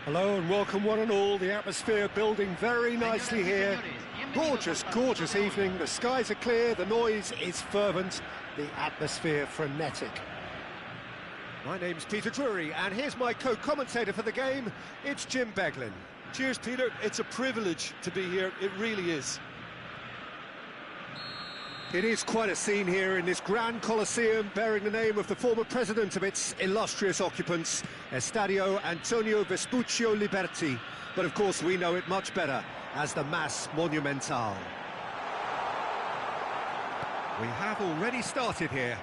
Hello and welcome one and all. The atmosphere building very nicely here. Gorgeous, gorgeous evening. The skies are clear, the noise is fervent, the atmosphere frenetic. My name's Peter Drury and here's my co-commentator for the game. It's Jim Beglin. Cheers, Peter. It's a privilege to be here. It really is. It is quite a scene here in this Grand Colosseum, bearing the name of the former president of its illustrious occupants, Estadio Antonio Vespuccio Liberti. But of course we know it much better as the Mas Monumental. We have already started here.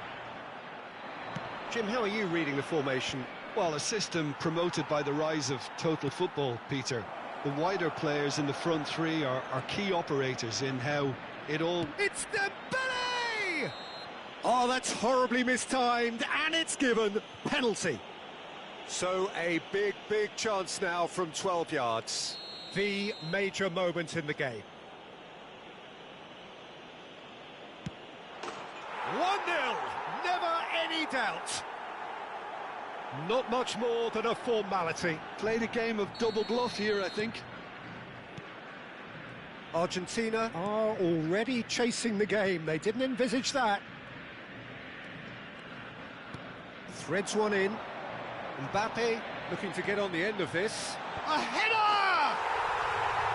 Jim, how are you reading the formation? Well, a system promoted by the rise of total football, Peter. The wider players in the front three are key operators in how it all... It's Dembele! Oh, that's horribly mistimed, and it's given penalty. So a big, big chance now from 12 yards. The major moment in the game. 1-0, never any doubt. Not much more than a formality. Played a game of double bluff here, I think. Argentina are already chasing the game. They didn't envisage that. Threads one in. Mbappe looking to get on the end of this. A header!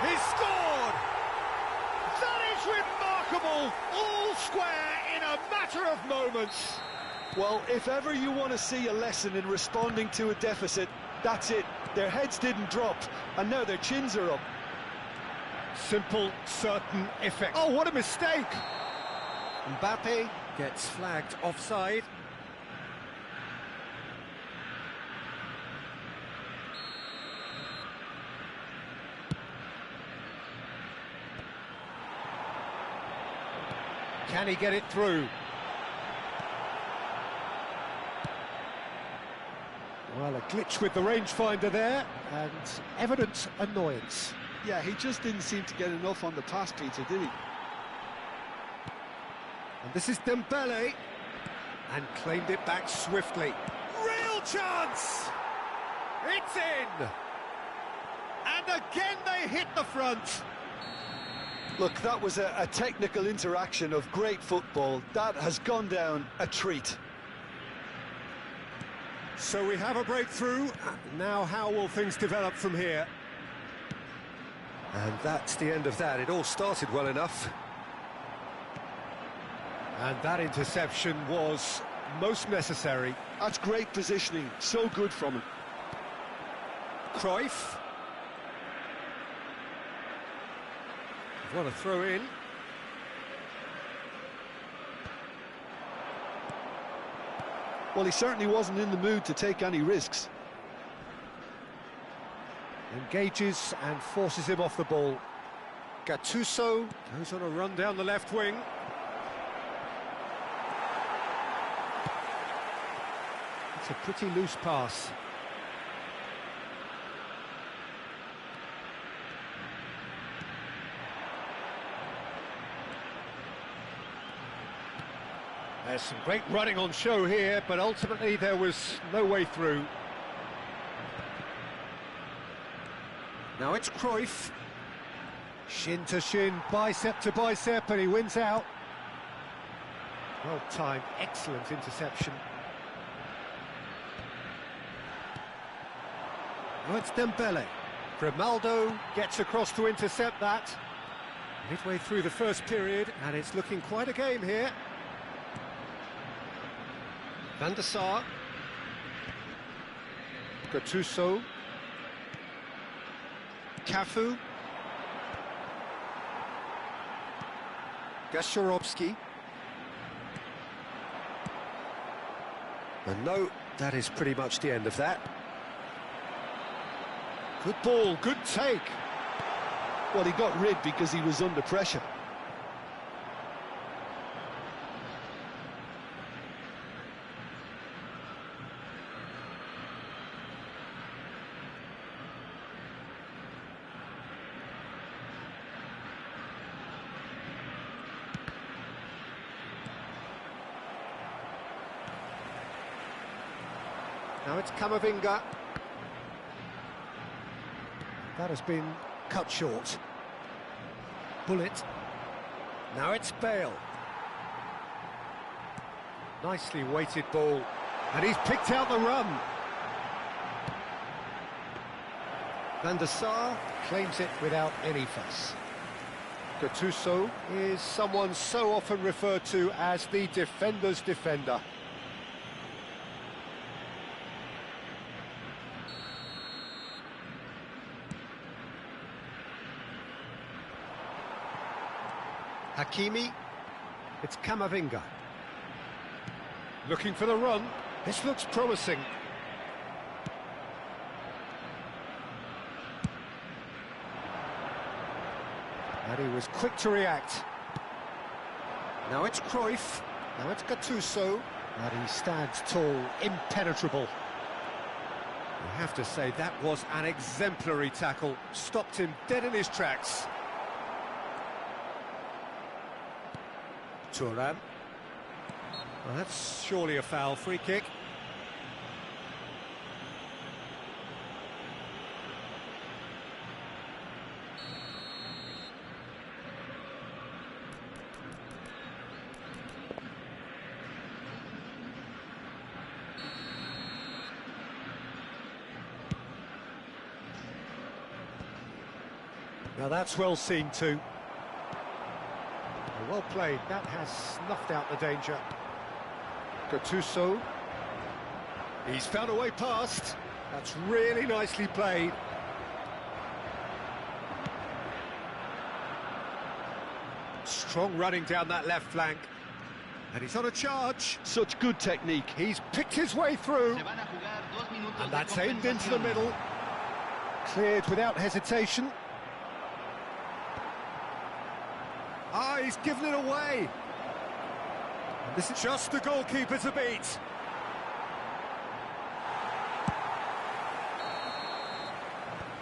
He scored! That is remarkable! All square in a matter of moments. Well, if ever you want to see a lesson in responding to a deficit, that's it. Their heads didn't drop, and now their chins are up. Simple, certain effect. Oh, what a mistake! Mbappe gets flagged offside. Can he get it through? Well, a glitch with the rangefinder there, and evident annoyance. Yeah, he just didn't seem to get enough on the pass, Peter, did he? And this is Dembele, and claimed it back swiftly. Real chance! It's in! And again they hit the front. Look, that was a technical interaction of great football. That has gone down a treat. So we have a breakthrough. Now how will things develop from here? And that's the end of that. It all started well enough. And that interception was most necessary. That's great positioning. So good from him. Cruyff. What a throw in. Well, he certainly wasn't in the mood to take any risks. Engages and forces him off the ball. Gattuso goes on a run down the left wing. It's a pretty loose pass. There's some great running on show here, but ultimately there was no way through. Now it's Cruyff. Shin to shin, bicep to bicep, and he wins out. Well timed, excellent interception. Now it's Dembele. Ronaldo gets across to intercept that. Midway through the first period, and it's looking quite a game here. Van der Sar. Gattuso. Cafu. Gasharovski. And no, that is pretty much the end of that. Good ball, good take. Well, he got rid because he was under pressure. Now it's Camavinga. That has been cut short. Gullit. Now it's Bale. Nicely weighted ball. And he's picked out the run. Van der Sar claims it without any fuss. Gattuso is someone so often referred to as the defender's defender. Hakimi. It's Camavinga. Looking for the run. This looks promising. And he was quick to react. Now it's Cruyff. Now it's Gattuso. And he stands tall, impenetrable. You have to say that was an exemplary tackle. Stopped him dead in his tracks. Thuram. Well, that's surely a foul. Free kick. Now that's well seen too. Well played, that has snuffed out the danger. Gattuso. He's found a way past. That's really nicely played. Strong running down that left flank. And he's on a charge. Such good technique. He's picked his way through. And that's aimed into the middle. Cleared without hesitation. Ah, he's given it away. And this is just the goalkeeper to beat.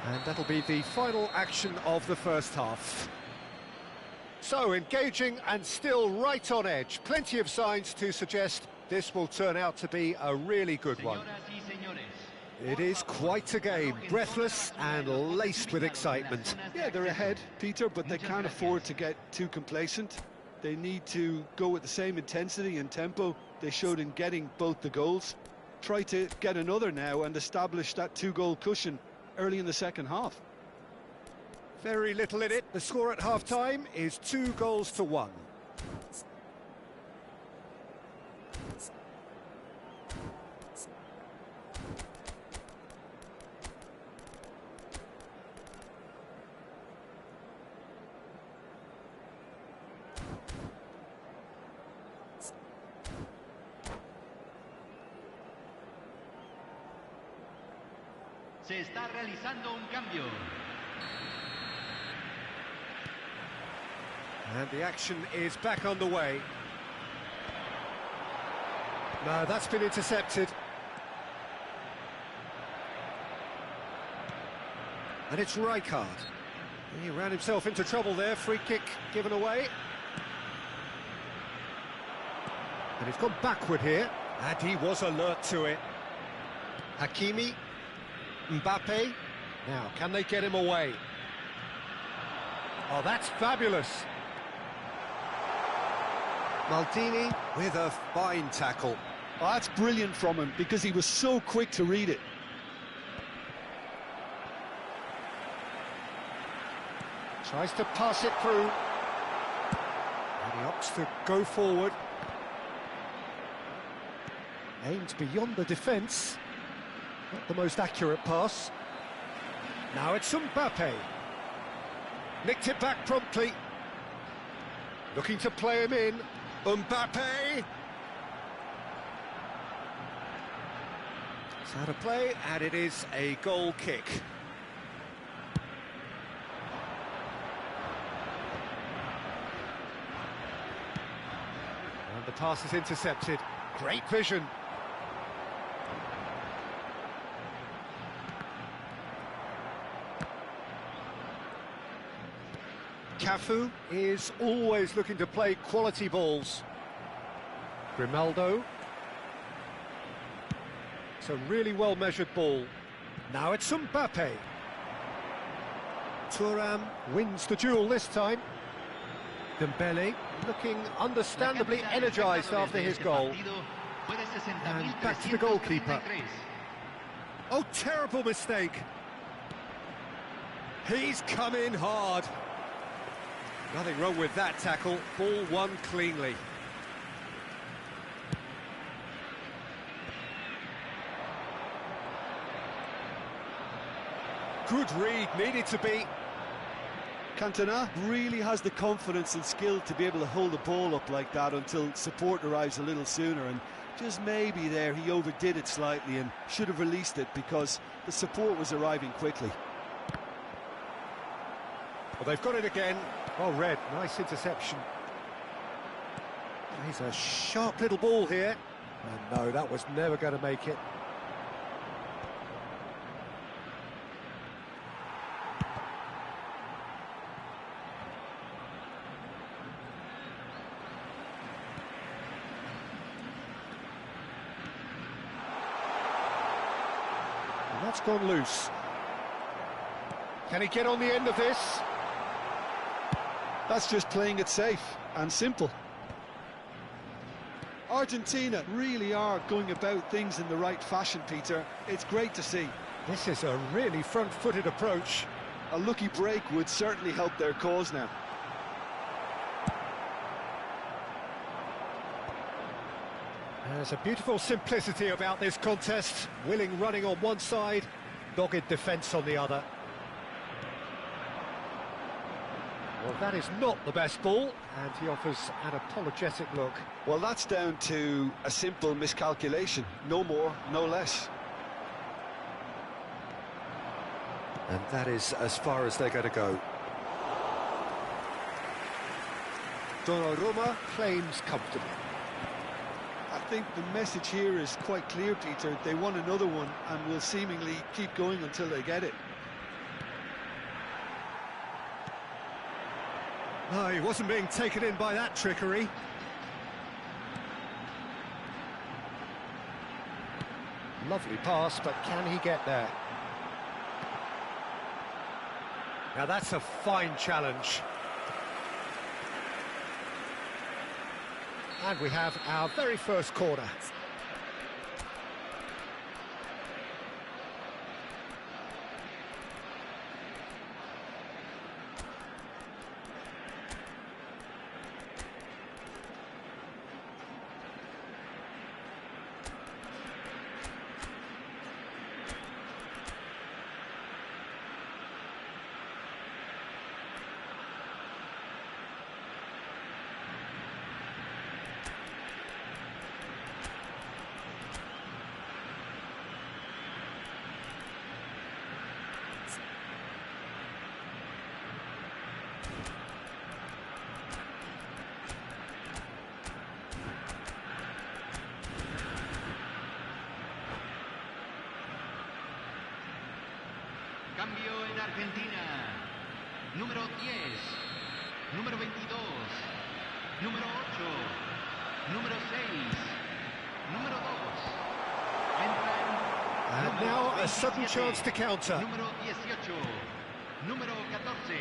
And that'll be the final action of the first half. So, engaging and still right on edge. Plenty of signs to suggest this will turn out to be a really good one. It is quite a game, breathless and laced with excitement. Yeah, they're ahead, Peter, but they can't afford to get too complacent. They need to go with the same intensity and tempo they showed in getting both the goals. Try to get another now and establish that two-goal cushion early in the second half. Very little in it. The score at half-time is 2-1. Se está realizando un cambio. And the action is back underway. No, that's been intercepted. And it's Rijkaard. He ran himself into trouble there. Free kick given away. And he's gone backward here. And he was alert to it. Hakimi. Mbappe. Now, can they get him away? Oh, that's fabulous. Maldini with a fine tackle. Oh, that's brilliant from him because he was so quick to read it. Tries to pass it through. And he opts to go forward. Aimed beyond the defence. Not the most accurate pass. Now it's Mbappe. Nicked it back promptly. Looking to play him in. Mbappe. It's out of play, and it is a goal kick. And the pass is intercepted. Great vision. Cafu is always looking to play quality balls. Ronaldo. It's a really well-measured ball. Now it's Mbappe. Thuram wins the duel this time. Dembele looking understandably energised after his goal. And back to the goalkeeper. Oh, terrible mistake. He's come in hard. Nothing wrong with that tackle. Ball won cleanly. Good read, needed to be. Cantona really has the confidence and skill to be able to hold the ball up like that until support arrives a little sooner, and just maybe there he overdid it slightly and should have released it because the support was arriving quickly. Well, they've got it again. Well read, nice interception. He's a sharp little ball here. And no, that was never going to make it. And that's gone loose. Can he get on the end of this? That's just playing it safe and simple. Argentina really are going about things in the right fashion, Peter. It's great to see. This is a really front-footed approach. A lucky break would certainly help their cause now. There's a beautiful simplicity about this contest. Willing running on one side, dogged defence on the other. Well, that is not the best ball, and he offers an apologetic look. Well, that's down to a simple miscalculation. No more, no less. And that is as far as they're going to go. Donnarumma claims comfortably. I think the message here is quite clear, Peter. They want another one and will seemingly keep going until they get it. Oh, he wasn't being taken in by that trickery. Lovely pass, but can he get there? Now that's a fine challenge. And we have our very first corner. Cambio en Argentina. Número 10, número 22, número 8, número 6, número 2. And now a sudden chance to counter. Número 18, número 14.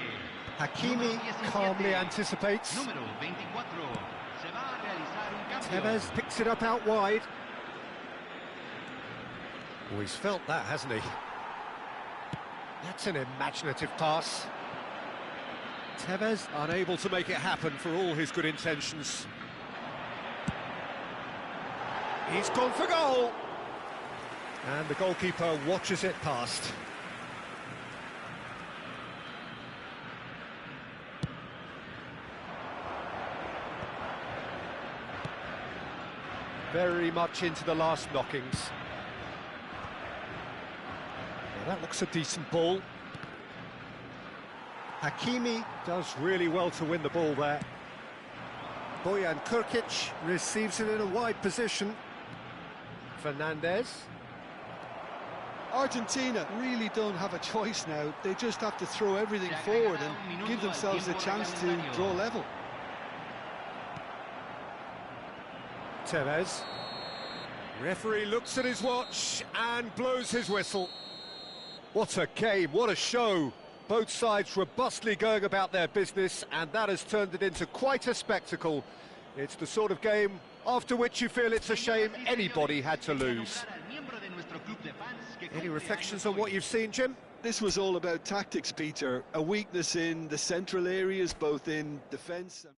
Hakimi calmly anticipates. Número 24. Se va a realizar un cambio. Tevez picks it up out wide. Oh, he's felt that, hasn't he? That's an imaginative pass. Tevez unable to make it happen for all his good intentions. He's gone for goal. And the goalkeeper watches it past. Very much into the last knockings. That looks a decent ball. Hakimi does really well to win the ball there. Bojan Krkić receives it in a wide position. Fernandez. Argentina really don't have a choice now. They just have to throw everything forward and give themselves a chance to draw level. Tevez. Referee looks at his watch and blows his whistle. What a game, what a show. Both sides robustly going about their business, and that has turned it into quite a spectacle. It's the sort of game after which you feel it's a shame anybody had to lose. Any reflections on what you've seen, Jim? This was all about tactics, Peter. A weakness in the central areas, both in defence and...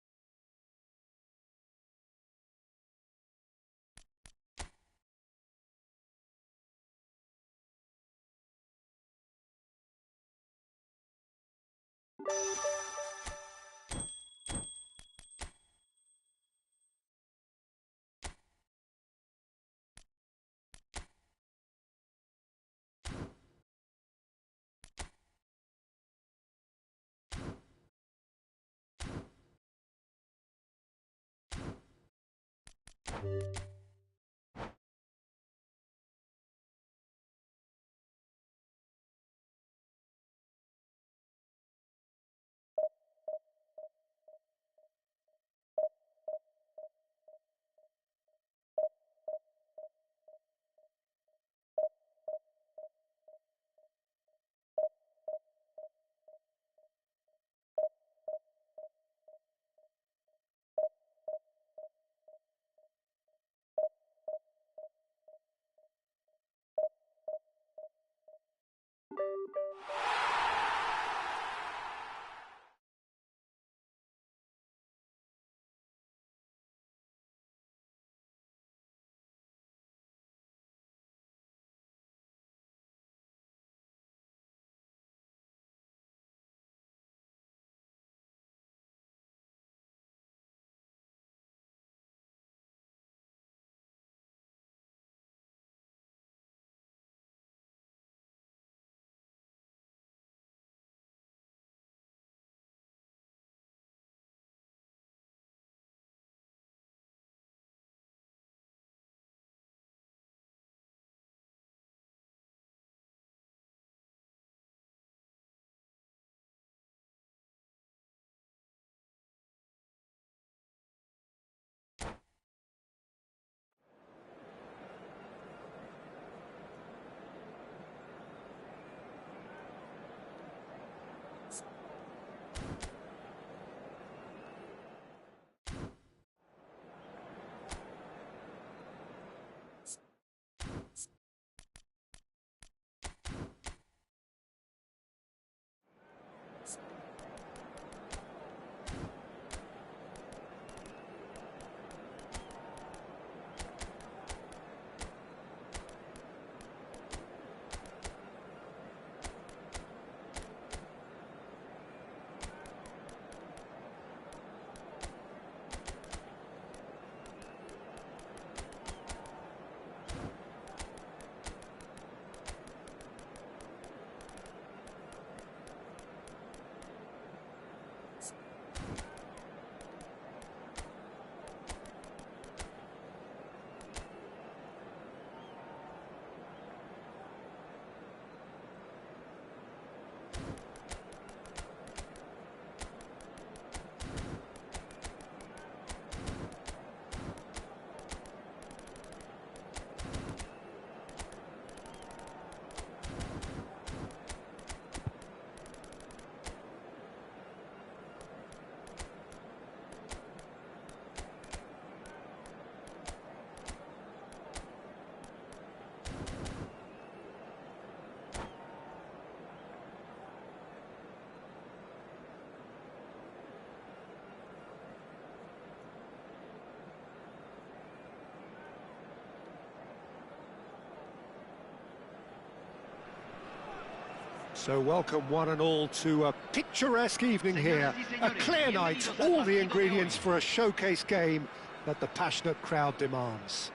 So welcome one and all to a picturesque evening here, a clear night, all the ingredients for a showcase game that the passionate crowd demands.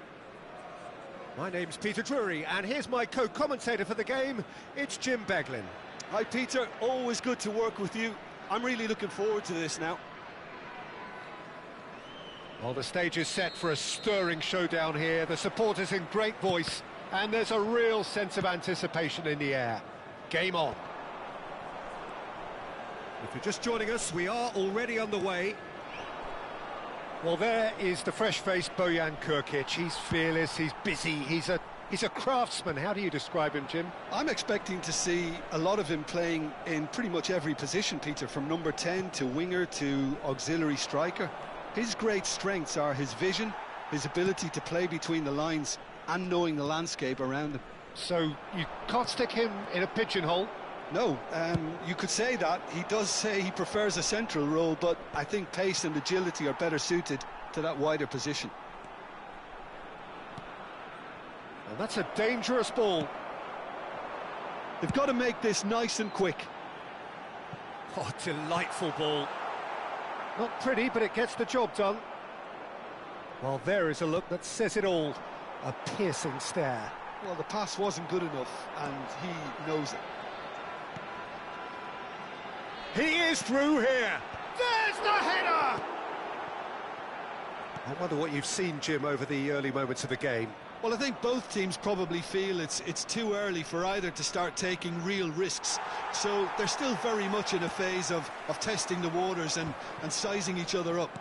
My name's Peter Drury, and here's my co-commentator for the game, it's Jim Beglin. Hi Peter, always good to work with you. I'm really looking forward to this now. Well, the stage is set for a stirring showdown here, the supporters in great voice, and there's a real sense of anticipation in the air. Game on. If you're just joining us, we are already on the way. Well, there is the fresh-faced Bojan Krkic. He's fearless, he's busy, he's a He's a craftsman. How do you describe him, Jim? I'm expecting to see a lot of him playing in pretty much every position, Peter, from number 10 to winger to auxiliary striker. His great strengths are his vision, his ability to play between the lines and knowing the landscape around him. So you can't stick him in a pigeonhole? No, you could say that. He does say he prefers a central role, but I think pace and agility are better suited to that wider position. And that's a dangerous ball. They've got to make this nice and quick. Oh, delightful ball. Not pretty, but it gets the job done. Well, there is a look that says it all. A piercing stare. Well, the pass wasn't good enough, and he knows it. He is through here. There's the header! I wonder what you've seen, Jim, over the early moments of the game. Well, I think both teams probably feel it's too early for either to start taking real risks. So they're still very much in a phase of testing the waters and sizing each other up.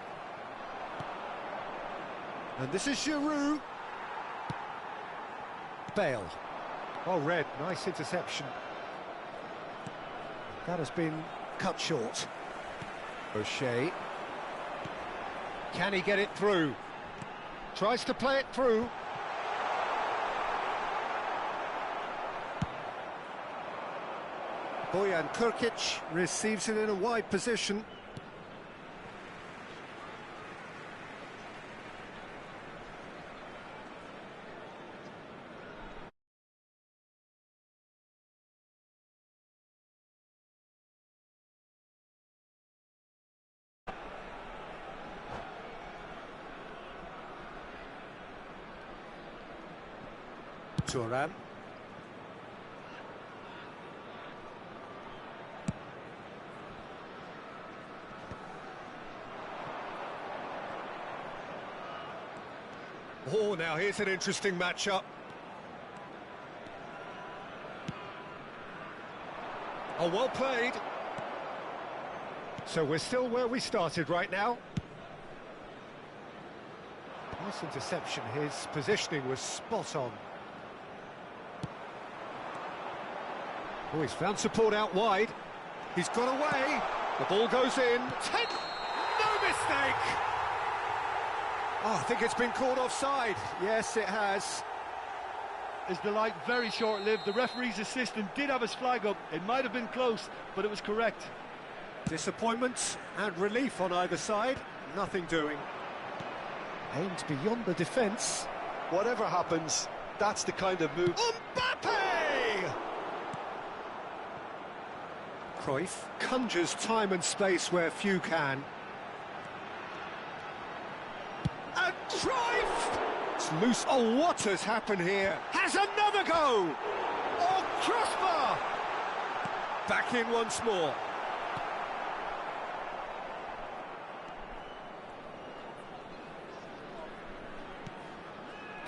And this is Giroud. Bale. Oh, Red, nice interception. That has been cut short. O'Shea. Can he get it through? Tries to play it through. Bojan Krkić receives it in a wide position. Thuram. Oh, now here's an interesting matchup. Oh, well played. So we're still where we started right now. Nice interception. His positioning was spot on. Oh, he's found support out wide. He's got away. The ball goes in. No mistake! Oh, I think it's been called offside. Yes, it has. Is the light very short-lived? The referee's assistant did have his flag up. It might have been close, but it was correct. Disappointment and relief on either side. Nothing doing. Aimed beyond the defence. Whatever happens, that's the kind of move. Mbappe! Cruyff conjures time and space where few can. And Cruyff! It's loose. Oh, what has happened here? Has another go! Oh, crossbar! Back in once more.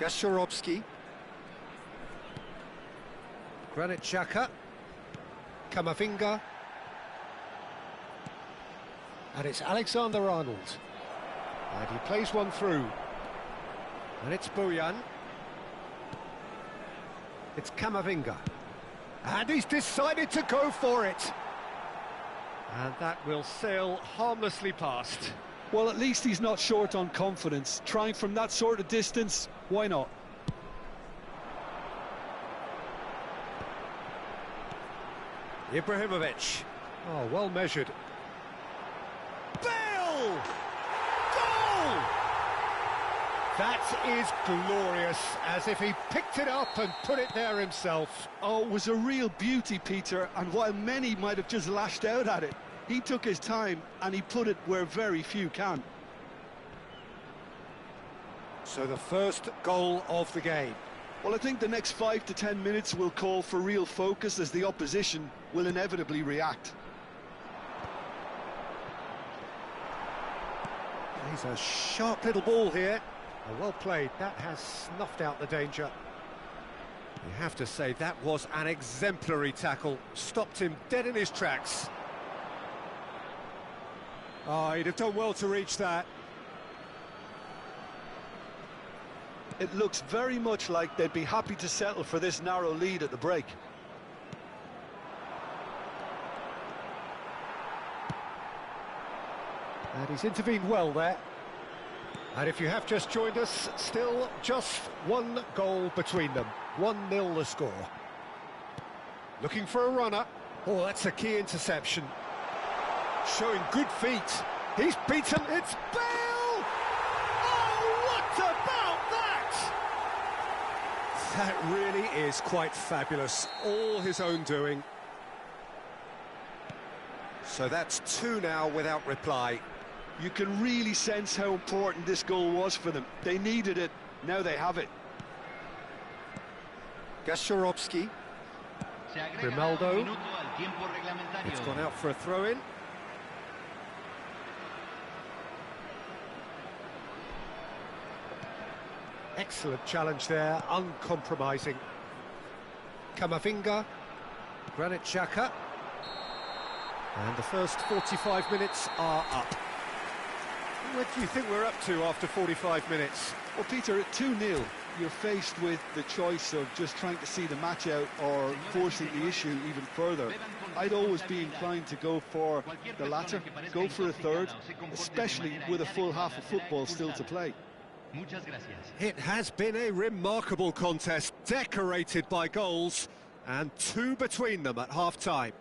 Gasharovski. Granit Xhaka. Camavinga. And it's Alexander-Arnold. And he plays one through. And it's Bojan. It's Camavinga. And he's decided to go for it. And that will sail harmlessly past. Well, at least he's not short on confidence. Trying from that sort of distance, why not? Ibrahimovic. Oh, well measured. Bale! Goal! That is glorious, as if he picked it up and put it there himself. Oh, it was a real beauty, Peter, and while many might have just lashed out at it, he took his time and he put it where very few can. So the first goal of the game. Well, I think the next 5 to 10 minutes will call for real focus, as the opposition will inevitably react. He's a sharp little ball here. Oh, well played. That has snuffed out the danger. You have to say that was an exemplary tackle. Stopped him dead in his tracks. Oh, he'd have done well to reach that. It looks very much like they'd be happy to settle for this narrow lead at the break. And he's intervened well there. And if you have just joined us, still just one goal between them. 1-0 the score. Looking for a runner. Oh, that's a key interception. Showing good feet. He's beaten. It's Bale! Oh, what about that? That really is quite fabulous. All his own doing. So that's 2 now without reply. You can really sense how important this goal was for them. They needed it, now they have it. Gullit. Ronaldo. It's gone out for a throw-in. Excellent challenge there, uncompromising. Camavinga. Granit Xhaka. And the first 45 minutes are up. What do you think we're up to after 45 minutes? Well, Peter, at 2-0, you're faced with the choice of just trying to see the match out or forcing the issue even further. I'd always be inclined to go for the latter, go for a third, especially with a full half of football still to play. It has been a remarkable contest, decorated by goals, and 2 between them at half-time.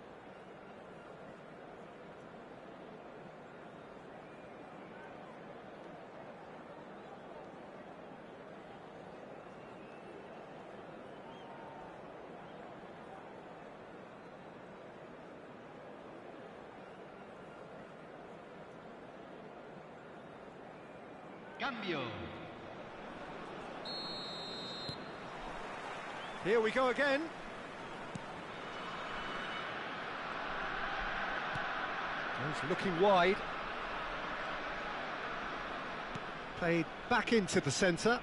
Cambio. Here we go again. He's looking wide. Played back into the centre.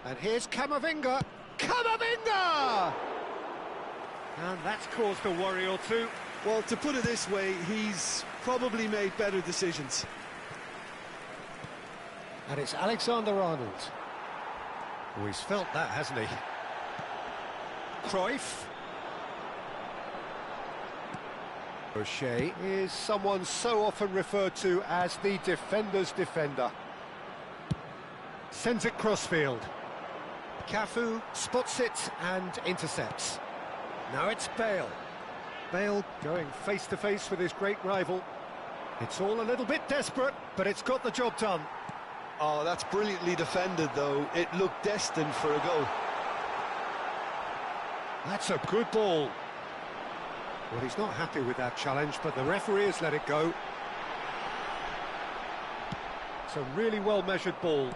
And here's Camavinga. Camavinga! And that's caused a worry or two. Well, to put it this way, he's probably made better decisions. And it's Alexander-Arnold. Oh, he's felt that, hasn't he? Cruyff. O'Shea is someone so often referred to as the defender's defender. Sends it crossfield. Cafu spots it and intercepts. Now it's Bale. Bale going face-to-face with his great rival. It's all a little bit desperate, but it's got the job done. Oh, that's brilliantly defended, though. It looked destined for a goal. That's a good ball. Well, he's not happy with that challenge, but the referee has let it go. It's a really well-measured ball.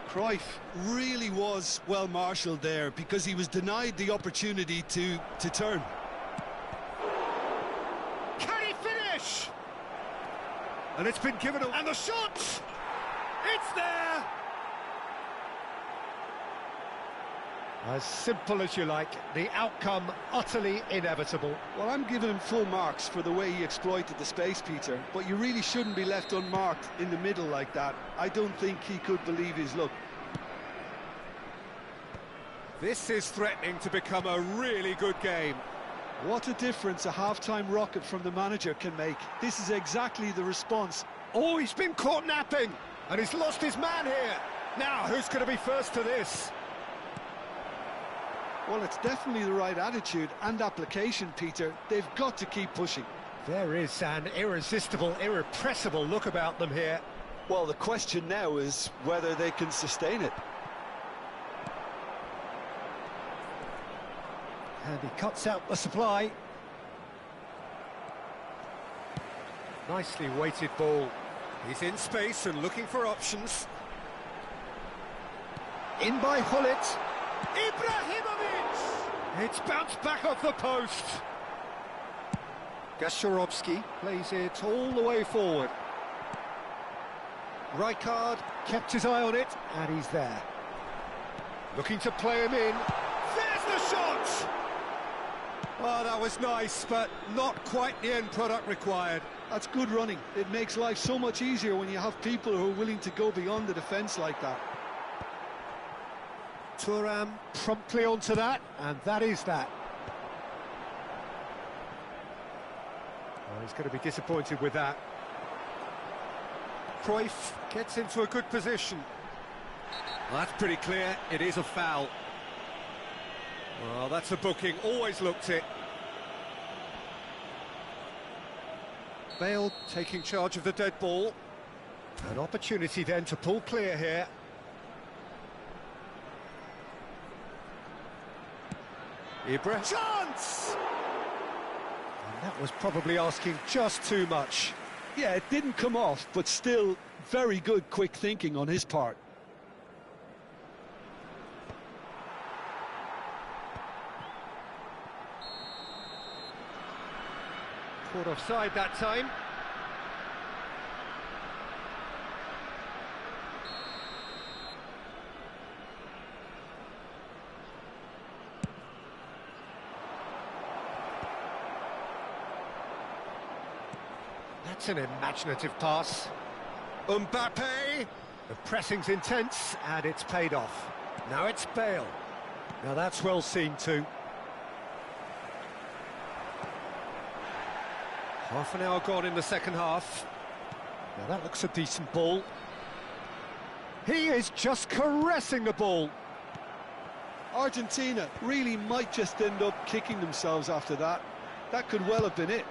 Cruyff really was well-marshalled there because he was denied the opportunity to turn. Can he finish? And it's been given away. And the shot! It's there! As simple as you like, the outcome utterly inevitable. Well, I'm giving him full marks for the way he exploited the space, Peter, but you really shouldn't be left unmarked in the middle like that. I don't think he could believe his luck. This is threatening to become a really good game. What a difference a half-time rocket from the manager can make. This is exactly the response. Oh, he's been caught napping, and he's lost his man here. Now, who's going to be first to this? Well, it's definitely the right attitude and application, Peter. They've got to keep pushing. There is an irresistible, irrepressible look about them here. Well, the question now is whether they can sustain it. And he cuts out the supply. Nicely weighted ball. He's in space and looking for options. In by Gullit. Ibrahimovic! It's bounced back off the post. Gullit plays it all the way forward. Rijkaard kept his eye on it, and he's there. Looking to play him in. There's the shot! Oh, that was nice, but not quite the end product required. That's good running. It makes life so much easier when you have people who are willing to go beyond the defence like that. Thuram promptly onto that, and that is that. Oh, he's going to be disappointed with that. Cruyff gets into a good position. Well, that's pretty clear, it is a foul. Well, that's a booking, always looked it. Bale taking charge of the dead ball. An opportunity then to pull clear here. Ibra. Chance! And that was probably asking just too much. Yeah, it didn't come off, but still very good quick thinking on his part. Caught offside that time. That's an imaginative pass. Mbappe! The pressing's intense, and it's paid off. Now it's Bale. Now that's well seen too. Half an hour gone in the second half. Now that looks a decent ball. He is just caressing the ball. Argentina really might just end up kicking themselves after that. That could well have been it.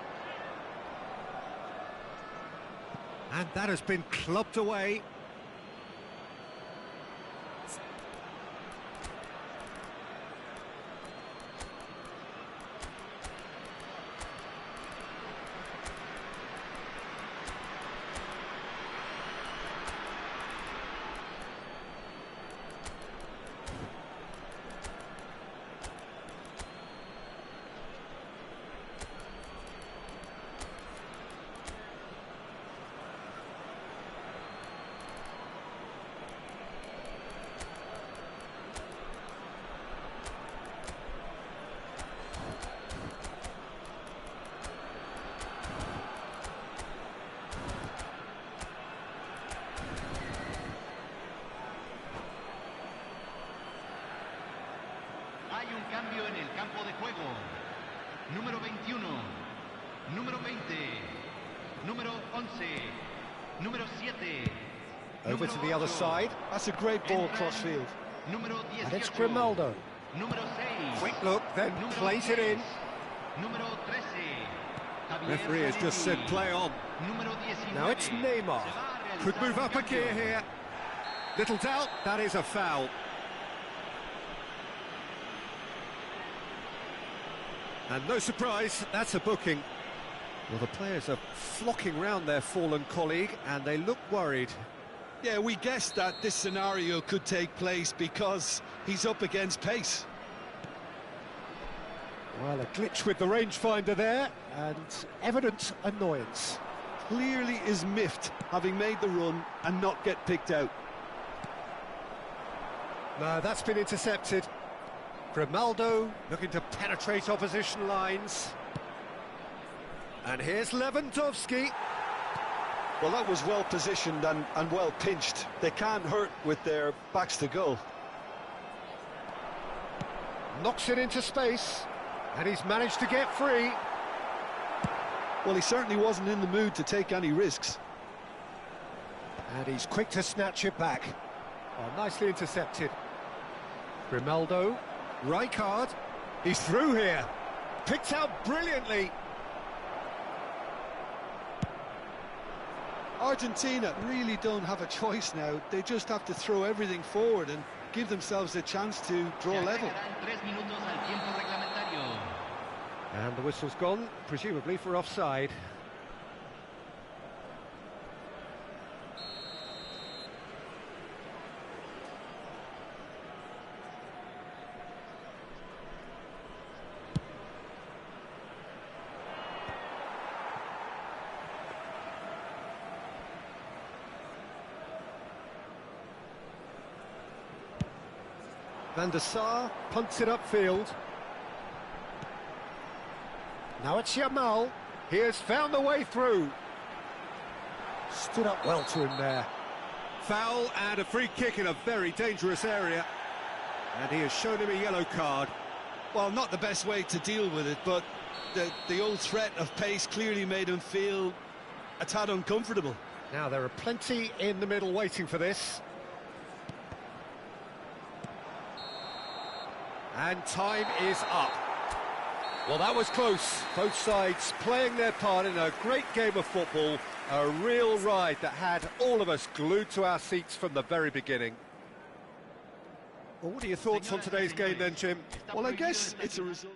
And that has been clubbed away. Hay un cambio en el campo de juego. Número 21, número 20, número 11, número 7. Over to the other side. That's a great ball crossfield. Número 18. And it's Ronaldo. Número 6. Quick look, then plays it in. Número 13. Referee has just said play on. Número 19. Now it's Neymar. Could move up a gear here. Little doubt, that is a foul. And no surprise, that's a booking. Well, the players are flocking round their fallen colleague, and they look worried. Yeah, we guessed that this scenario could take place because he's up against pace. Well, a glitch with the rangefinder there, and evident annoyance. Clearly is miffed, having made the run and not get picked out. No, that's been intercepted. Ronaldo looking to penetrate opposition lines. And here's Lewandowski. Well, that was well positioned and well pinched. They can't hurt with their backs to goal. Knocks it into space, and he's managed to get free. Well, he certainly wasn't in the mood to take any risks. And he's quick to snatch it back. Oh, nicely intercepted. Ronaldo, Rijkaard, he's through here. Picked out brilliantly. Argentina really don't have a choice now. They just have to throw everything forward and give themselves a chance to draw level. And the whistle's gone, presumably for offside. Van der Sar punts it upfield. Now it's Yamal. He has found the way through. Stood up well to him there. Foul and a free kick in a very dangerous area. And he has shown him a yellow card. Well, not the best way to deal with it, but the old threat of pace clearly made him feel a tad uncomfortable. Now, there are plenty in the middle waiting for this. And time is up. Well, that was close. Both sides playing their part in a great game of football. A real ride that had all of us glued to our seats from the very beginning. Well, what are your thoughts on today's game then, Jim? Well, I guess it's a result.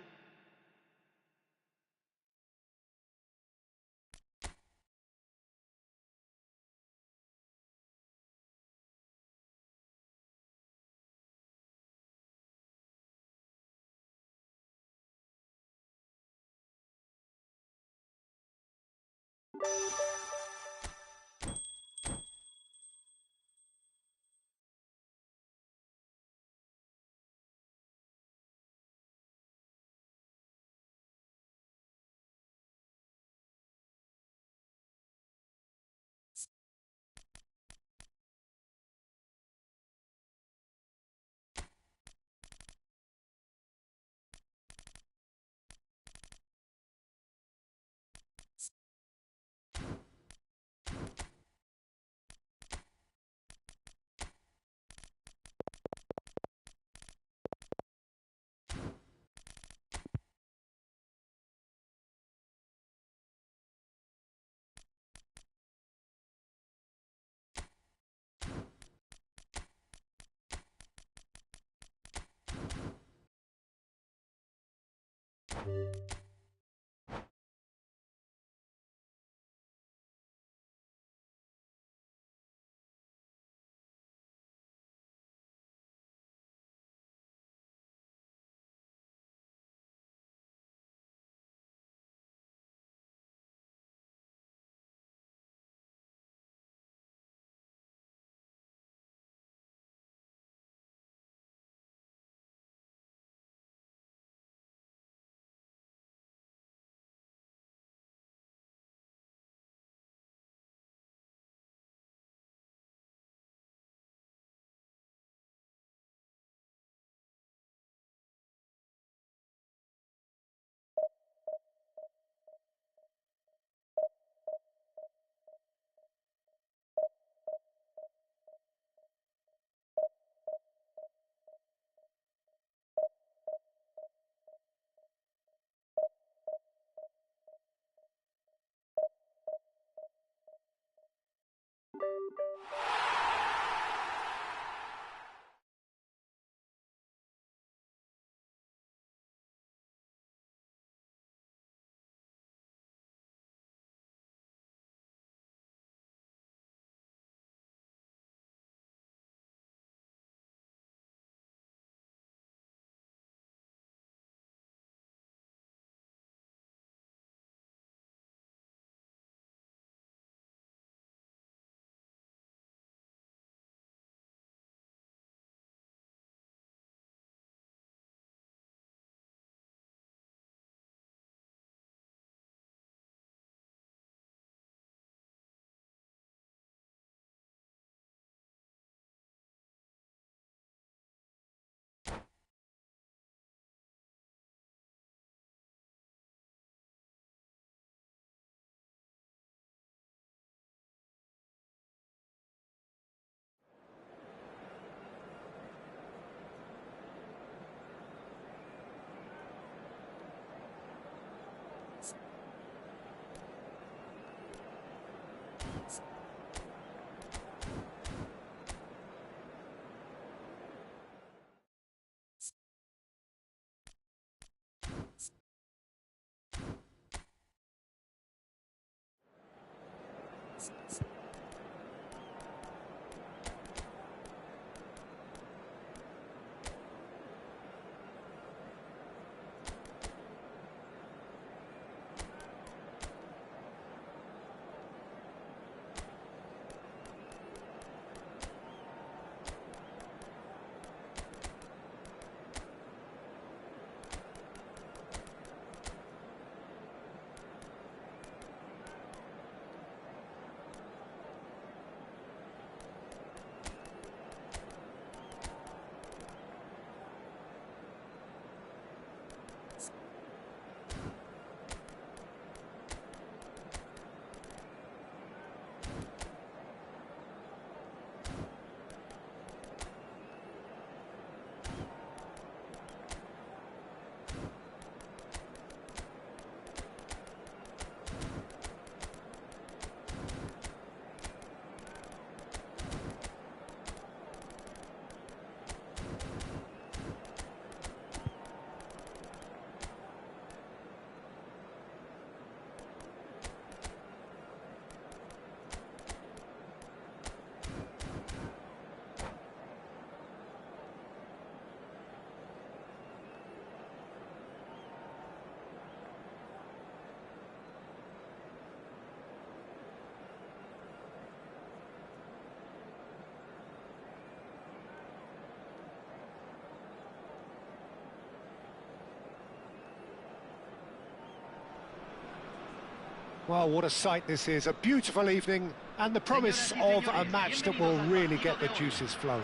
Well, what a sight this is, a beautiful evening, and the promise of a match that will really get the juices flowing.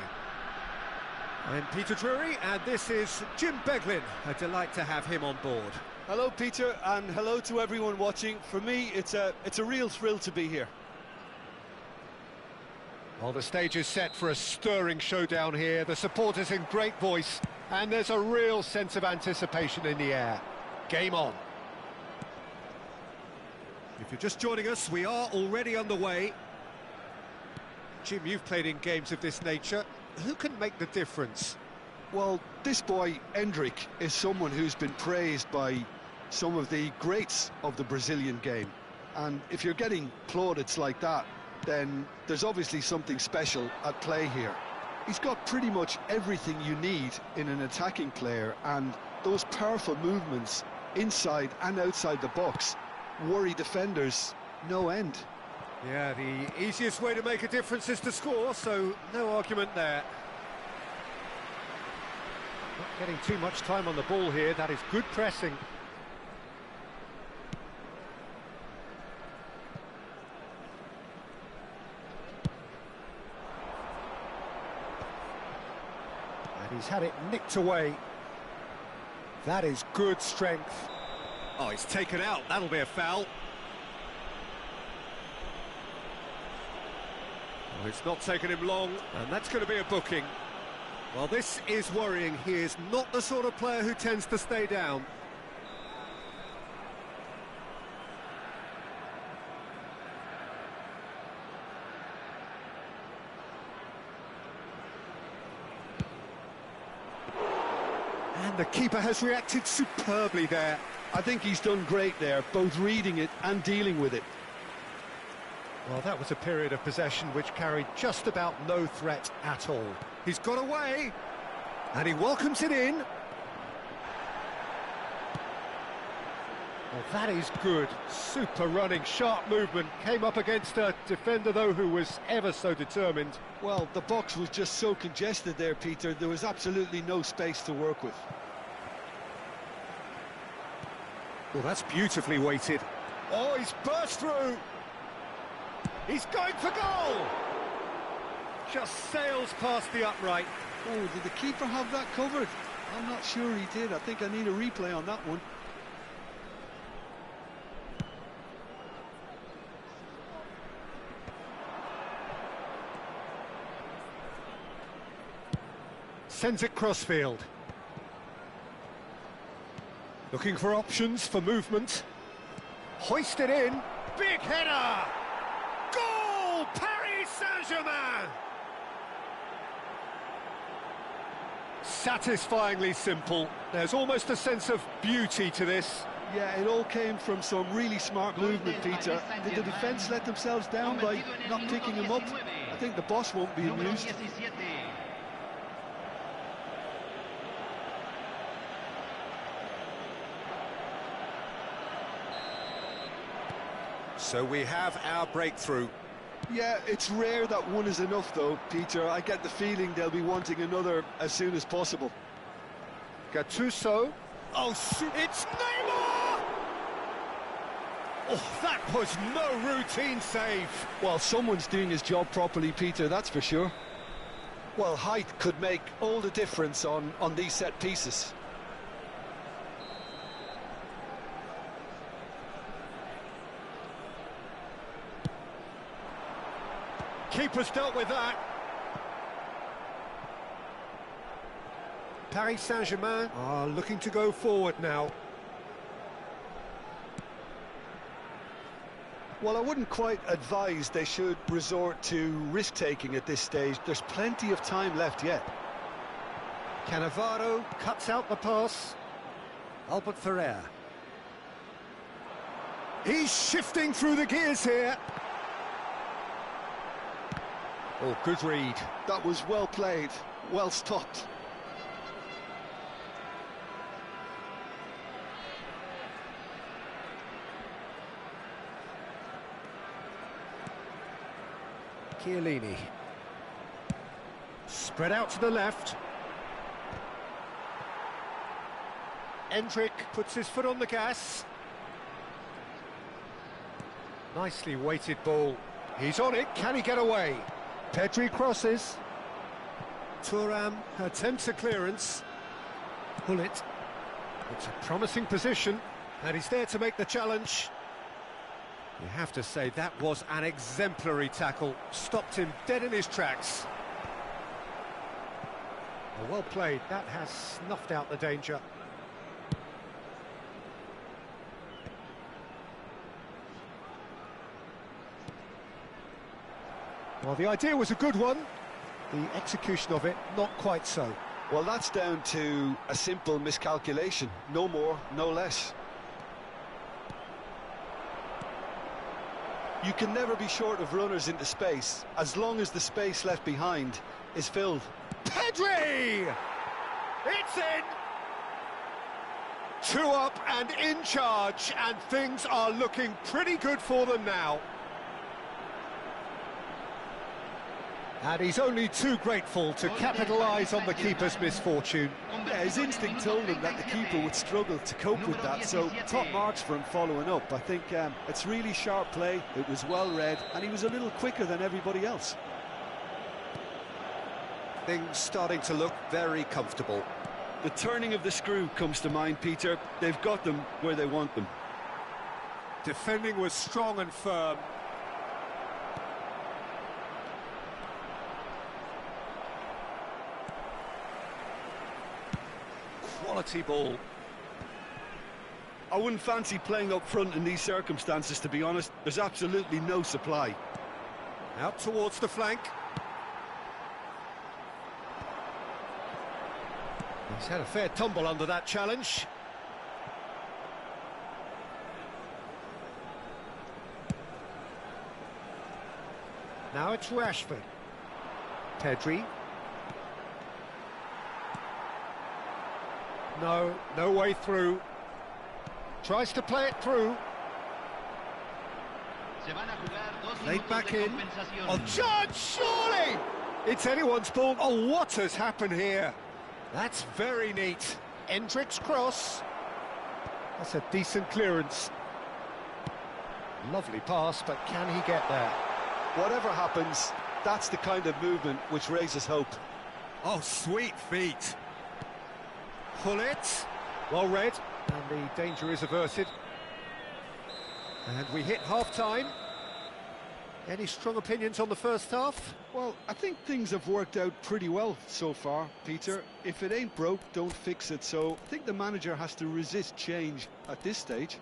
I'm Peter Drury, and this is Jim Beglin. A delight to have him on board. Hello, Peter, and hello to everyone watching. For me, it's a real thrill to be here. Well, the stage is set for a stirring showdown here. The supporters in great voice, and there's a real sense of anticipation in the air. Game on. If you're just joining us, we are already underway. Jim, you've played in games of this nature. Who can make the difference? Well, this boy, Endrick, is someone who's been praised by some of the greats of the Brazilian game. And if you're getting plaudits like that, then there's obviously something special at play here. He's got pretty much everything you need in an attacking player, and those powerful movements inside and outside the box worry defenders no end. Yeah, the easiest way to make a difference is to score, so no argument there. Not getting too much time on the ball here, that is good pressing. And he's had it nicked away. That is good strength. Oh, he's taken out. That'll be a foul. Well, it's not taken him long, and that's going to be a booking. Well, this is worrying. He is not the sort of player who tends to stay down. And the keeper has reacted superbly there. I think he's done great there, both reading it and dealing with it. Well, that was a period of possession which carried just about no threat at all. He's got away, and he welcomes it in. Well, that is good. Super running, sharp movement. Came up against a defender, though, who was ever so determined. Well, the box was just so congested there, Peter. There was absolutely no space to work with. Well, that's beautifully weighted. Oh, he's burst through. He's going for goal. Just sails past the upright. Oh, did the keeper have that covered? I'm not sure he did. I think I need a replay on that one. Sends it crossfield. Looking for options for movement. Hoist it in. Big header! Goal! Paris Saint-Germain! Satisfyingly simple. There's almost a sense of beauty to this. Yeah, it all came from some really smart movement, Peter. Did the defence let themselves down by not picking him up? I think the boss won't be amused. So we have our breakthrough. Yeah, it's rare that one is enough, though, Peter. I get the feeling they'll be wanting another as soon as possible. Gattuso. Oh, it's Neymar! Oh, that was no routine save. Well, someone's doing his job properly, Peter, that's for sure. Well, height could make all the difference on these set pieces. Keeper's dealt with that. Paris Saint-Germain are looking to go forward now. Well, I wouldn't quite advise they should resort to risk-taking at this stage. There's plenty of time left yet. Cannavaro cuts out the pass. Albert Ferrer. He's shifting through the gears here. Oh, good read. That was well played, well stopped. Chiellini. Spread out to the left. Endrick puts his foot on the gas. Nicely weighted ball. He's on it, can he get away? Pedri crosses. Thuram attempts a clearance. Gullit. It's a promising position, and he's there to make the challenge. You have to say that was an exemplary tackle. Stopped him dead in his tracks. Well played, that has snuffed out the danger. Well, the idea was a good one. The execution of it, not quite so. Well, that's down to a simple miscalculation. No more, no less. You can never be short of runners into space, as long as the space left behind is filled. Pedri! It's in! 2 up and in charge, and things are looking pretty good for them now. And he's only too grateful to capitalise on the keeper's misfortune. Yeah, his instinct told him that the keeper would struggle to cope with that, so top marks for him following up. I think it's really sharp play, it was well read, and he was a little quicker than everybody else. Things starting to look very comfortable. The turning of the screw comes to mind, Peter. They've got them where they want them. Defending was strong and firm. Quality ball. I wouldn't fancy playing up front in these circumstances, to be honest. There's absolutely no supply. Out towards the flank. He's had a fair tumble under that challenge. Now it's Rashford. Pedri. No way through. Tries to play it through. Laid back in. Oh, Judge, surely! It's anyone's ball. Oh, what has happened here? That's very neat. Endrick's cross. That's a decent clearance. Lovely pass, but can he get there? Whatever happens, that's the kind of movement which raises hope. Oh, sweet feet. Gullit. Well read, and the danger is averted. And we hit half-time. Any strong opinions on the first half? Well, I think things have worked out pretty well so far, Peter. If it ain't broke, don't fix it. So I think the manager has to resist change at this stage.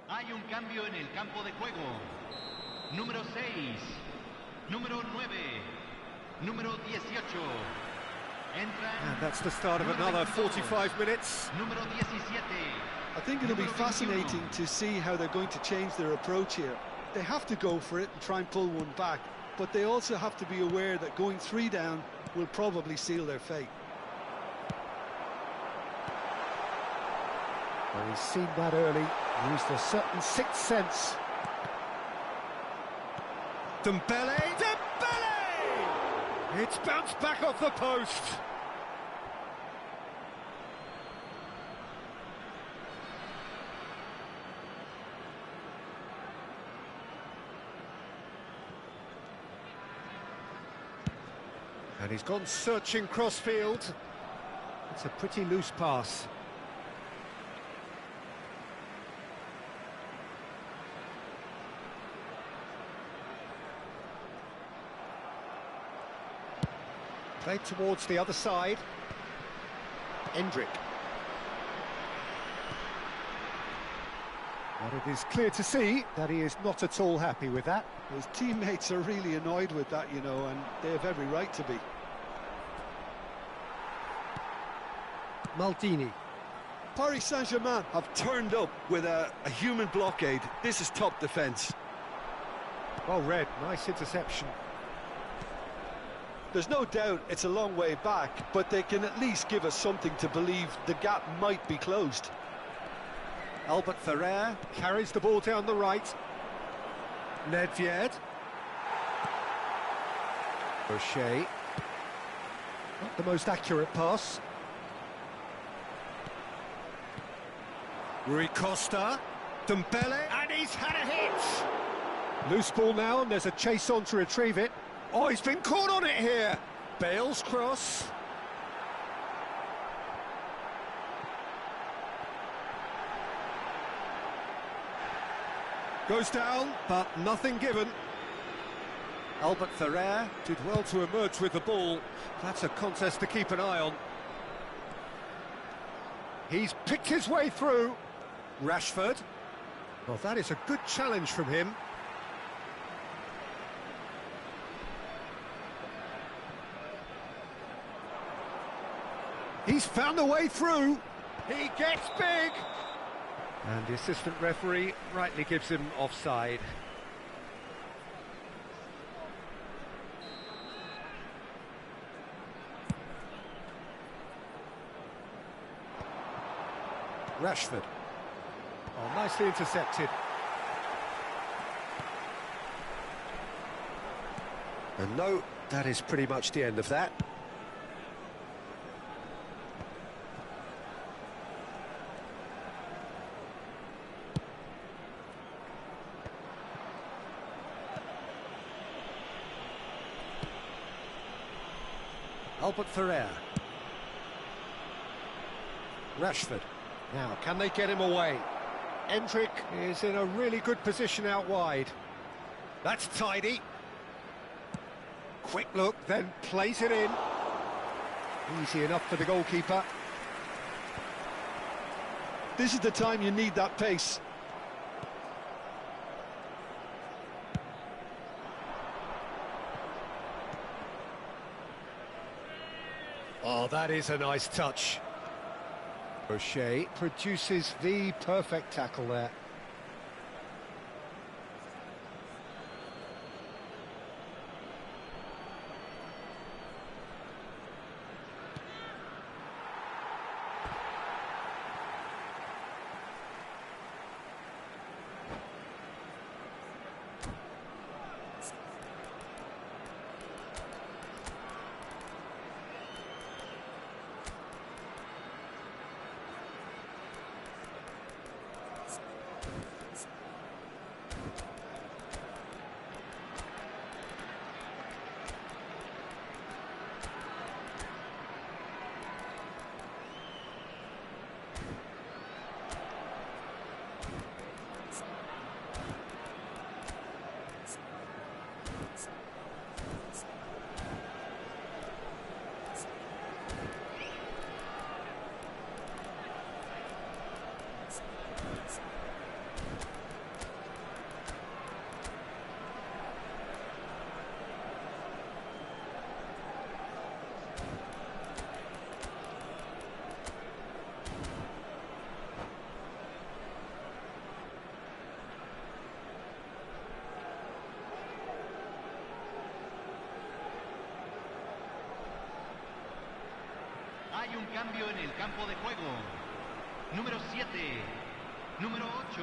Hay un cambio en el campo de juego. Número 6, número 9, número 18. And that's the start of another 45 minutes. Número 17. I think it'll be fascinating to see how they're going to change their approach here. They have to go for it and try and pull one back, but they also have to be aware that going 3 down will probably seal their fate. Well, he's seen that early, used a certain sixth sense. Dembele! It's bounced back off the post. And he's gone searching crossfield. It's a pretty loose pass. Played towards the other side. Endrick. But it is clear to see that he is not at all happy with that. His teammates are really annoyed with that, you know, and they have every right to be. Maldini. Paris Saint-Germain have turned up with a human blockade. This is top defence. Well read, nice interception. There's no doubt it's a long way back, but they can at least give us something to believe the gap might be closed. Albert Ferrer carries the ball down the right. Nedved. O'Shea. Not the most accurate pass. Rui Costa. Dembele. And he's had a hit! Loose ball now, and there's a chase on to retrieve it. Oh, he's been caught on it here! Bale's cross. Goes down, but nothing given. Albert Ferrer did well to emerge with the ball. That's a contest to keep an eye on. He's picked his way through. Rashford. Well, that is a good challenge from him. He's found a way through. He gets big. And the assistant referee rightly gives him offside. Rashford. Oh, nicely intercepted. And no, that is pretty much the end of that. Albert Ferrer. Rashford. Now, can they get him away? Endrick is in a really good position out wide. That's tidy. Quick look, then plays it in. Easy enough for the goalkeeper. This is the time you need that pace. Oh, that is a nice touch. O'Shea produces the perfect tackle there. Hay un cambio en el campo de juego. Número 7, número 8.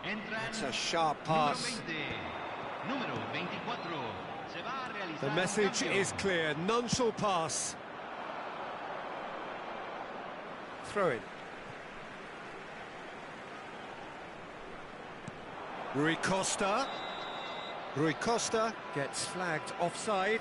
Entran. It's a sharp pass. Número 24. Se va a realizar The message is clear. None shall pass. Throw in. Rui Costa. Rui Costa gets flagged offside.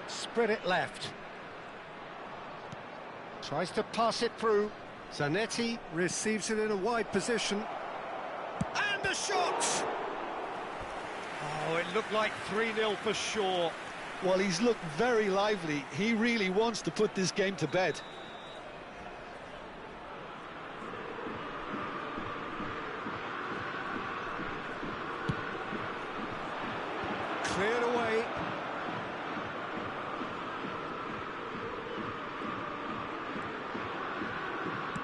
Spread it left. Tries to pass it through. Zanetti receives it in a wide position. And tremendous shot! Oh, it looked like 3-0 for sure. Well, he's looked very lively. He really wants to put this game to bed. Cleared away.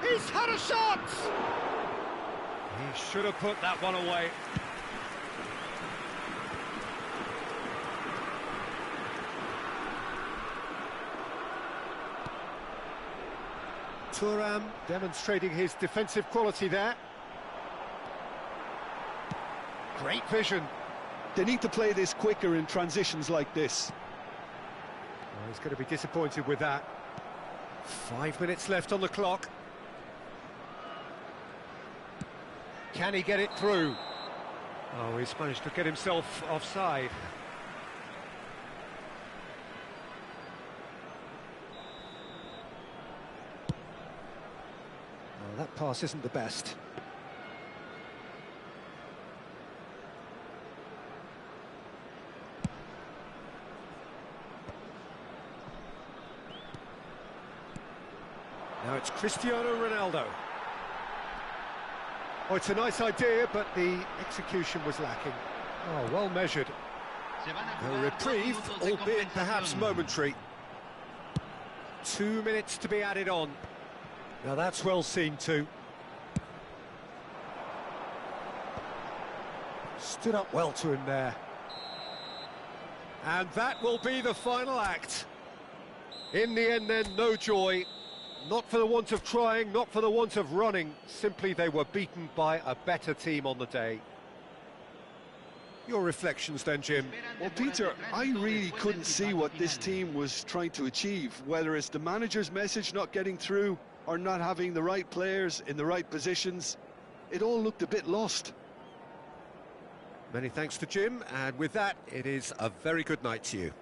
He's had a shot! He should have put that one away. Thuram demonstrating his defensive quality there. Great vision. They need to play this quicker in transitions like this. Oh, he's going to be disappointed with that. 5 minutes left on the clock. Can he get it through? Oh, he's managed to get himself offside. Well, that pass isn't the best. Now it's Cristiano Ronaldo. Oh, it's a nice idea, but the execution was lacking. Oh, well measured. A reprieve, albeit perhaps momentary. 2 minutes to be added on. Now that's well seen too. Stood up well to him there. And that will be the final act. In the end then, no joy. Not for the want of trying, not for the want of running. Simply they were beaten by a better team on the day. Your reflections then, Jim? Well, Peter, I really couldn't see what this team was trying to achieve, whether it's the manager's message not getting through or not having the right players in the right positions. It all looked a bit lost. Many thanks to Jim, and with that, it is a very good night to you.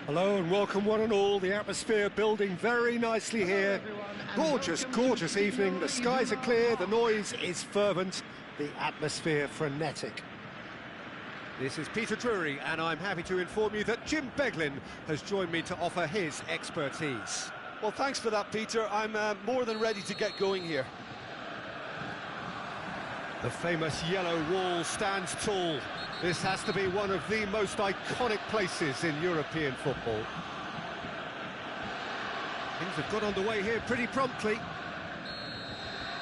Hello and welcome one and all. The atmosphere building very nicely here. Gorgeous, gorgeous evening. The skies are clear, the noise is fervent, the atmosphere frenetic. This is Peter Drury, and I'm happy to inform you that Jim Beglin has joined me to offer his expertise. Well, thanks for that, Peter. I'm more than ready to get going here. The famous yellow wall stands tall. This has to be one of the most iconic places in European football. Things have got underway here pretty promptly.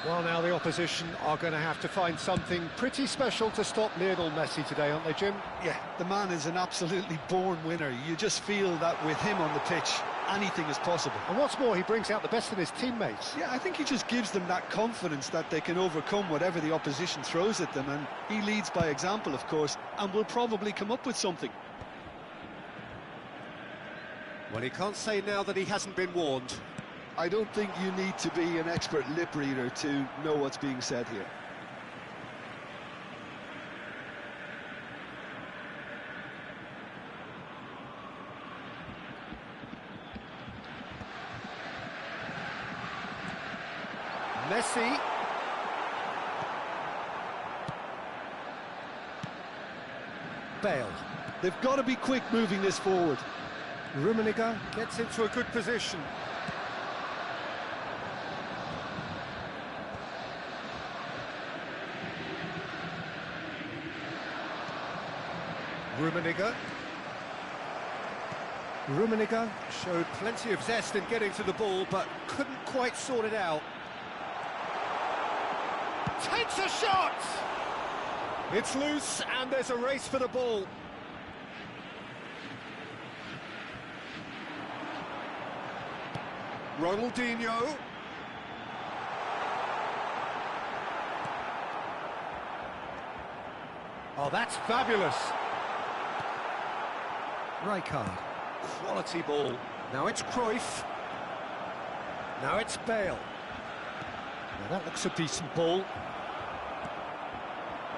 Well, now the opposition are going to have to find something pretty special to stop Lionel Messi today, aren't they, Jim? Yeah, the man is an absolutely born winner. You just feel that with him on the pitch, anything is possible. And what's more, he brings out the best in his teammates. Yeah, I think he just gives them that confidence that they can overcome whatever the opposition throws at them, and he leads by example, of course, and will probably come up with something. Well, he can't say now that he hasn't been warned. I don't think you need to be an expert lip reader to know what's being said here. Messi. Bale. They've got to be quick moving this forward. Rummenigge gets into a good position. Rummenigge showed plenty of zest in getting to the ball, but couldn't quite sort it out. Takes a shot! It's loose, and there's a race for the ball. Ronaldinho. Oh, that's fabulous. Rijkaard. Quality ball. Now it's Cruyff. Now it's Bale. Now that looks a decent ball.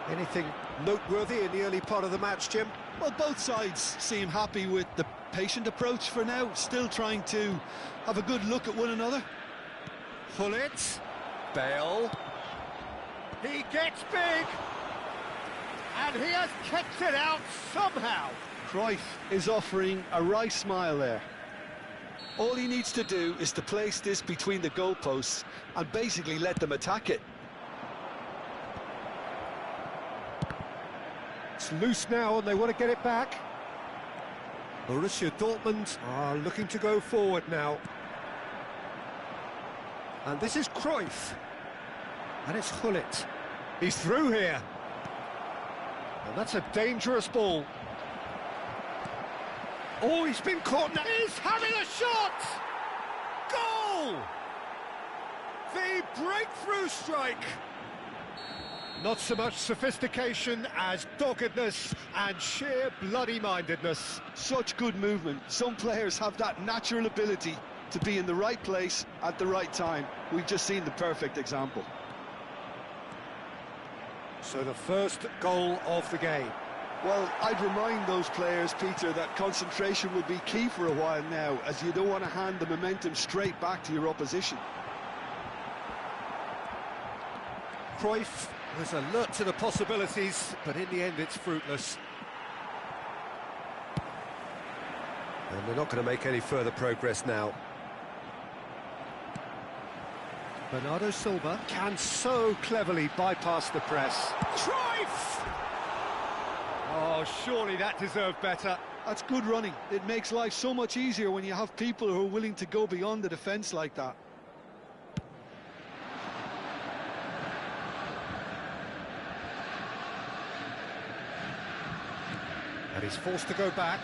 Anything noteworthy in the early part of the match, Jim? Well, both sides seem happy with the patient approach for now, still trying to have a good look at one another. Gullit. Bale. He gets big. And he has kept it out somehow. Cruyff is offering a wry smile there. All he needs to do is to place this between the goalposts and basically let them attack it. It's loose now and they want to get it back. Borussia Dortmund are looking to go forward now. And this is Cruyff. And it's Gullit. He's through here. And that's a dangerous ball. Oh, he's been caught now. He's having a shot! Goal! The breakthrough strike. Not so much sophistication as doggedness and sheer bloody-mindedness. Such good movement. Some players have that natural ability to be in the right place at the right time. We've just seen the perfect example. So the first goal of the game. Well, I'd remind those players, Peter, that concentration will be key for a while now, as you don't want to hand the momentum straight back to your opposition. Cruyff was alert to the possibilities, but in the end it's fruitless. And they're not going to make any further progress now. Bernardo Silva can so cleverly bypass the press. Cruyff! Oh, surely that deserved better. That's good running. It makes life so much easier when you have people who are willing to go beyond the defence like that. And he's forced to go back.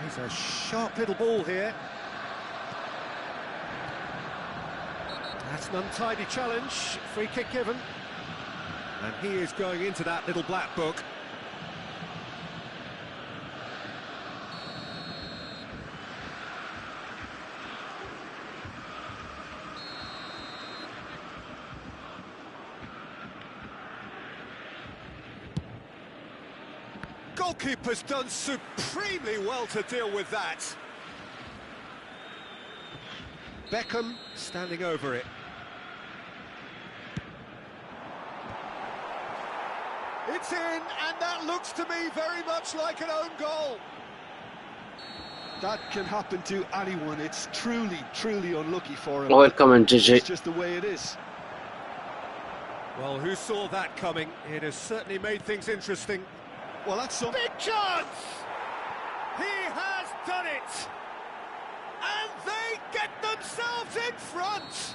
He's a sharp little ball here. That's an untidy challenge. Free kick given. And he is going into that little black book. goalkeeper's done supremely well to deal with that. Beckham standing over it. It's in, and that looks to me very much like an own goal. That can happen to anyone. It's truly, truly unlucky for him. Welcom Enjoy. It's just the way it is. Well, who saw that coming? It has certainly made things interesting. Well, that's some Big chance! He has done it! And they get themselves in front!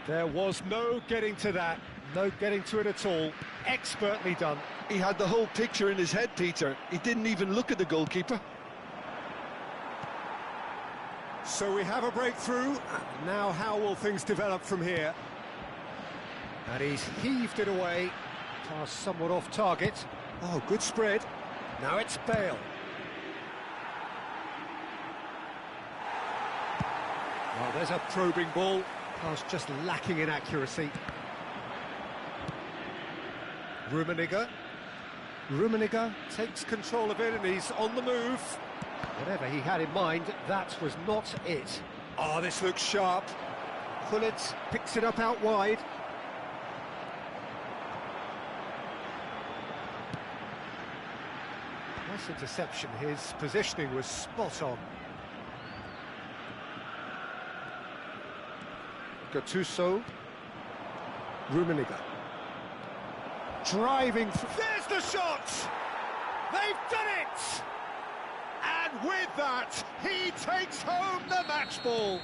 There was no getting to that, no getting to it at all. Expertly done. He had the whole picture in his head, Peter. He didn't even look at the goalkeeper. So we have a breakthrough. Now how will things develop from here? And he's heaved it away. Pass somewhat off target. Oh, good spread. Now it's Bale. Well, there's a probing ball. Pass just lacking in accuracy. Rummenigge takes control of it and he's on the move. Whatever he had in mind, that was not it. Oh, this looks sharp. Gullit picks it up out wide. Nice interception. His positioning was spot on. Gattuso. Rummenigge. Driving through. There's the shot! They've done it! And with that, he takes home the match ball.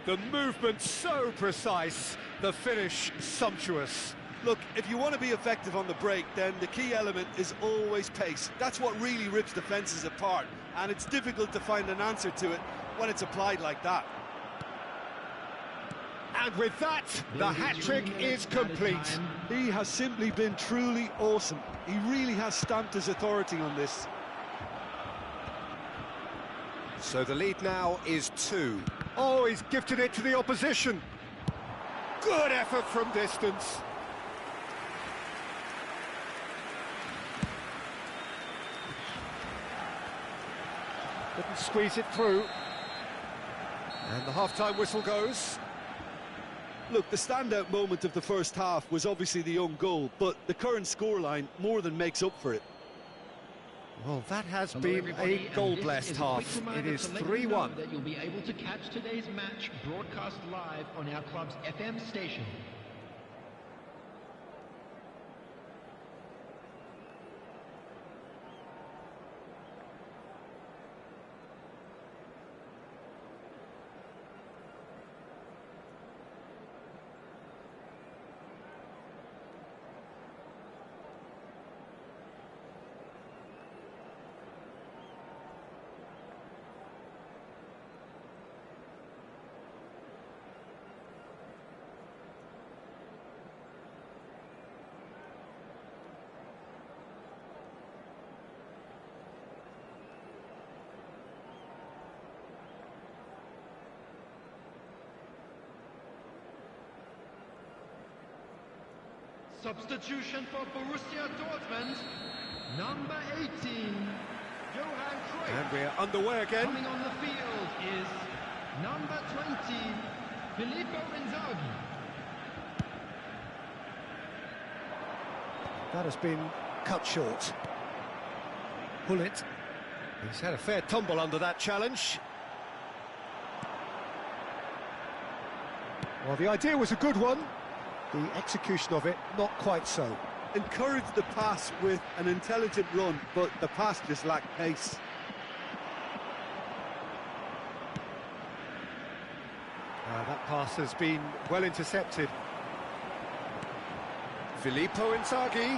The movement so precise, the finish sumptuous. Look, if you want to be effective on the break, then the key element is always pace. That's what really rips defences apart, and it's difficult to find an answer to it when it's applied like that. And with that, the hat-trick is complete. He has simply been truly awesome. He really has stamped his authority on this. So the lead now is 2. Oh, he's gifted it to the opposition. Good effort from distance. Couldn't squeeze it through. And the half-time whistle goes. Look, the standout moment of the first half was obviously the own goal, but the current scoreline more than makes up for it. Well, that has been a goal-blessed half. It is 3-1. That you'll be able to catch today's match broadcast live on our club's FM station. Substitution for Borussia Dortmund, number 18, Johan Cruyff. And we're underway again. Coming on the field is number 20, Filippo Inzaghi. That has been cut short. Gullit. He's had a fair tumble under that challenge. Well, the idea was a good one. The execution of it, not quite so. Encouraged the pass with an intelligent run, but the pass just lacked pace. That pass has been well intercepted. Filippo Inzaghi.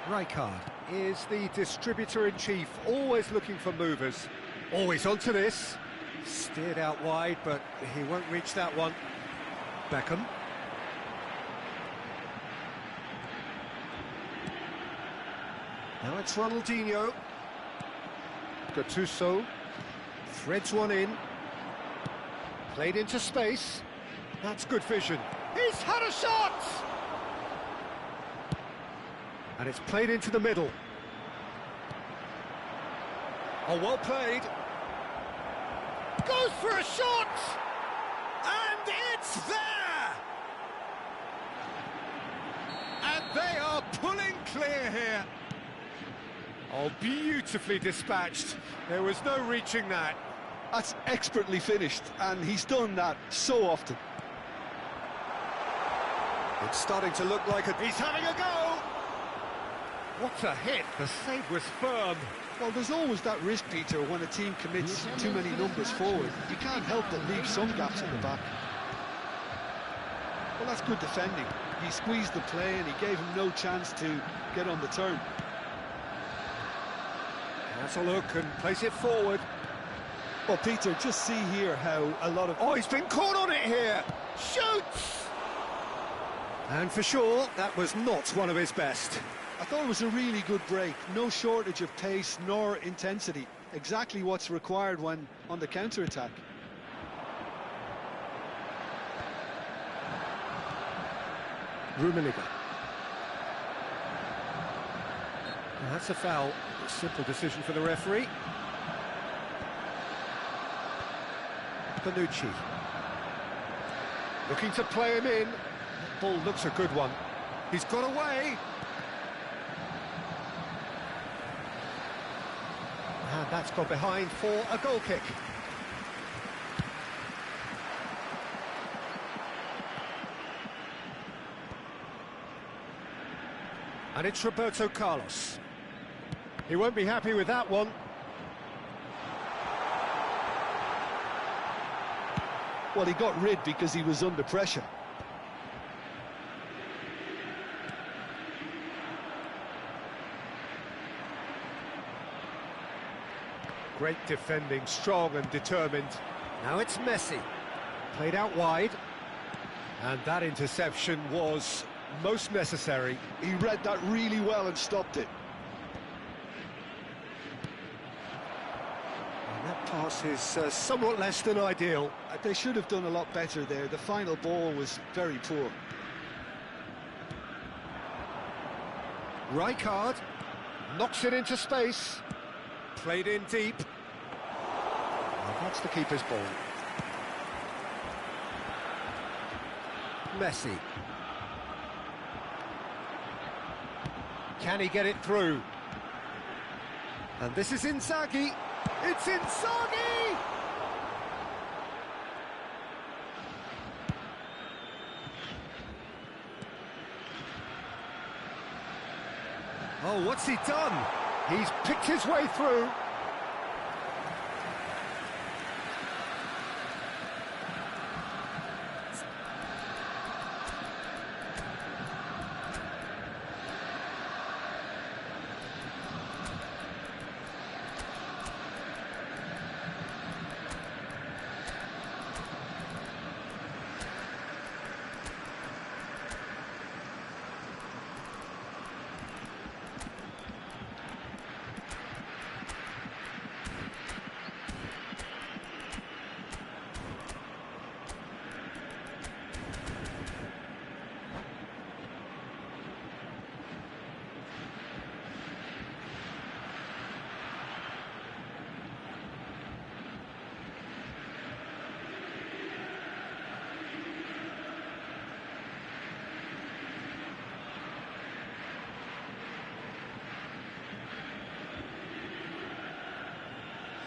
Rijkaard is the distributor-in-chief, always looking for movers. Always onto this. Steered out wide, but he won't reach that one. Beckham. Now it's Ronaldinho. Gattuso threads one in. Played into space. That's good vision. He's had a shot! And it's played into the middle. Oh, well played. Goes for a shot! And it's there! And they are pulling clear here. Oh, beautifully dispatched. There was no reaching that. That's expertly finished, and he's done that so often. It's starting to look like He's having a go! What a hit! The save was firm. Well, there's always that risk, Peter, when a team commits too many numbers forward. You can't help but leave some gaps in the back. Well, that's good defending. He squeezed the play and he gave him no chance to get on the turn. That's a look and place it forward. Well, Peter, just see here how a lot of... Oh, he's been caught on it here. Shoots! And for sure, that was not one of his best. I thought it was a really good break. No shortage of pace nor intensity. Exactly what's required when on the counter-attack. Rummenigge. That's a foul. A simple decision for the referee. Bonucci. Looking to play him in. That ball looks a good one. He's got away. And that's got behind for a goal kick. And it's Roberto Carlos. He won't be happy with that one. Well, he got rid because he was under pressure. Great defending, strong and determined. Now it's Messi. Played out wide. And that interception was most necessary. He read that really well and stopped it. And that pass is somewhat less than ideal. They should have done a lot better there. The final ball was very poor. Rijkaard knocks it into space. Played in deep. Well, that's the keeper's ball. Messi. Can he get it through? And this is Inzaghi. It's Inzaghi! Oh, what's he done? He's picked his way through.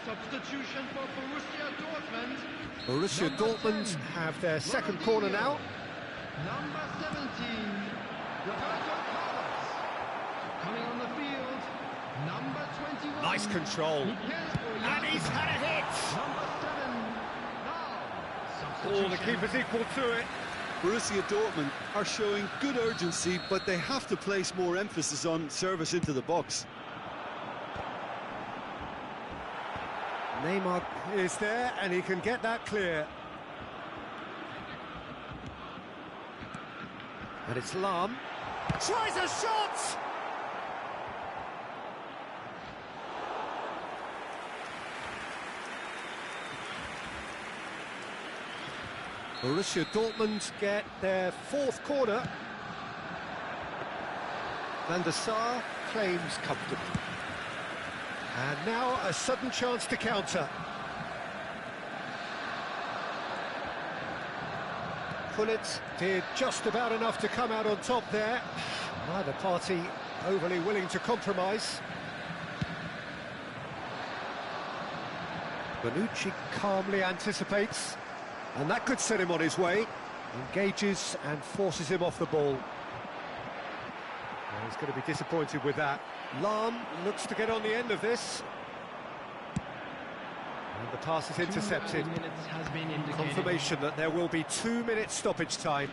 Substitution for Borussia Dortmund. Borussia Dortmund have their second corner now. Number 17, Roberto Carlos. Coming on the field, number 21. Nice control. And he's had a hit. Number 7, now. Oh, the keeper's equal to it. Borussia Dortmund are showing good urgency, but they have to place more emphasis on service into the box. Neymar is there, and he can get that clear. And it's Lahm. Tries a shot! Borussia Dortmund get their fourth corner. Van der Sar claims comfortably. And now a sudden chance to counter. Gullit did just about enough to come out on top there. Neither party overly willing to compromise. Bonucci calmly anticipates, and that could set him on his way. Engages and forces him off the ball. Well, he's going to be disappointed with that. Lahm looks to get on the end of this. And the pass is intercepted. Confirmation that there will be 2 minutes stoppage time.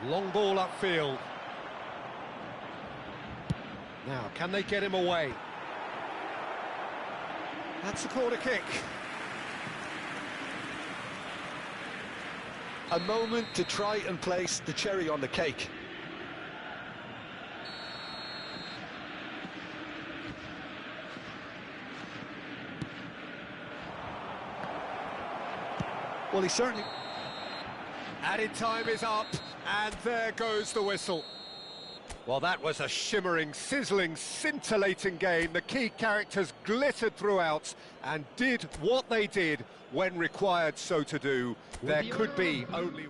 Long ball upfield. Now, can they get him away? That's a corner kick. A moment to try and place the cherry on the cake. Well, he certainly... Added time is up, and there goes the whistle. Well, that was a shimmering, sizzling, scintillating game. The key characters glittered throughout and did what they did when required so to do. There could be only...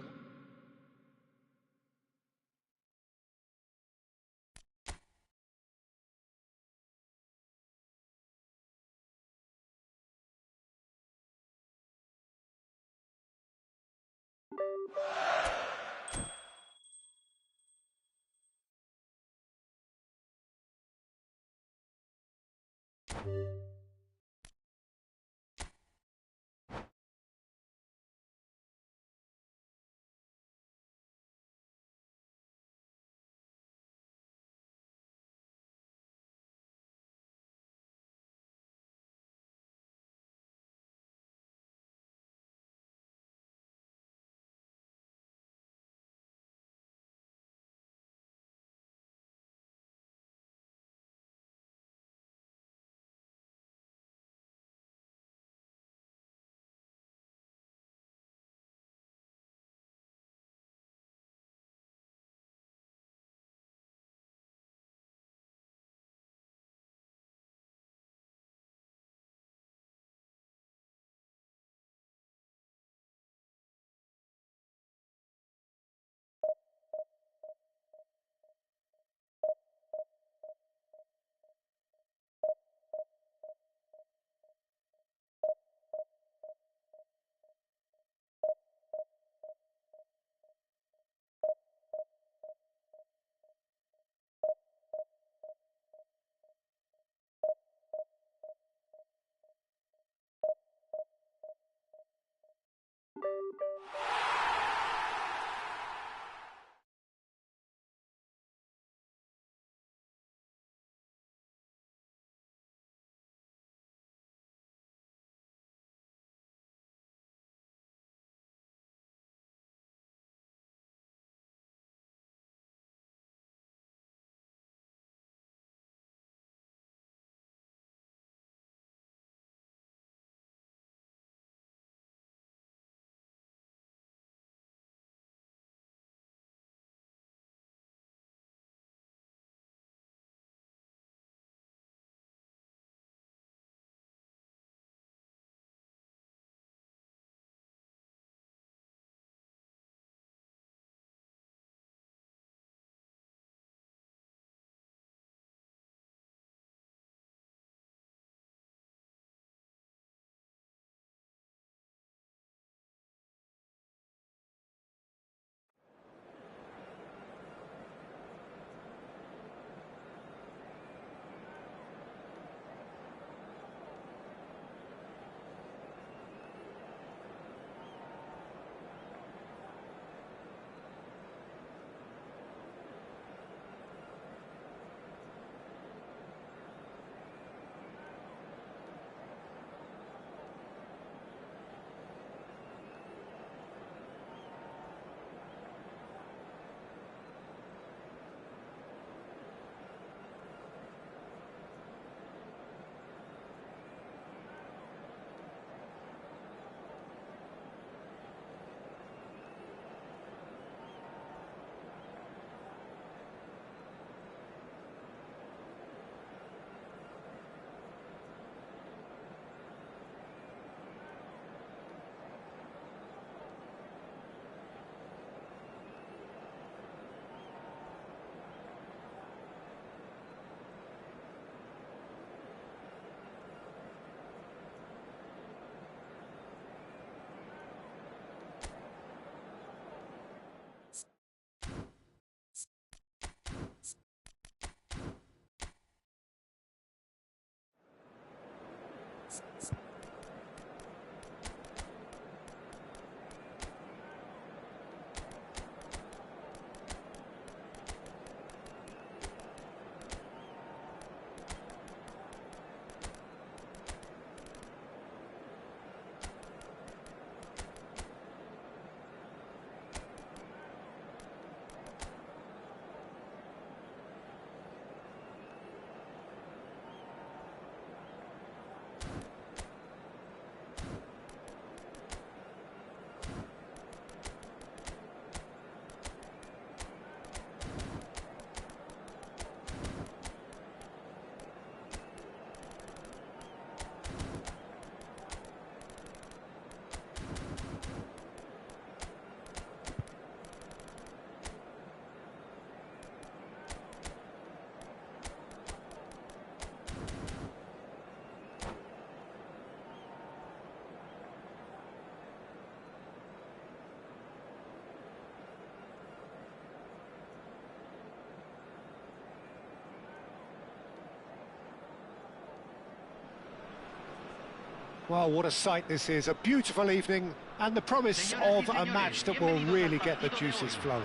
Well, what a sight this is. A beautiful evening and the promise of a match that will really get the juices flowing.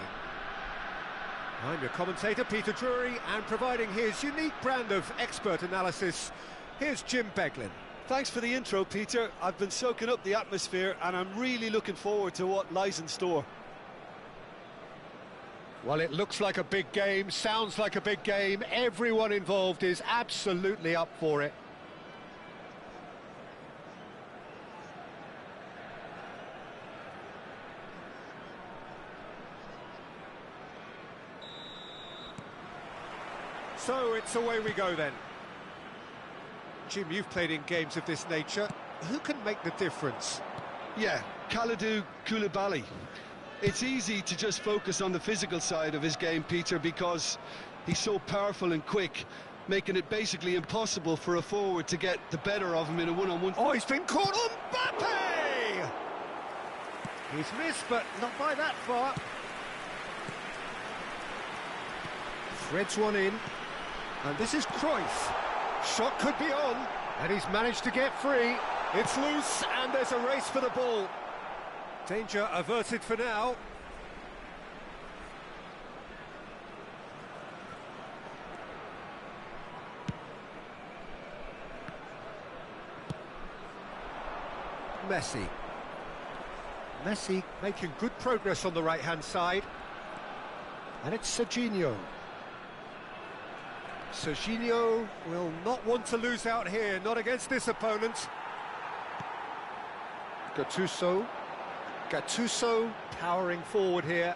I'm your commentator, Peter Drury, and providing his unique brand of expert analysis, here's Jim Beglin. Thanks for the intro, Peter. I've been soaking up the atmosphere and I'm really looking forward to what lies in store. Well, it looks like a big game, sounds like a big game. Everyone involved is absolutely up for it. So it's away we go then. Jim, you've played in games of this nature. Who can make the difference? Yeah, Kalidou Koulibaly. It's easy to just focus on the physical side of his game, Peter, because he's so powerful and quick, making it basically impossible for a forward to get the better of him in a one-on-one. Oh, he's been caught on Mbappe! He's missed, but not by that far. Threads one in. And this is Cruyff. Shot could be on. And he's managed to get free. It's loose, and there's a race for the ball. Danger averted for now. Messi. Messi making good progress on the right-hand side. And it's Serginho. Serginho will not want to lose out here, not against this opponent. Gattuso Powering forward here.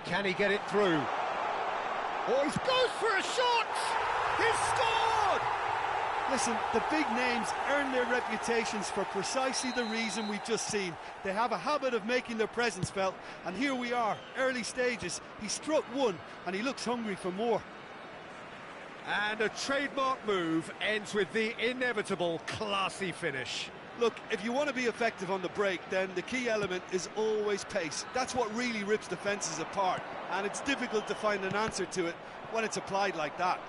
Can he get it through? Oh, he goes for a shot! He's scored! Listen, the big names earn their reputations for precisely the reason we've just seen. They have a habit of making their presence felt, and here we are, early stages. He struck one, and he looks hungry for more. And a trademark move ends with the inevitable classy finish. Look, if you want to be effective on the break, then the key element is always pace. That's what really rips defences apart, and it's difficult to find an answer to it when it's applied like that.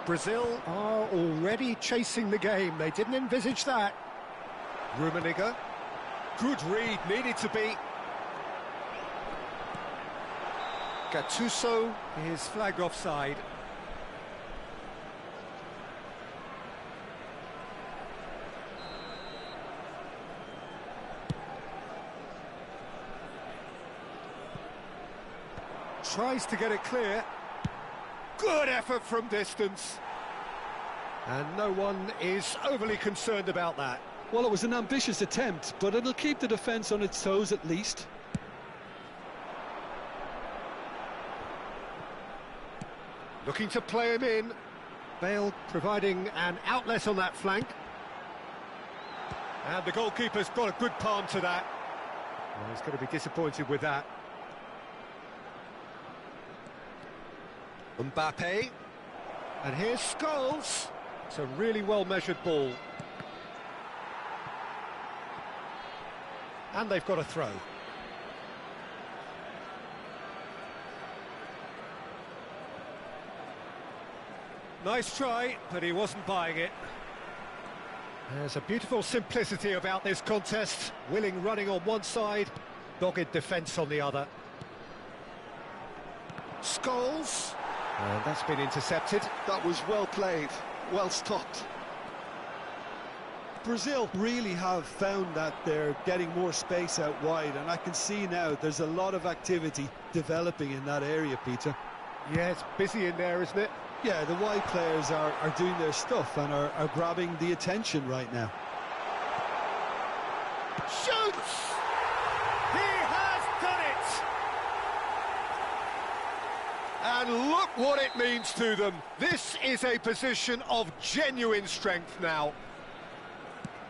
Brazil are already chasing the game. They didn't envisage that. Rummenigge. Good read, needed to be. Gattuso is flagged offside. Tries to get it clear. Good effort from distance. And no one is overly concerned about that. Well, it was an ambitious attempt, but it'll keep the defence on its toes at least. looking to play him in. Bale providing an outlet on that flank. And the goalkeeper's got a good palm to that. Well, he's going to be disappointed with that. Mbappe. And here's Scholes. It's a really well-measured ball. And they've got a throw. Nice try, but he wasn't buying it. There's a beautiful simplicity about this contest. Willing running on one side, dogged defence on the other. Scholes. And that's been intercepted. That was well played, well stopped. Brazil really have found that they're getting more space out wide, and I can see now there's a lot of activity developing in that area, Peter. Yeah, it's busy in there, isn't it? Yeah, the wide players are doing their stuff and are grabbing the attention right now. Shoots! He has done it! And look what it means to them. This is a position of genuine strength now.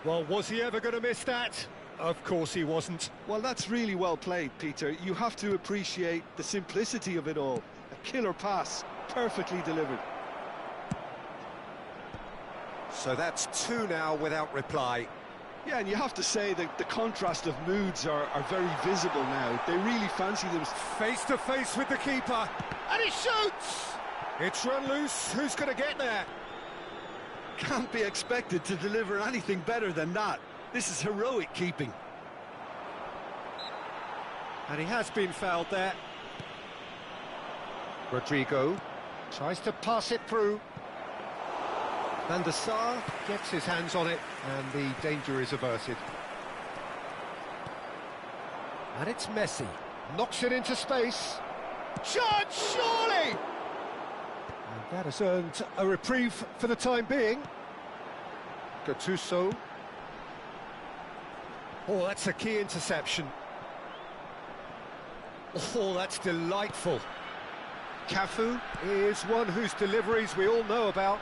Well, was he ever going to miss that? Of course he wasn't. Well, that's really well played, Peter. You have to appreciate the simplicity of it all. A killer pass, perfectly delivered. So that's 2 now without reply. Yeah, and you have to say that the contrast of moods are very visible now. They really fancy them. Face to face with the keeper. And he shoots! It's run loose. Who's going to get there? Can't be expected to deliver anything better than that. This is heroic keeping. And he has been fouled there. Rodrigo Tries to pass it through. Van der Sar gets his hands on it, and the danger is averted. And it's Messi. Knocks it into space. shot, surely! And that has earned a reprieve for the time being. Gattuso. Oh, that's a key interception. Oh, that's delightful. Cafu is one whose deliveries we all know about.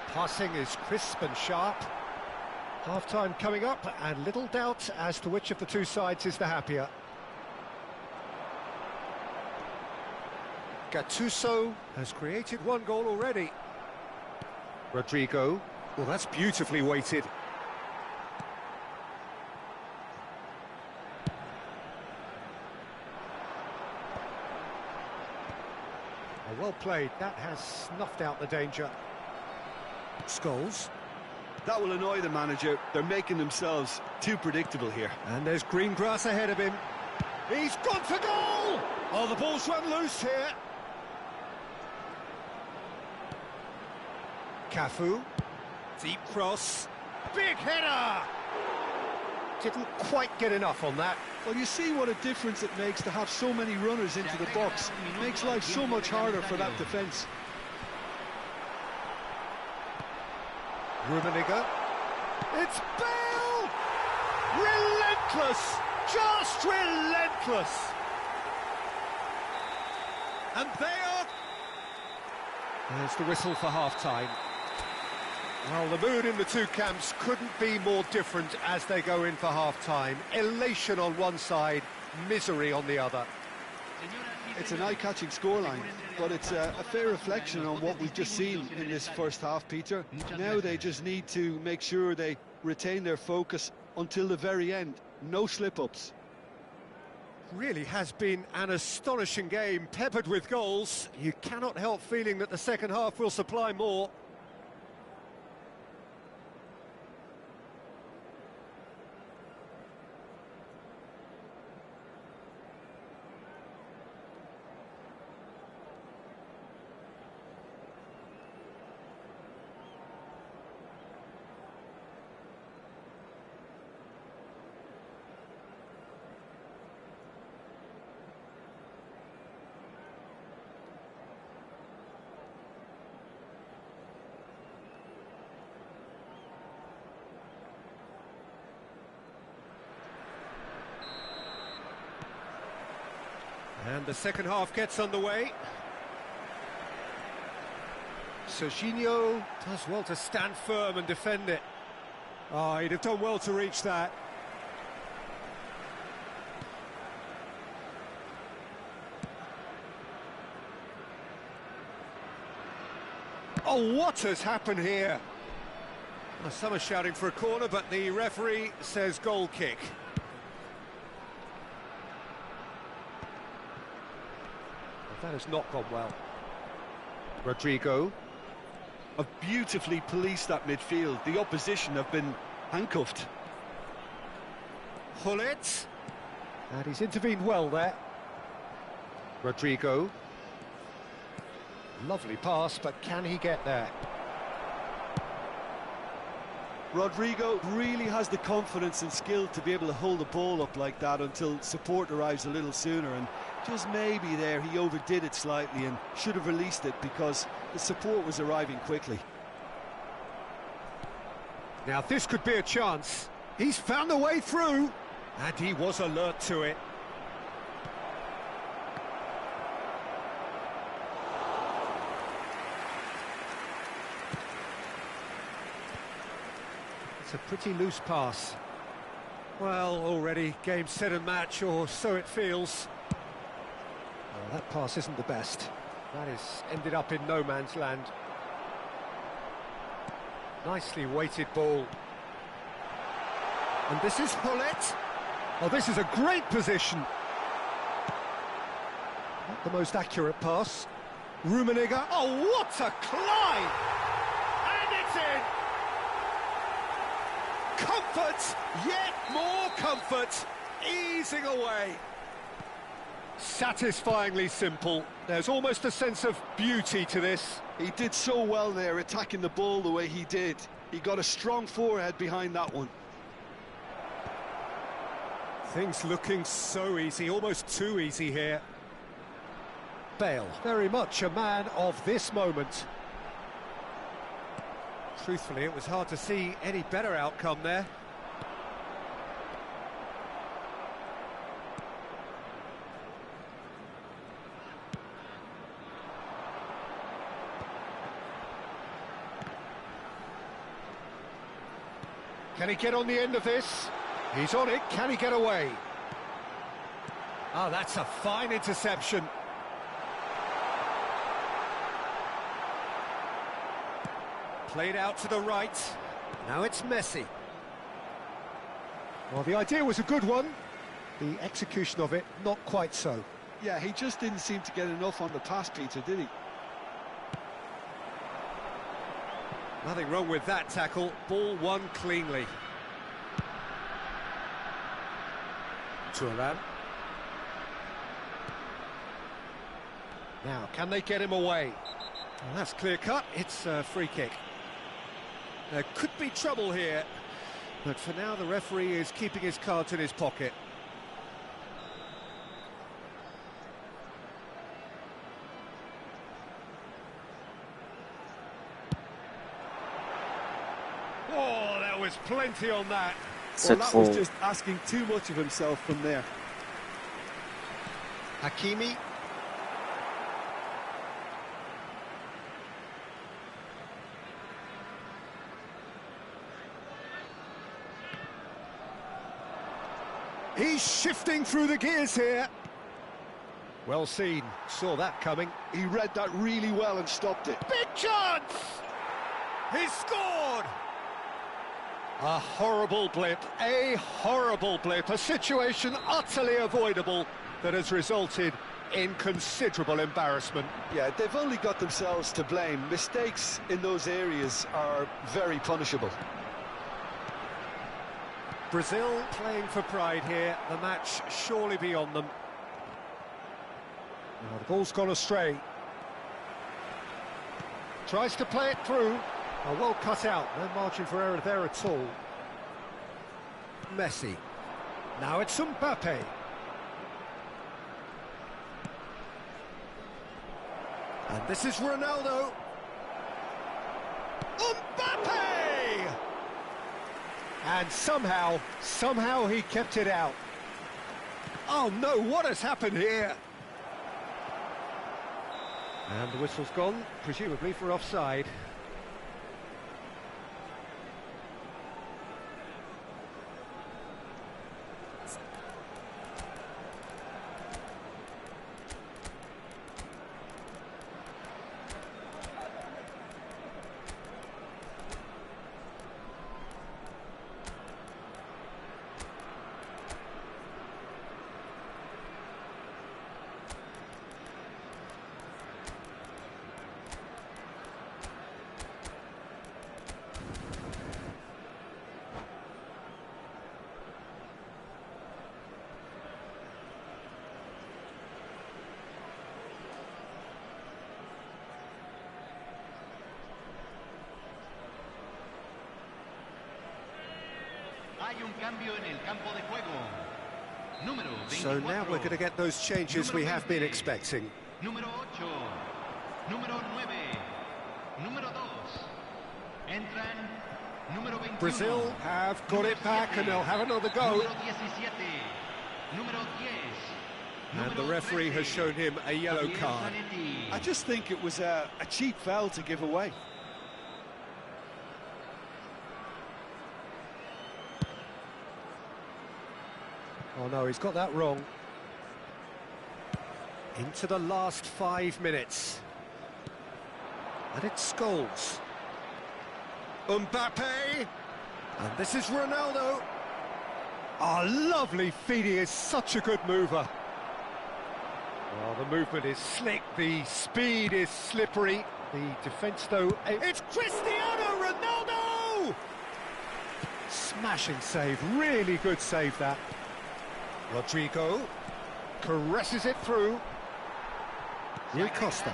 Passing is crisp and sharp. Half-time coming up, and little doubt as to which of the two sides is the happier. Gattuso has created one goal already. Rodrigo. Well, that's beautifully weighted. Well played. That has snuffed out the danger. Scholes. That will annoy the manager. They're making themselves too predictable here. And there's green grass ahead of him. He's gone for goal! Oh, the ball's run loose here. Cafu. Deep cross. Big header! Didn't quite get enough on that. Well, you see what a difference it makes to have so many runners into the box. It makes life so much harder for that defence. Rummenigge. It's Bale! Relentless! Just relentless! And they are... There's the whistle for half-time. Well, the mood in the two camps couldn't be more different as they go in for half-time. Elation on one side, misery on the other. It's an eye-catching scoreline, but it's a fair reflection on what we've just seen in this first half, Peter. Now they just need to make sure they retain their focus until the very end. No slip-ups. Really has been an astonishing game, peppered with goals. You cannot help feeling that the second half will supply more. And the second half gets underway. Serginho does well to stand firm and defend it. Oh, he'd have done well to reach that. Oh, what has happened here? Well, some are shouting for a corner, but the referee says goal kick. That has not gone well. Rodrigo. have beautifully policed that midfield. The opposition have been handcuffed. Gullit. And he's intervened well there. Rodrigo. Lovely pass, but can he get there? Rodrigo really has the confidence and skill to be able to hold the ball up like that until support arrives a little sooner, and just maybe there he overdid it slightly and should have released it because the support was arriving quickly. Now this could be a chance. He's found a way through, and he was alert to it. It's a pretty loose pass. Well, already game, set and match, or so it feels. Well, that pass isn't the best. That is ended up in no man's land. Nicely weighted ball. And this is Gullit. Oh, this is a great position. Not the most accurate pass. Rummenigge. Oh, what a climb! And it's in! Comfort, yet more comfort, easing away. Satisfyingly simple. There's almost a sense of beauty to this. He did so well there, attacking the ball the way he did. He got a strong forehead behind that one. Things looking so easy, almost too easy here. Bale, very much a man of this moment. Truthfully, it was hard to see any better outcome there. Can he get on the end of this? He's on it, can he get away? Oh, that's a fine interception. Played out to the right. Now it's Messi. Well, the idea was a good one. The execution of it, not quite so. Yeah, he just didn't seem to get enough on the pass, Peter, did he? Nothing wrong with that tackle. Ball won cleanly. Thuram. Now, can they get him away? Well, that's clear cut. It's a free kick. There could be trouble here, but for now the referee is keeping his cards in his pocket. Oh, there was plenty on that. Well, that was just asking too much of himself from there. Hakimi. He's shifting through the gears here. Well seen, saw that coming. He read that really well and stopped it. Big chance! He's scored! A horrible blip, a situation utterly avoidable that has resulted in considerable embarrassment. Yeah, they've only got themselves to blame. Mistakes in those areas are very punishable. Brazil playing for pride here, the match surely beyond them. Now the ball's gone astray. Tries to play it through. Oh, well cut out, no margin for error there at all. Messi. Now it's Mbappe. And this is Ronaldo. Mbappe! And somehow he kept it out. Oh no, what has happened here? And the whistle's gone, presumably for offside. produce un cambio en el campo de juego. Número 24. So now we're going to get those changes we have been expecting. Número 8. Número 9. Número 2. Entran número 21. Brazil have got it back and they'll have another go. Número 17. Número 10. And the referee has shown him a yellow card. I just think it was a cheap foul to give away. Oh no, he's got that wrong. Into the last 5 minutes. And it's Scholes. Mbappe! And this is Ronaldo. Oh, lovely feet, he is such a good mover. Well, the movement is slick, the speed is slippery. The defence, though... It's Cristiano Ronaldo! Smashing save, really good save that. Rodrigo caresses it through. Rui Costa.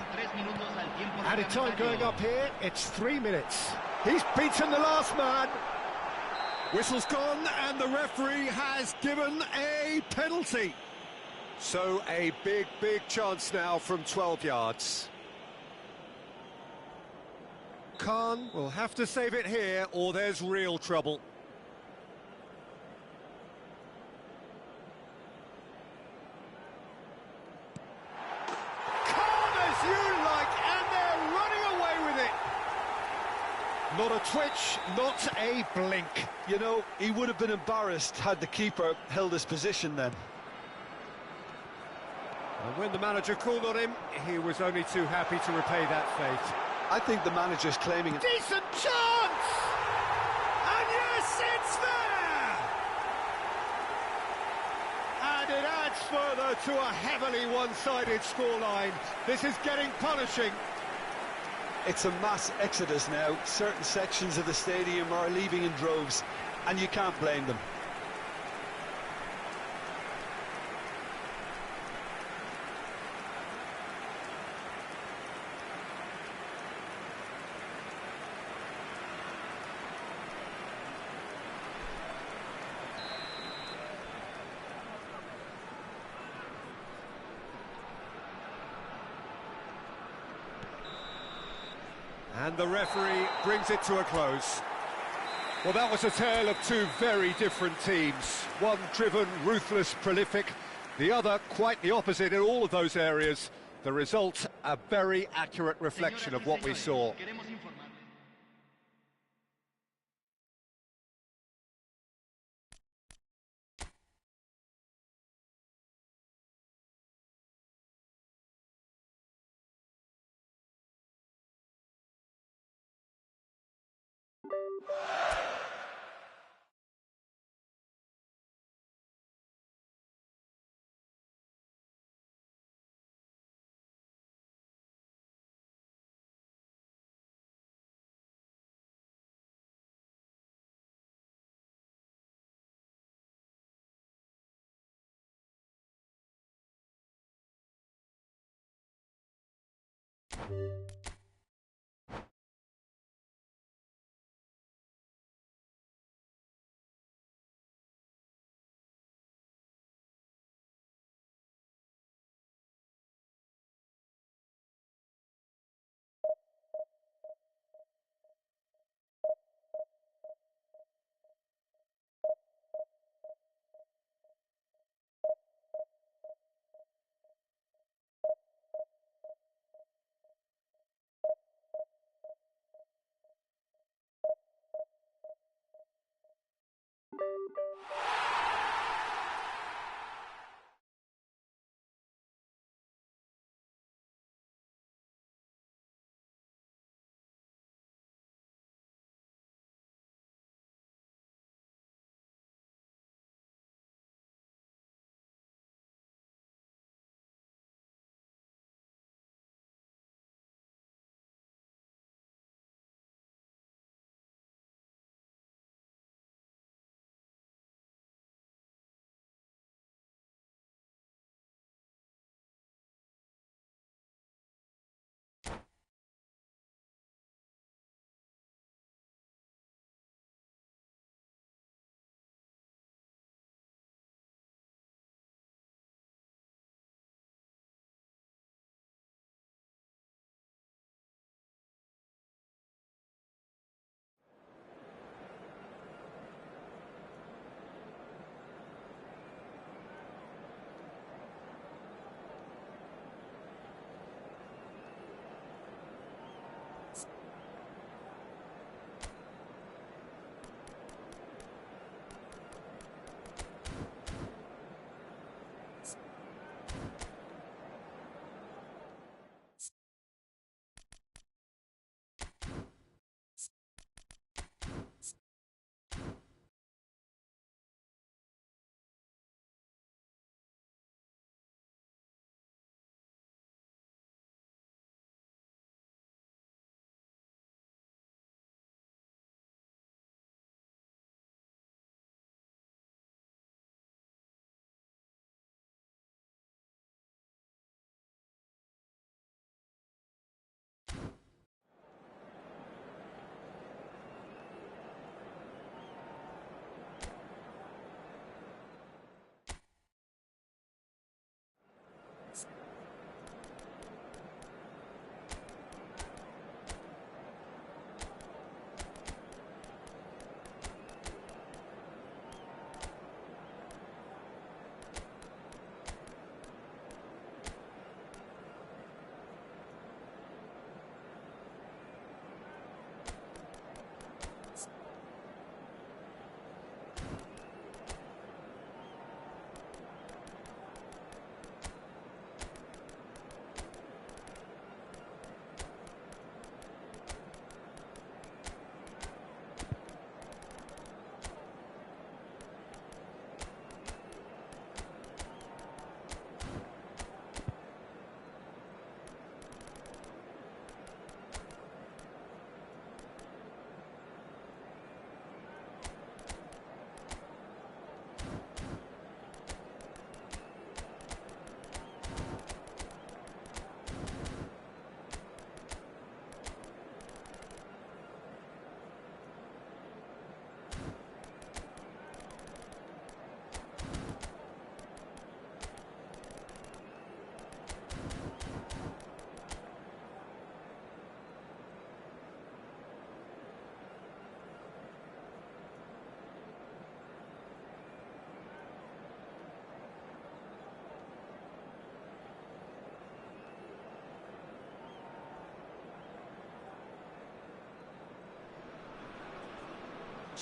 Added time going up here, it's 3 minutes. He's beaten the last man. Whistle's gone and the referee has given a penalty. So a big chance now from 12 yards. Khan will have to save it here or there's real trouble. Corners you like, and they're running away with it. Not a twitch, not a blink. You know, he would have been embarrassed had the keeper held his position then. And when the manager called on him, he was only too happy to repay that fate. I think the manager's claiming it. Decent chance! And yes, it's there! And it adds further to a heavily one-sided scoreline. This is getting punishing. It's a mass exodus now. Certain sections of the stadium are leaving in droves, and you can't blame them. And the referee brings it to a close. Well, that was a tale of two very different teams. One driven, ruthless, prolific. The other quite the opposite in all of those areas. The result, a very accurate reflection of what we saw.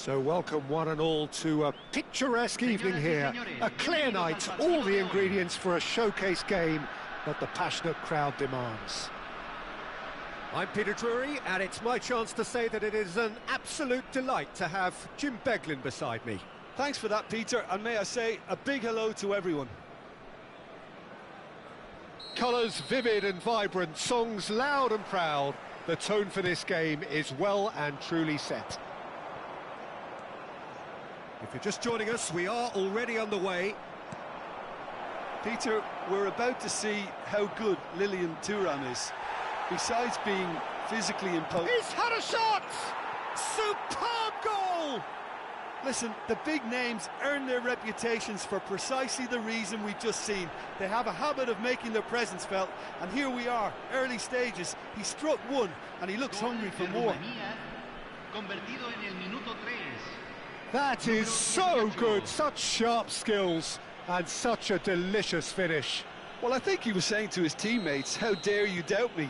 So welcome one and all to a picturesque evening here. A clear night, all the ingredients for a showcase game that the passionate crowd demands. I'm Peter Drury, and it's my chance to say that it is an absolute delight to have Jim Beglin beside me. Thanks for that, Peter, and may I say a big hello to everyone. Colours vivid and vibrant, songs loud and proud. The tone for this game is well and truly set. If you're just joining us, we are already underway. Peter, we're about to see how good Lilian Thuram is. Besides being physically imposing... He's had a shot! Superb goal! Listen, the big names earn their reputations for precisely the reason we've just seen. They have a habit of making their presence felt, and here we are, early stages. He struck one, and he looks hungry for more. That is so good, such sharp skills, and such a delicious finish. Well, I think he was saying to his teammates, how dare you doubt me?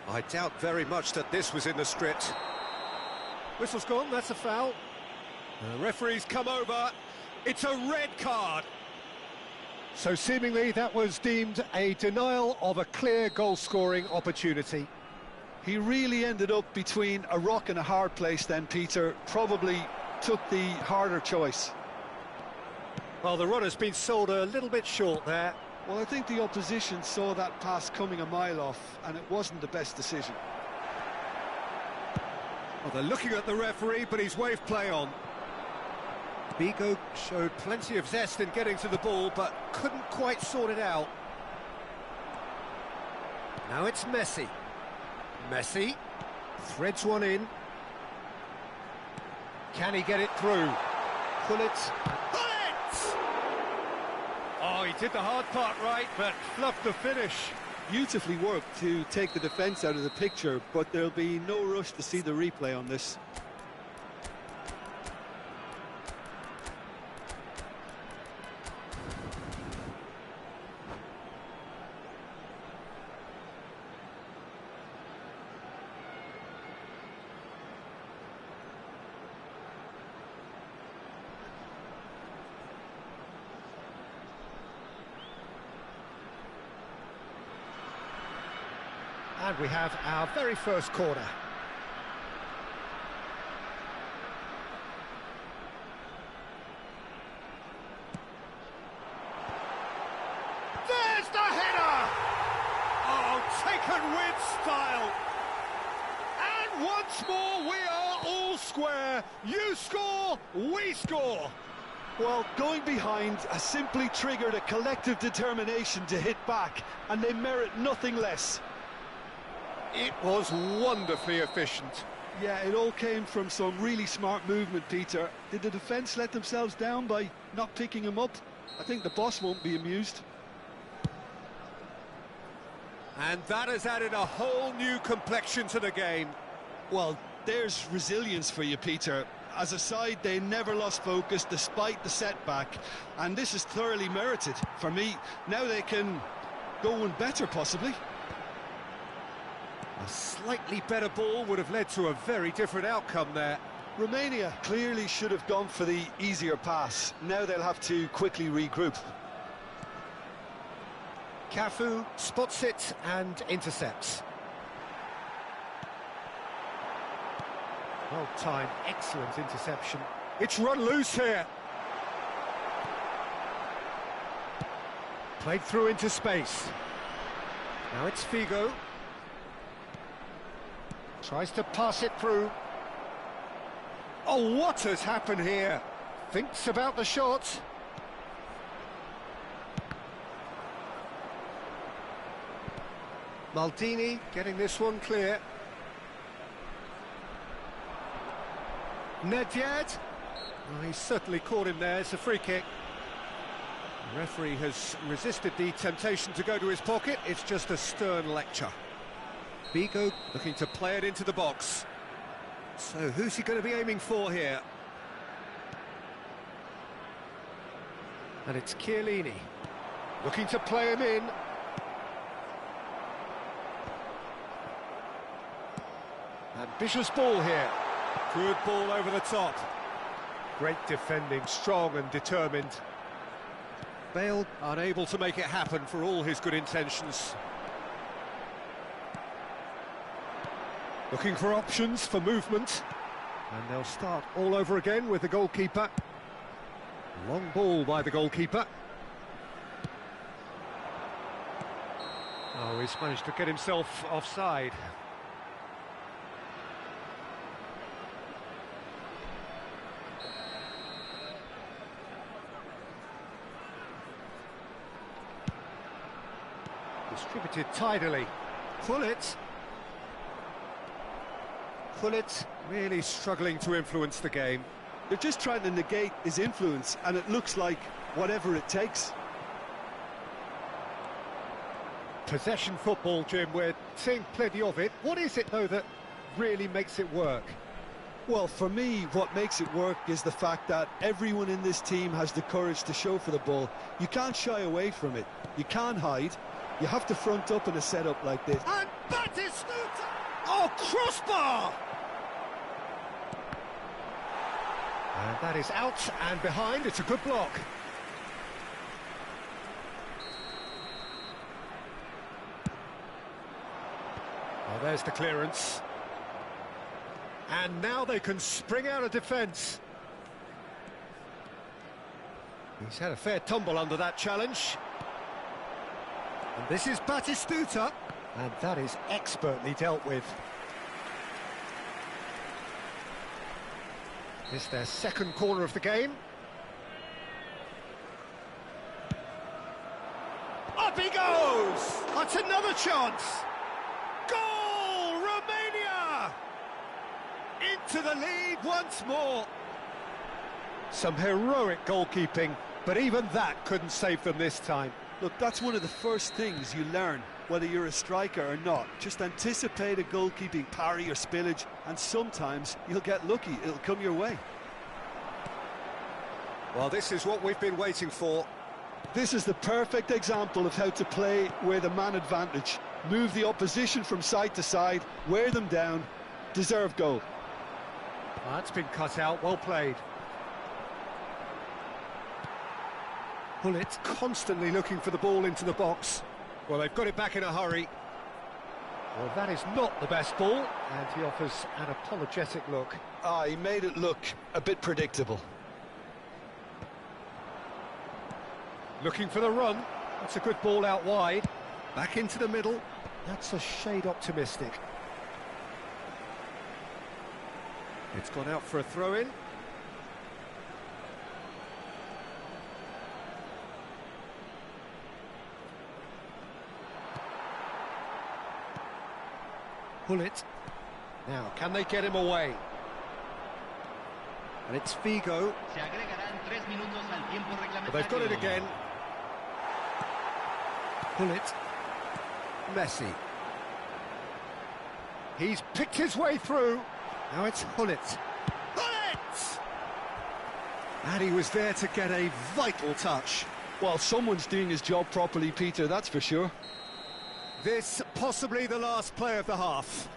I doubt very much that this was in the script. Whistle's gone, that's a foul. The referee's come over. It's a red card. So seemingly that was deemed a denial of a clear goal-scoring opportunity. He really ended up between a rock and a hard place then, Peter. Probably took the harder choice. Well, the runner's been sold a little bit short there. Well, I think the opposition saw that pass coming a mile off, and it wasn't the best decision. Well, they're looking at the referee, but he's waved play on. Bigo showed plenty of zest in getting to the ball, but couldn't quite sort it out. Now it's Messi. Messi threads one in. Can he get it through? Gullit. Gullit! Oh, he did the hard part right, but fluffed the finish. Beautifully worked to take the defence out of the picture, but there'll be no rush to see the replay on this. And we have our very first corner. There's the header! Oh, taken with style. And once more we are all square. You score, we score. Well, going behind has simply triggered a collective determination to hit back, and they merit nothing less. It was wonderfully efficient. Yeah, it all came from some really smart movement, Peter. Did the defence let themselves down by not picking him up? I think the boss won't be amused. And that has added a whole new complexion to the game. Well, there's resilience for you, Peter. As a side, they never lost focus despite the setback, and this is thoroughly merited. For me, now they can go one better, possibly. A slightly better ball would have led to a very different outcome there. Romania clearly should have gone for the easier pass. Now they'll have to quickly regroup. Cafu spots it and intercepts. Well timed, excellent interception. It's run loose here. Played through into space. Now it's Figo. Tries to pass it through. Oh, what has happened here? Thinks about the shot. Maldini getting this one clear. Nedved. Well, he certainly caught him there. It's a free kick. The referee has resisted the temptation to go to his pocket. It's just a stern lecture. Bigo looking to play it into the box. So who's he going to be aiming for here? And it's Chiellini looking to play him in. Ambitious ball here. Good ball over the top. Great defending, strong and determined. Bale unable to make it happen for all his good intentions. Looking for options for movement. And they'll start all over again with the goalkeeper. Long ball by the goalkeeper. Oh, he's managed to get himself offside. Distributed tidily. Gullit. Gullit really struggling to influence the game. They're just trying to negate his influence, and it looks like whatever it takes. Possession football, Jim, we're seeing plenty of it. What is it, though, that really makes it work? Well, for me, what makes it work is the fact that everyone in this team has the courage to show for the ball. You can't shy away from it. You can't hide. You have to front up in a setup like this. And Batistuta! Oh, crossbar! And that is out and behind. It's a good block. Oh, there's the clearance. And now they can spring out of defence. He's had a fair tumble under that challenge. And this is Batistuta. And that is expertly dealt with. It's their second corner of the game. Up he goes! That's another chance! Goal! Romania! Into the lead once more. Some heroic goalkeeping, but even that couldn't save them this time. Look, that's one of the first things you learn, whether you're a striker or not. Just anticipate a goalkeeping parry or spillage, and sometimes you'll get lucky. It'll come your way. Well, this is what we've been waiting for. This is the perfect example of how to play with a man advantage. Move the opposition from side to side, wear them down, deserve goal. That's been cut out, well played. Gullit constantly looking for the ball into the box. Well, they've got it back in a hurry. Well, that is not the best ball, and he offers an apologetic look. He made it look a bit predictable. Looking for the run. That's a good ball out wide. Back into the middle. That's a shade optimistic. It's gone out for a throw-in. Gullit. Now, can they get him away? And it's Figo. But they've got it again. Gullit. Messi. He's picked his way through. Now it's Gullit. Gullit! And he was there to get a vital touch. Well, someone's doing his job properly, Peter, that's for sure. This possibly the last play of the half.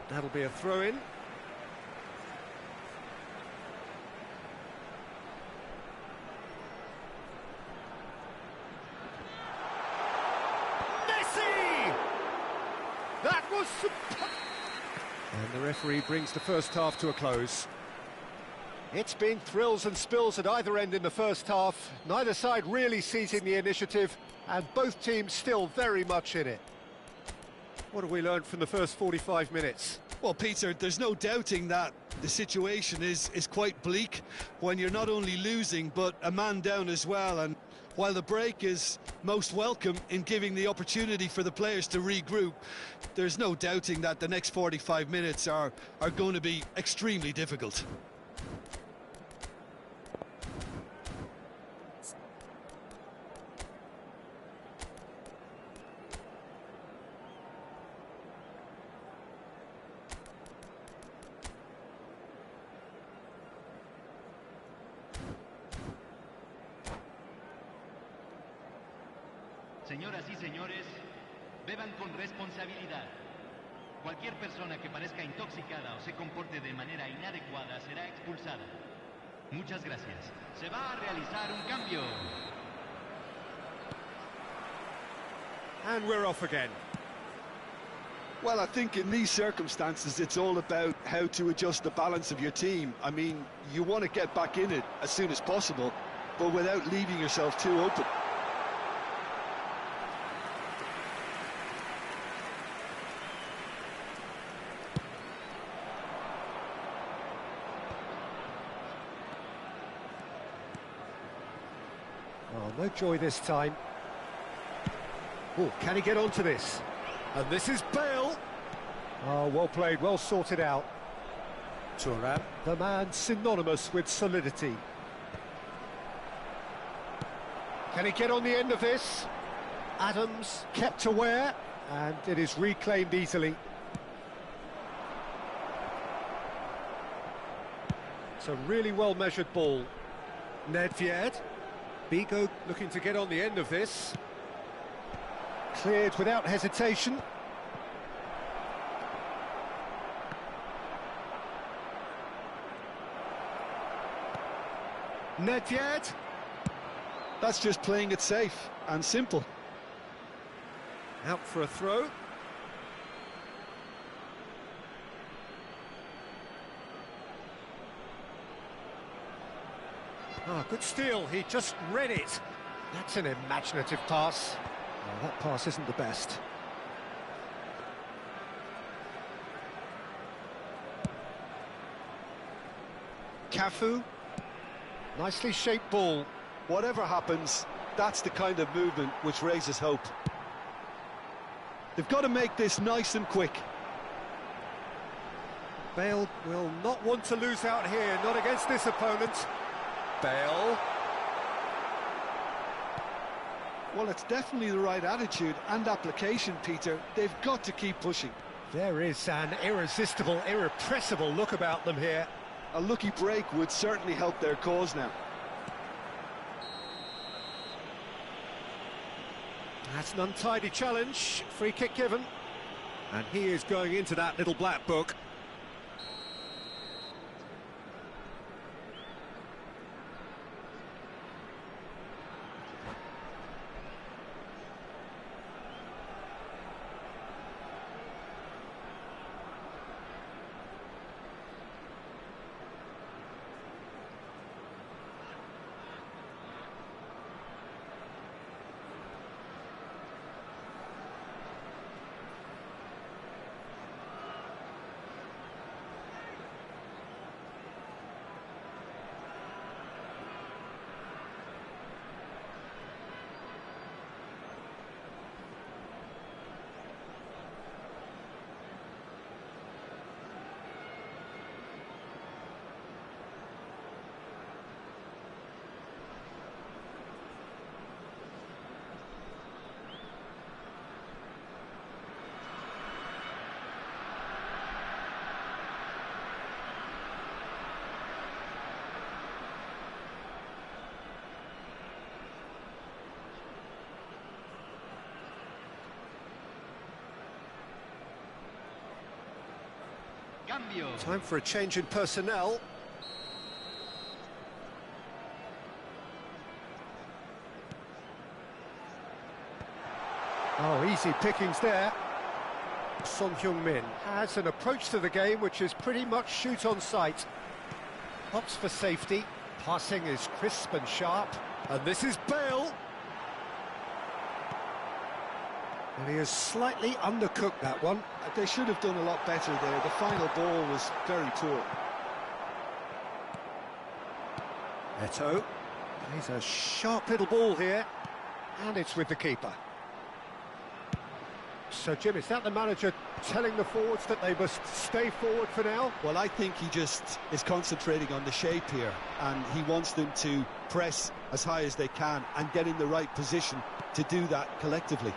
That'll be a throw-in. Messi! That was superb! And the referee brings the first half to a close. It's been thrills and spills at either end in the first half. Neither side really seizing the initiative, and both teams still very much in it. What have we learned from the first 45 minutes? Well, Peter, there's no doubting that the situation is quite bleak when you're not only losing, but a man down as well. And while the break is most welcome in giving the opportunity for the players to regroup, there's no doubting that the next 45 minutes are going to be extremely difficult. Señoras y señores, beban con responsabilidad. Cualquier persona que parezca intoxicada o se comporte de manera inadecuada será expulsada. Muchas gracias. Se va a realizar un cambio. And we're off again. Well, I think in these circumstances, it's all about how to adjust the balance of your team. I mean, you want to get back in it as soon as possible, but without leaving yourself too open. Oh, no joy this time. Oh, can he get onto this? And this is Bale. Oh, well played, well sorted out. Thuram. The man synonymous with solidity. Can he get on the end of this? Adams kept aware, and it is reclaimed easily. It's a really well-measured ball. Nedved. Bigo looking to get on the end of this. Cleared without hesitation. Nedved. That's just playing it safe and simple. Out for a throw. Ah, good steal, he just read it. That's an imaginative pass. Oh, that pass isn't the best. Cafu. Nicely shaped ball. Whatever happens, that's the kind of movement which raises hope. They've got to make this nice and quick. Bale will not want to lose out here, not against this opponent. Bale. Well, it's definitely the right attitude and application, Peter. They've got to keep pushing. There is an irresistible, irrepressible look about them here. A lucky break would certainly help their cause now. That's an untidy challenge. Free kick given. And he is going into that little black book. Cambio. Time for a change in personnel. Oh, easy pickings there. Son Heung-min has an approach to the game which is pretty much shoot on sight. Opts for safety. Passing is crisp and sharp. And this is Bale. And he has slightly undercooked that one. They should have done a lot better there. The final ball was very poor. Eto. He's a sharp little ball here. And it's with the keeper. So, Jim, is that the manager telling the forwards that they must stay forward for now? Well, I think he just is concentrating on the shape here, and he wants them to press as high as they can and get in the right position to do that collectively.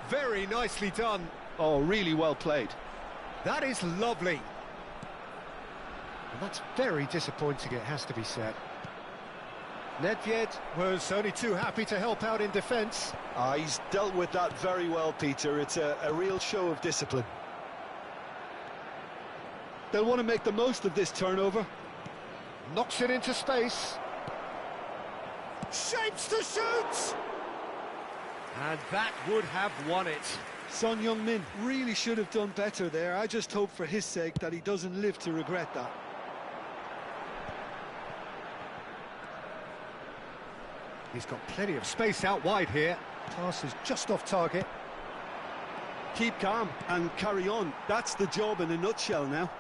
Very nicely done. Oh, really well played. That is lovely. And that's very disappointing, it has to be said. Nedved was only too happy to help out in defence. He's dealt with that very well, Peter. It's a real show of discipline. They'll want to make the most of this turnover. Knocks it into space. Shapes to shoot! And that would have won it. Son Heung-min really should have done better there. I just hope for his sake that he doesn't live to regret that. He's got plenty of space out wide here. Pass is just off target. Keep calm and carry on. That's the job in a nutshell now.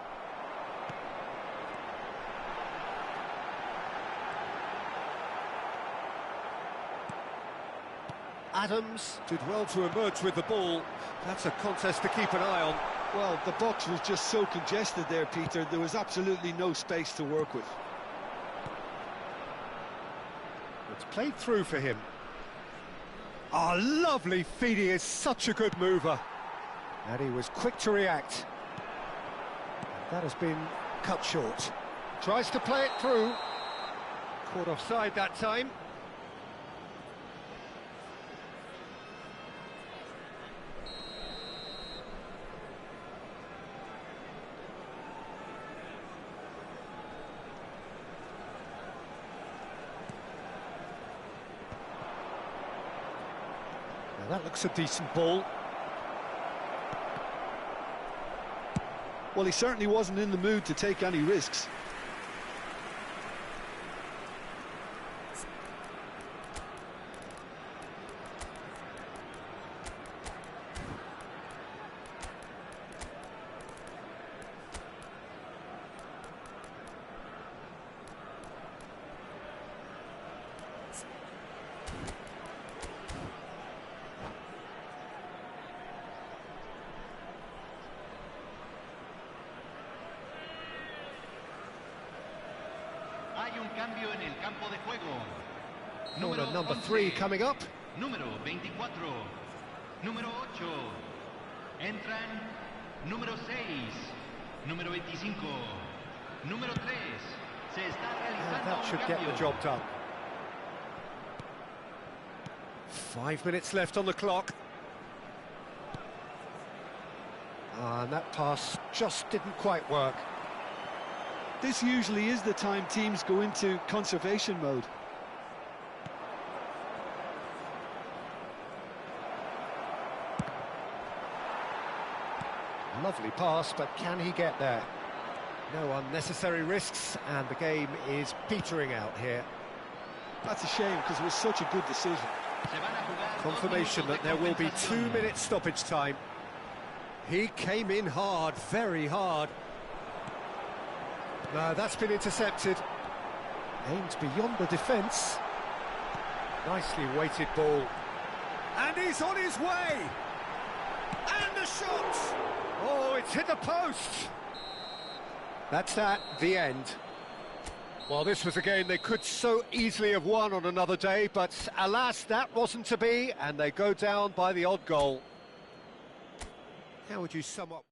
Adams did well to emerge with the ball. That's a contest to keep an eye on. Well, the box was just so congested there, Peter. There was absolutely no space to work with. It's played through for him. Ah, lovely feed. He is such a good mover. And he was quick to react. That has been cut short. Tries to play it through. Caught offside that time. Now that looks a decent ball. Well, he certainly wasn't in the mood to take any risks. Hay un cambio en el campo de juego. Corner number 3 coming up. Número 24. Número 8. Entran número 6. Número 25. Número 3. Se está realizando That should get the job done. 5 minutes left on the clock. And that pass just didn't quite work. This usually is the time teams go into conservation mode. Lovely pass, but can he get there? No unnecessary risks, and the game is petering out here. That's a shame, because it was such a good decision. Confirmation that there will be 2 minutes stoppage time. He came in hard, very hard. No, that's been intercepted. Aimed beyond the defence. Nicely weighted ball. And he's on his way! And the shot! Oh, it's hit the post! That's that, the end. Well, this was a game they could so easily have won on another day, but alas, that wasn't to be, and they go down by the odd goal. How would you sum up?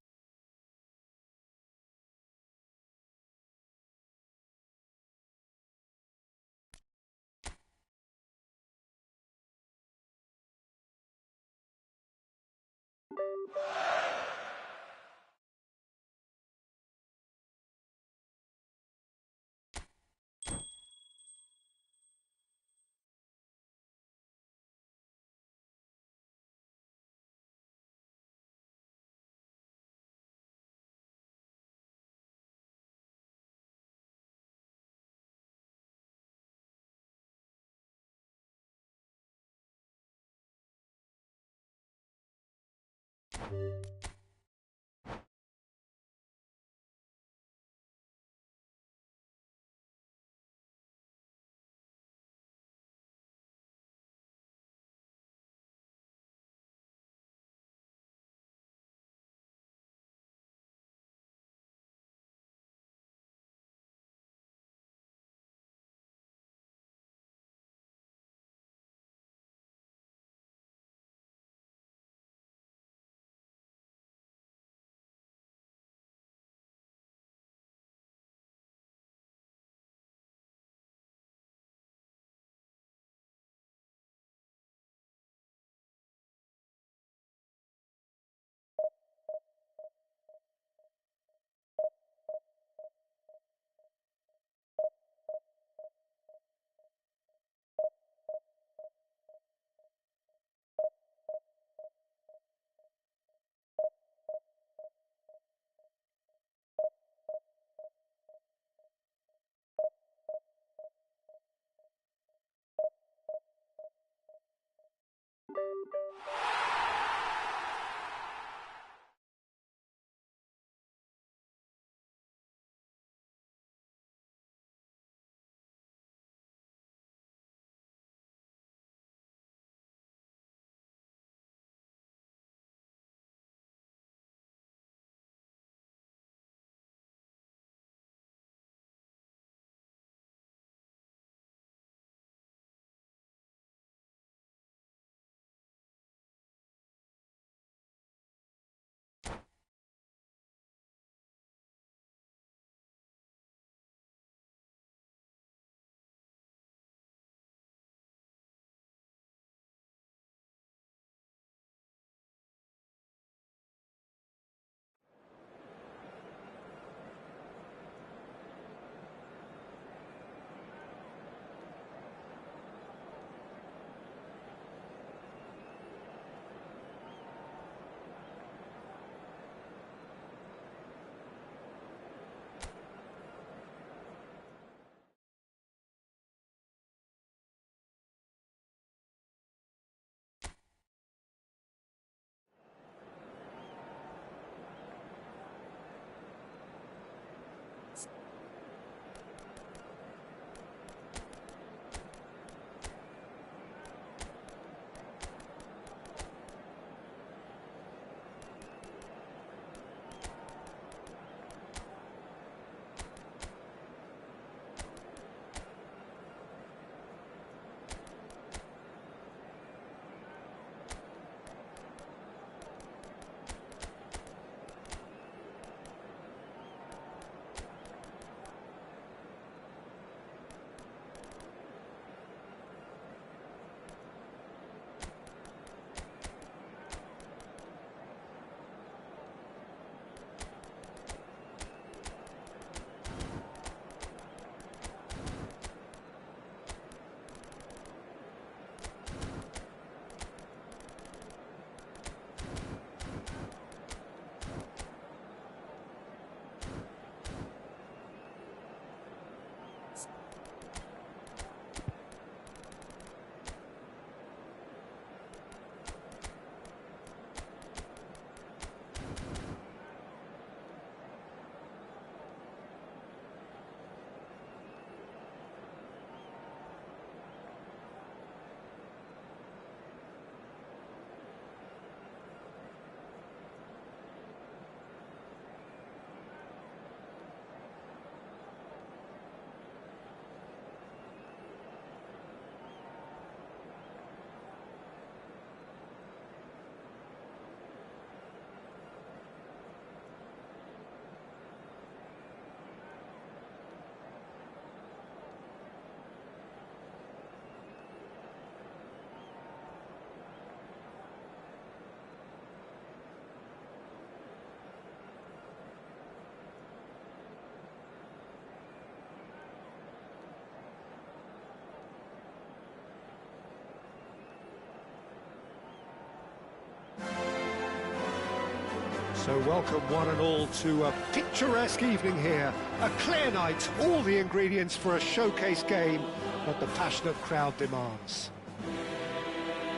So welcome one and all to a picturesque evening here. A clear night, all the ingredients for a showcase game that the passionate crowd demands.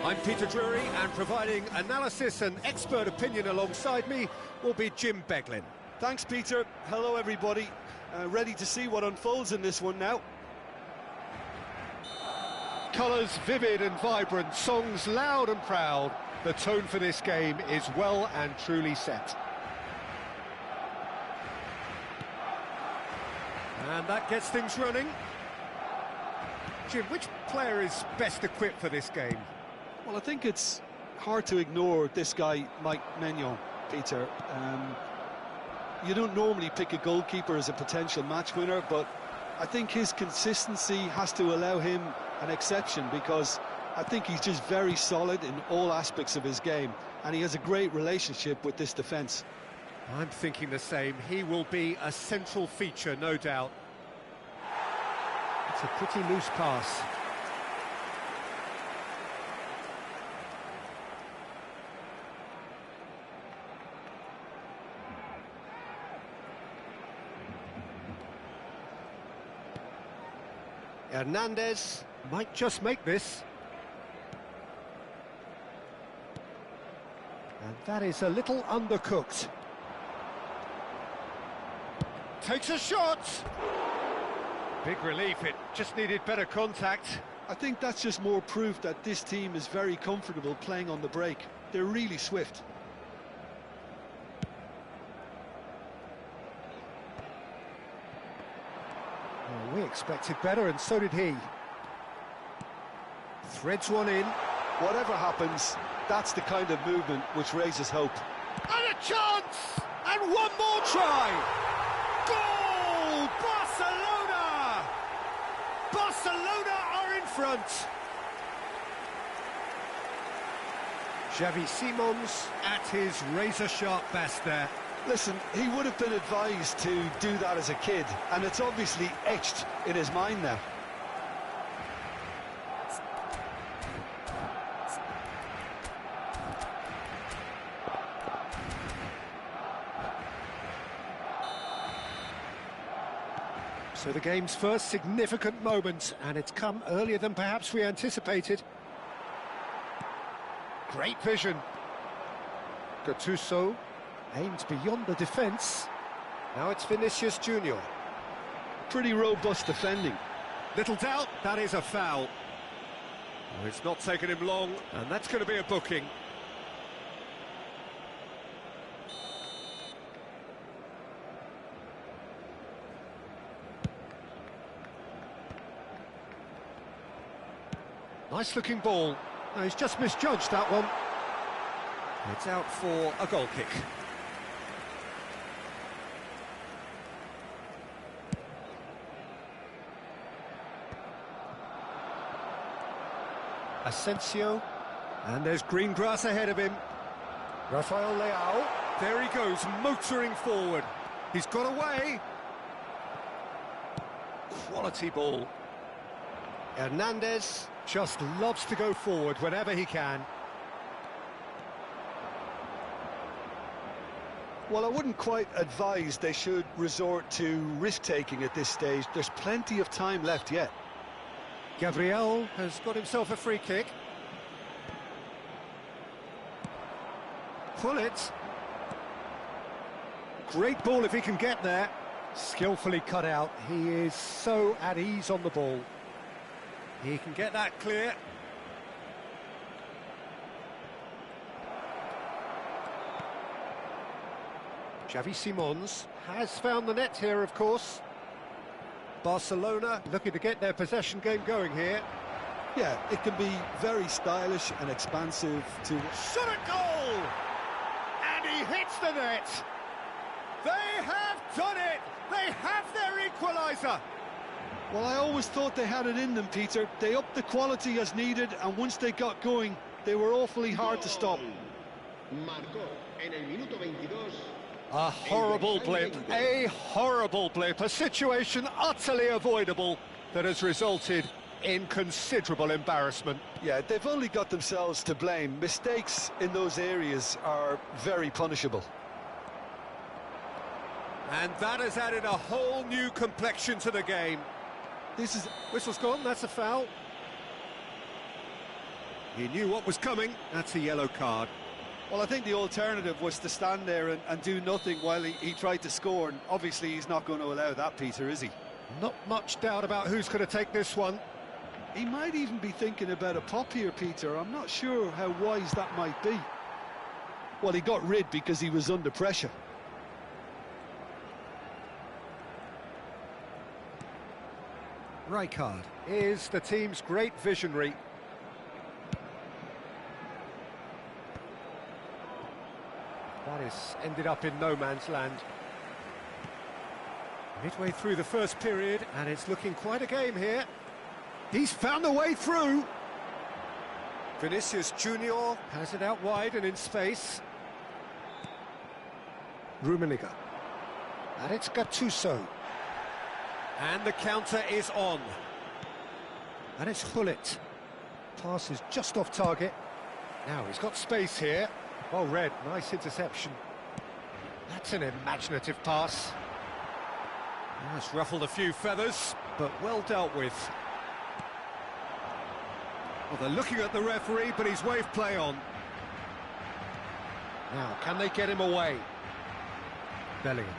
I'm Peter Drury, and providing analysis and expert opinion alongside me will be Jim Beglin. Thanks, Peter. Hello, everybody. Ready to see what unfolds in this one now. Colours vivid and vibrant, songs loud and proud. The tone for this game is well and truly set. And that gets things running. Jim, which player is best equipped for this game? Well, I think it's hard to ignore this guy, Mike Maignan, Peter. You don't normally pick a goalkeeper as a potential match winner, but I think his consistency has to allow him an exception, because I think he's just very solid in all aspects of his game, and he has a great relationship with this defence. I'm thinking the same. He will be a central feature, no doubt. It's a pretty loose pass. Hernandez might just make this. And that is a little undercooked. Takes a shot! Big relief, it just needed better contact. I think that's just more proof that this team is very comfortable playing on the break. They're really swift. Well, we expected better, and so did he. Threads one in. Whatever happens, that's the kind of movement which raises hope. And a chance! And one more try! Goal! Barcelona! Barcelona are in front! Xavi Simons at his razor-sharp best there. Listen, he would have been advised to do that as a kid, and it's obviously etched in his mind now. So the game's first significant moment, and it's come earlier than perhaps we anticipated. Great vision. Gattuso aimed beyond the defence. Now it's Vinicius Junior. Pretty robust defending. Little doubt, that is a foul. Oh, it's not taken him long, and that's going to be a booking. Nice-looking ball. No, he's just misjudged that one. It's out for a goal kick. Asensio. And there's green grass ahead of him. Rafael Leao. There he goes, motoring forward. He's got away. Quality ball. Hernandez just loves to go forward whenever he can. Well, I wouldn't quite advise they should resort to risk-taking at this stage. There's plenty of time left yet. Gabriel has got himself a free kick. Gullit. Great ball if he can get there. Skillfully cut out. He is so at ease on the ball. He can get that clear. Xavi Simons has found the net here, of course. Barcelona looking to get their possession game going here. Yeah, it can be very stylish and expansive to... Shot a goal! And he hits the net! They have done it! They have their equaliser! Well, I always thought they had it in them, Peter. They upped the quality as needed, and once they got going, they were awfully hard to stop. A horrible blip, a situation utterly avoidable that has resulted in considerable embarrassment. Yeah, they've only got themselves to blame. Mistakes in those areas are very punishable. And that has added a whole new complexion to the game. Whistle's gone, that's a foul. He knew what was coming. That's a yellow card. Well, I think the alternative was to stand there and do nothing while he tried to score, and obviously he's not going to allow that, Peter, is he? Not much doubt about who's going to take this one. He might even be thinking about a pop here, Peter. I'm not sure how wise that might be. Well, he got rid because he was under pressure. Rijkaard is the team's great visionary. That is ended up in no man's land. Midway through the first period, and it's looking quite a game here. He's found a way through. Vinicius Junior Has it out wide and in space. Rummenigge. And it's Gattuso. And the counter is on. And it's Gullit. Pass is just off target. Now he's got space here. Well read, nice interception. That's an imaginative pass. That's ruffled a few feathers, but well dealt with. Well, they're looking at the referee, but he's waved play on. Now, can they get him away? Bellingham.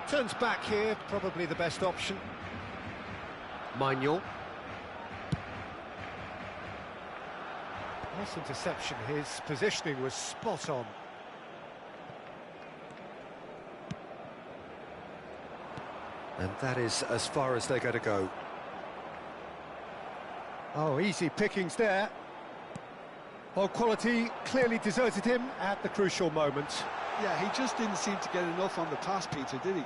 Turns back here, probably the best option. Manuel. Nice interception, his positioning was spot on. And that is as far as they're going to go. Oh, easy pickings there. Well, quality clearly deserted him at the crucial moment. Yeah, he just didn't seem to get enough on the pass, Peter, did he?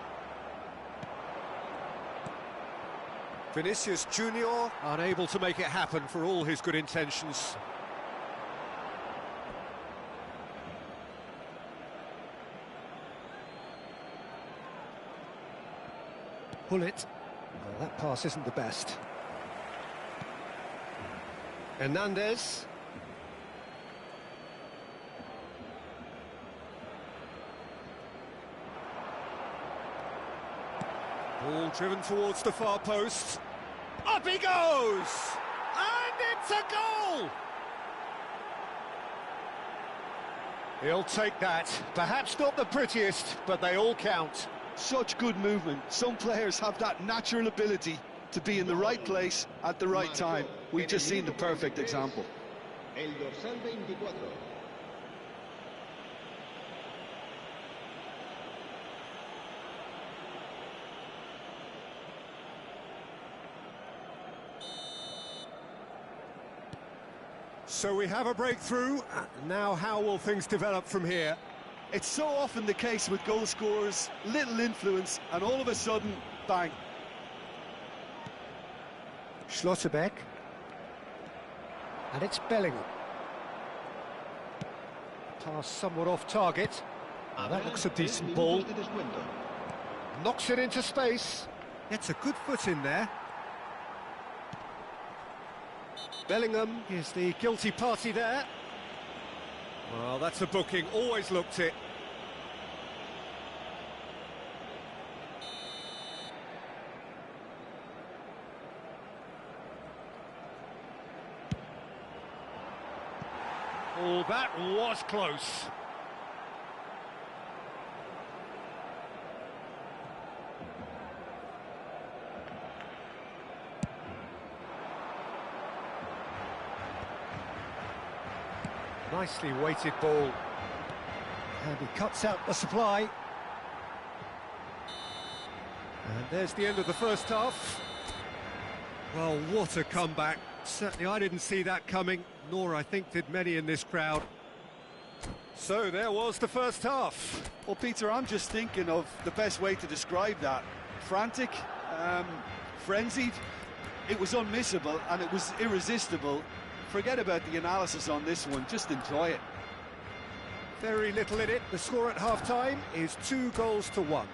Vinicius Junior unable to make it happen for all his good intentions. Gullit. Oh, that pass isn't the best. Hernandez. Ball driven towards the far post. Up he goes! And it's a goal! He'll take that. Perhaps not the prettiest, but they all count. Such good movement. Some players have that natural ability to be in the right place at the right time. We've just seen the perfect example. El dorsal 24. So we have a breakthrough. Now how will things develop from here? It's so often the case with goal scorers, little influence, and all of a sudden, bang. Schlotterbeck. And it's Bellingham. Pass somewhat off target. That looks a decent ball. Knocks it into space. Gets a good foot in there. Bellingham is the guilty party there. Well, that's a booking. Always looked it. Oh, that was close. Nicely weighted ball. And he cuts out the supply. And there's the end of the first half. Well, what a comeback. Certainly I didn't see that coming, nor I think did many in this crowd. So there was the first half. Well, Peter, I'm just thinking of the best way to describe that. Frantic, frenzied. It was unmissable and it was irresistible. Forget about the analysis on this one, just enjoy it. Very little in it. The score at half-time is 2-1. Recordamos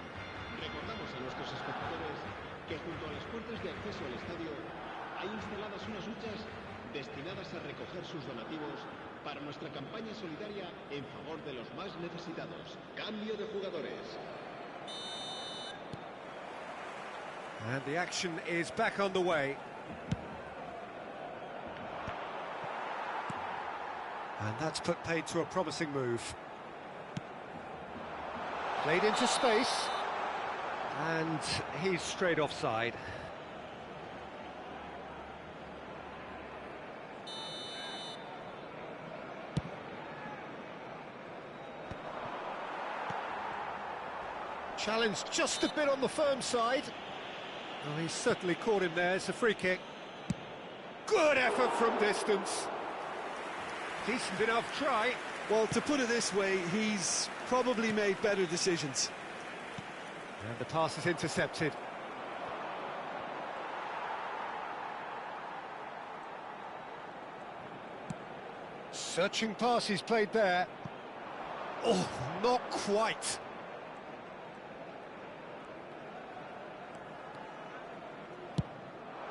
a nuestros espectadores que junto a las puertas de acceso al estadio hay instaladas unas huchas destinadas a recoger sus donativos para nuestra campaña solidaria en favor de los más necesitados. Cambio de jugadores. And the action is back on the way. And that's put paid to a promising move. Played into space. And he's straight offside. Challenge just a bit on the firm side. Well, he's certainly caught him there. It's a free kick. Good effort from distance. Decent enough try. Well, to put it this way, he's probably made better decisions. And the pass is intercepted. Searching pass he's played there. Oh, not quite.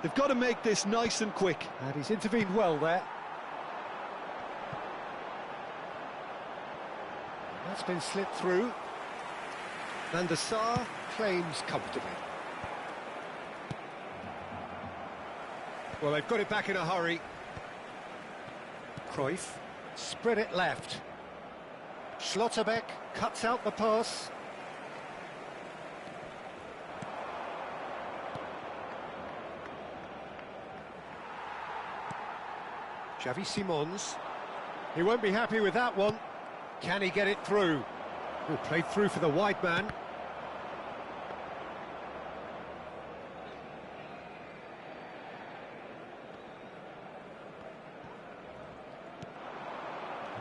They've got to make this nice and quick. And he's intervened well there. That's been slipped through. Van der Sar claims comfortably. Well, they've got it back in a hurry. Cruyff spread it left. Schlotterbeck cuts out the pass. Xavi Simons. He won't be happy with that one. Can he get it through? Oh, played through for the wide man.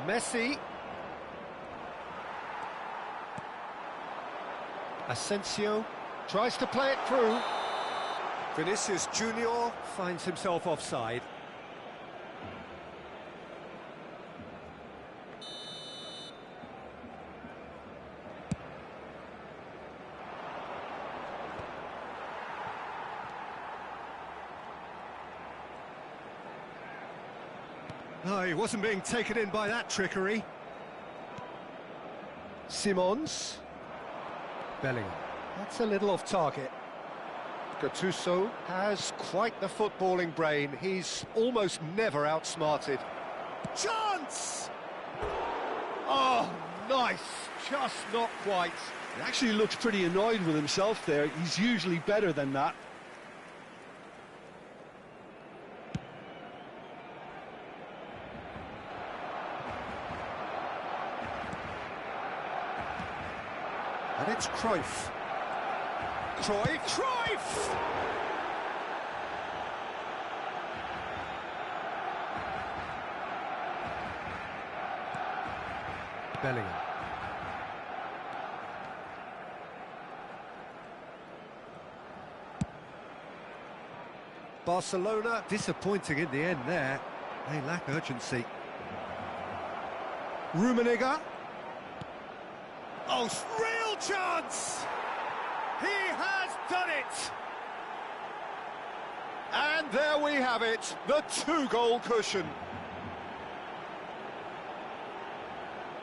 Messi. Asensio tries to play it through. Vinicius Junior finds himself offside. No, he wasn't being taken in by that trickery. Simons. Bellingham. That's a little off target. Gattuso has quite the footballing brain. He's almost never outsmarted. Chance! Oh, nice. Just not quite. He actually looks pretty annoyed with himself there. He's usually better than that. And it's Cruyff. Cruyff! Bellingham. Barcelona disappointing in the end there. They lack urgency. Rummenigge. Oh, real chance! He has done it! And there we have it, the two-goal cushion.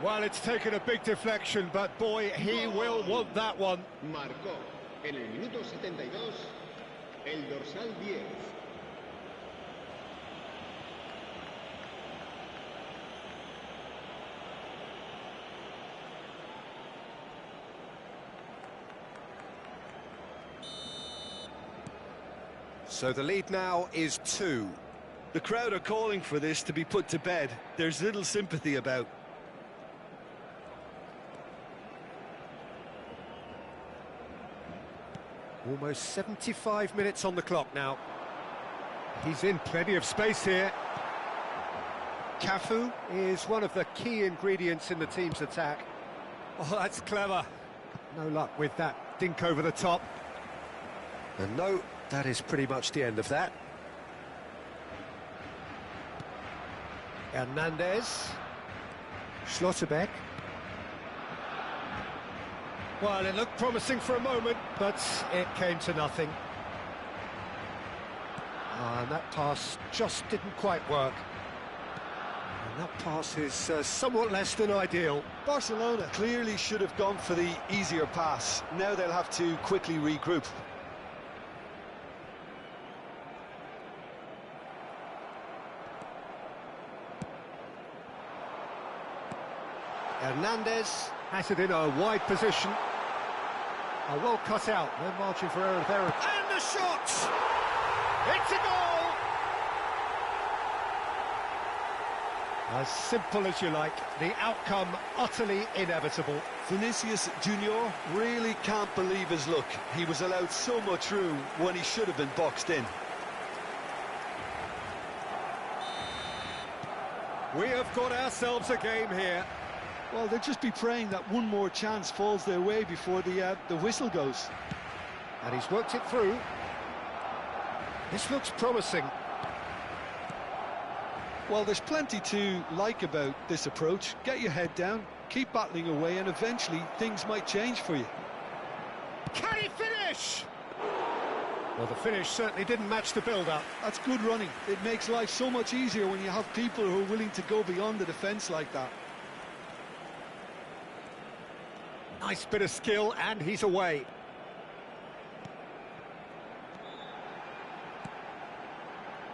Well, it's taken a big deflection, but boy, he will want that one. Marcó en el minuto 72 el dorsal 10. So the lead now is 2. The crowd are calling for this to be put to bed. There's little sympathy about. Almost 75 minutes on the clock now. He's in plenty of space here. Cafu is one of the key ingredients in the team's attack. Oh, that's clever. No luck with that dink over the top. And no, that is pretty much the end of that. Hernandez. Schlotterbeck. Well, it looked promising for a moment, but it came to nothing. And that pass just didn't quite work. And that pass is somewhat less than ideal. Barcelona clearly should have gone for the easier pass. Now they'll have to quickly regroup. Hernandez has it in a wide position. Well cut out, no margin for error there. And the shot! It's a goal! As simple as you like, the outcome utterly inevitable. Vinicius Junior really can't believe his luck. He was allowed so much room when he should have been boxed in. We have got ourselves a game here. Well, they'll just be praying that one more chance falls their way before the whistle goes. And he's worked it through. This looks promising. Well, there's plenty to like about this approach. Get your head down, keep battling away, and eventually things might change for you. Can he finish? Well, the finish certainly didn't match the build-up. That's good running. It makes life so much easier when you have people who are willing to go beyond the defence like that. Nice bit of skill, and he's away.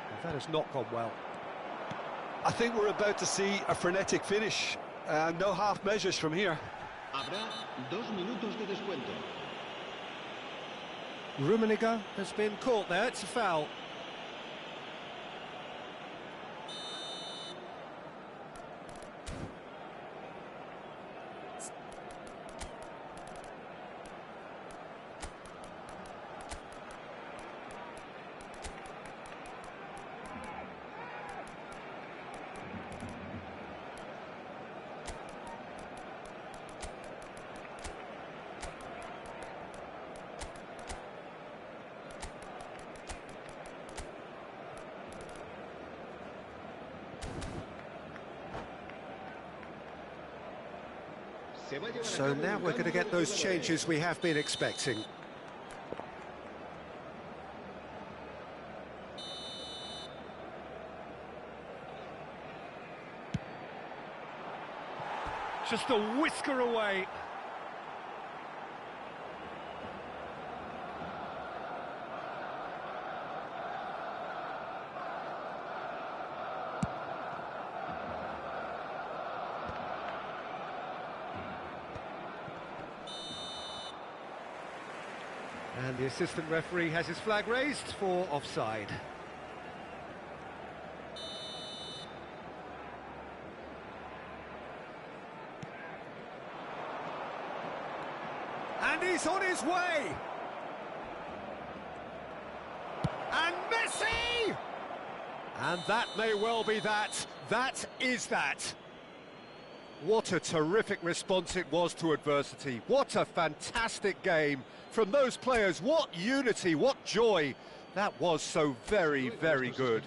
Well, that has not gone well. I think we're about to see a frenetic finish. No half measures from here. Habrá 2 minutos de descuento. Rummenigge has been caught there, it's a foul. So now we're going to get those changes we have been expecting. Just a whisker away. And the assistant referee has his flag raised for offside. And he's on his way. And Messi! And that may well be that. That is that. What a terrific response it was to adversity. What a fantastic game from those players. What unity, what joy. That was so very, very good.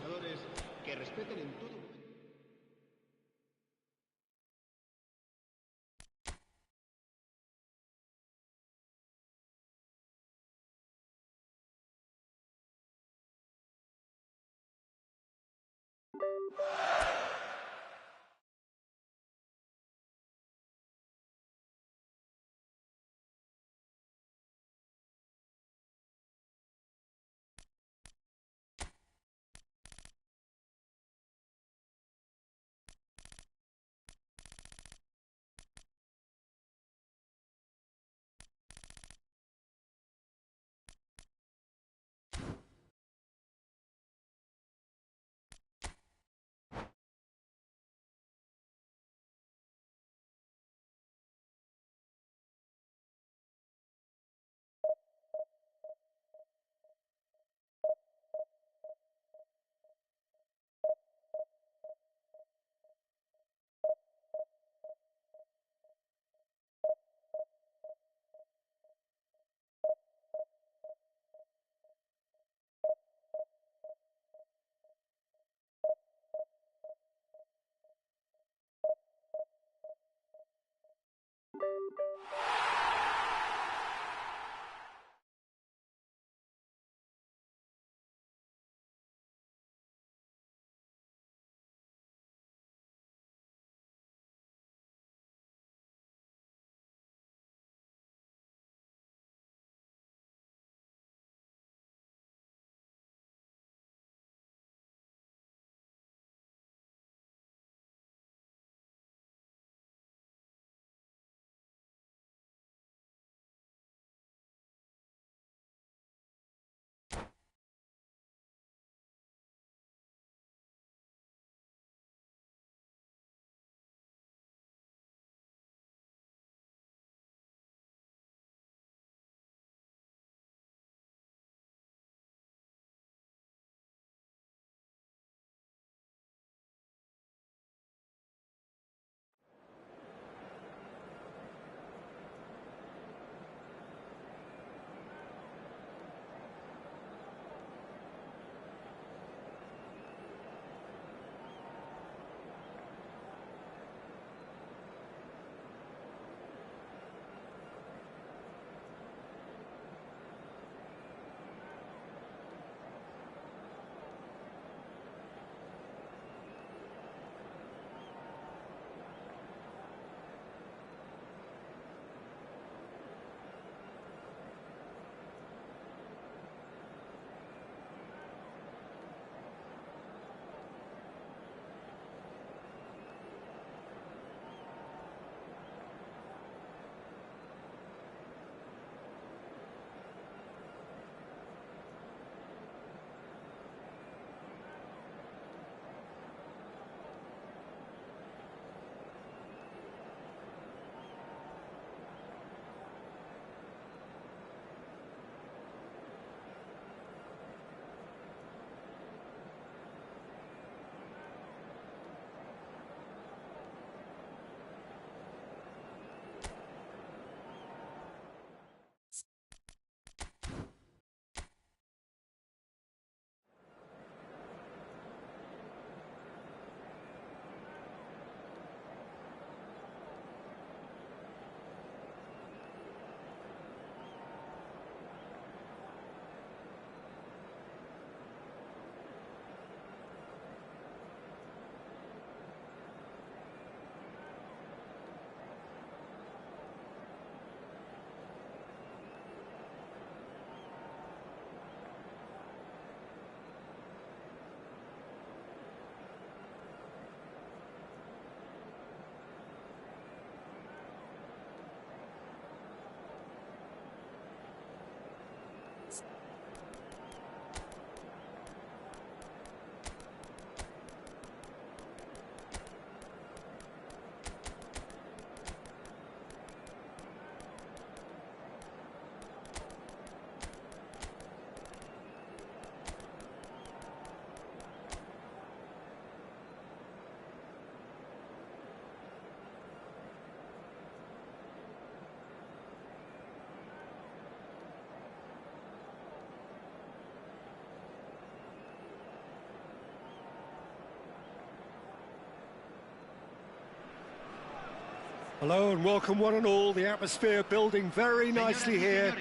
Hello and welcome one and all. The atmosphere building very nicely here.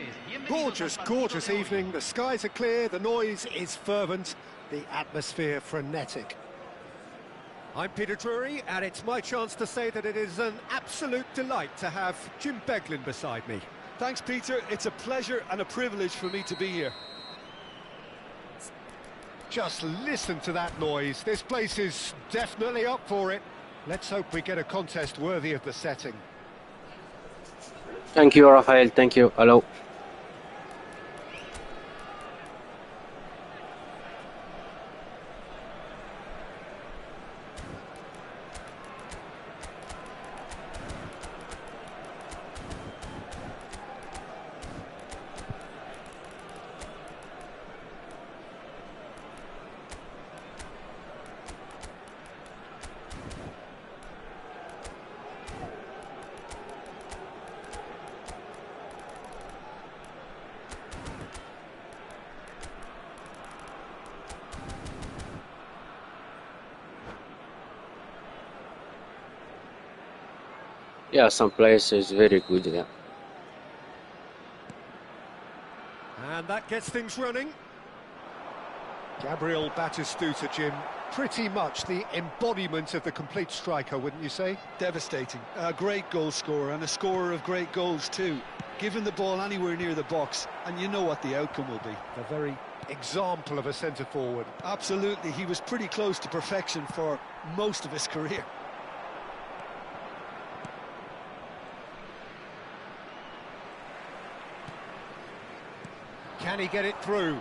Gorgeous, gorgeous evening. The skies are clear, the noise is fervent, the atmosphere frenetic. I'm Peter Drury, and it's my chance to say that it is an absolute delight to have Jim Beglin beside me. Thanks, Peter. It's a pleasure and a privilege for me to be here. Just listen to that noise. This place is definitely up for it. Let's hope we get a contest worthy of the setting. Thank you, Rafael. Thank you. Hello. Yeah, some players is very good. Yeah. And that gets things running. Gabriel Batistuta, Jim, pretty much the embodiment of the complete striker, wouldn't you say? Devastating. A great goal scorer and a scorer of great goals too. Given the ball anywhere near the box, and you know what the outcome will be. A very example of a centre-forward. Absolutely, he was pretty close to perfection for most of his career. Can he get it through?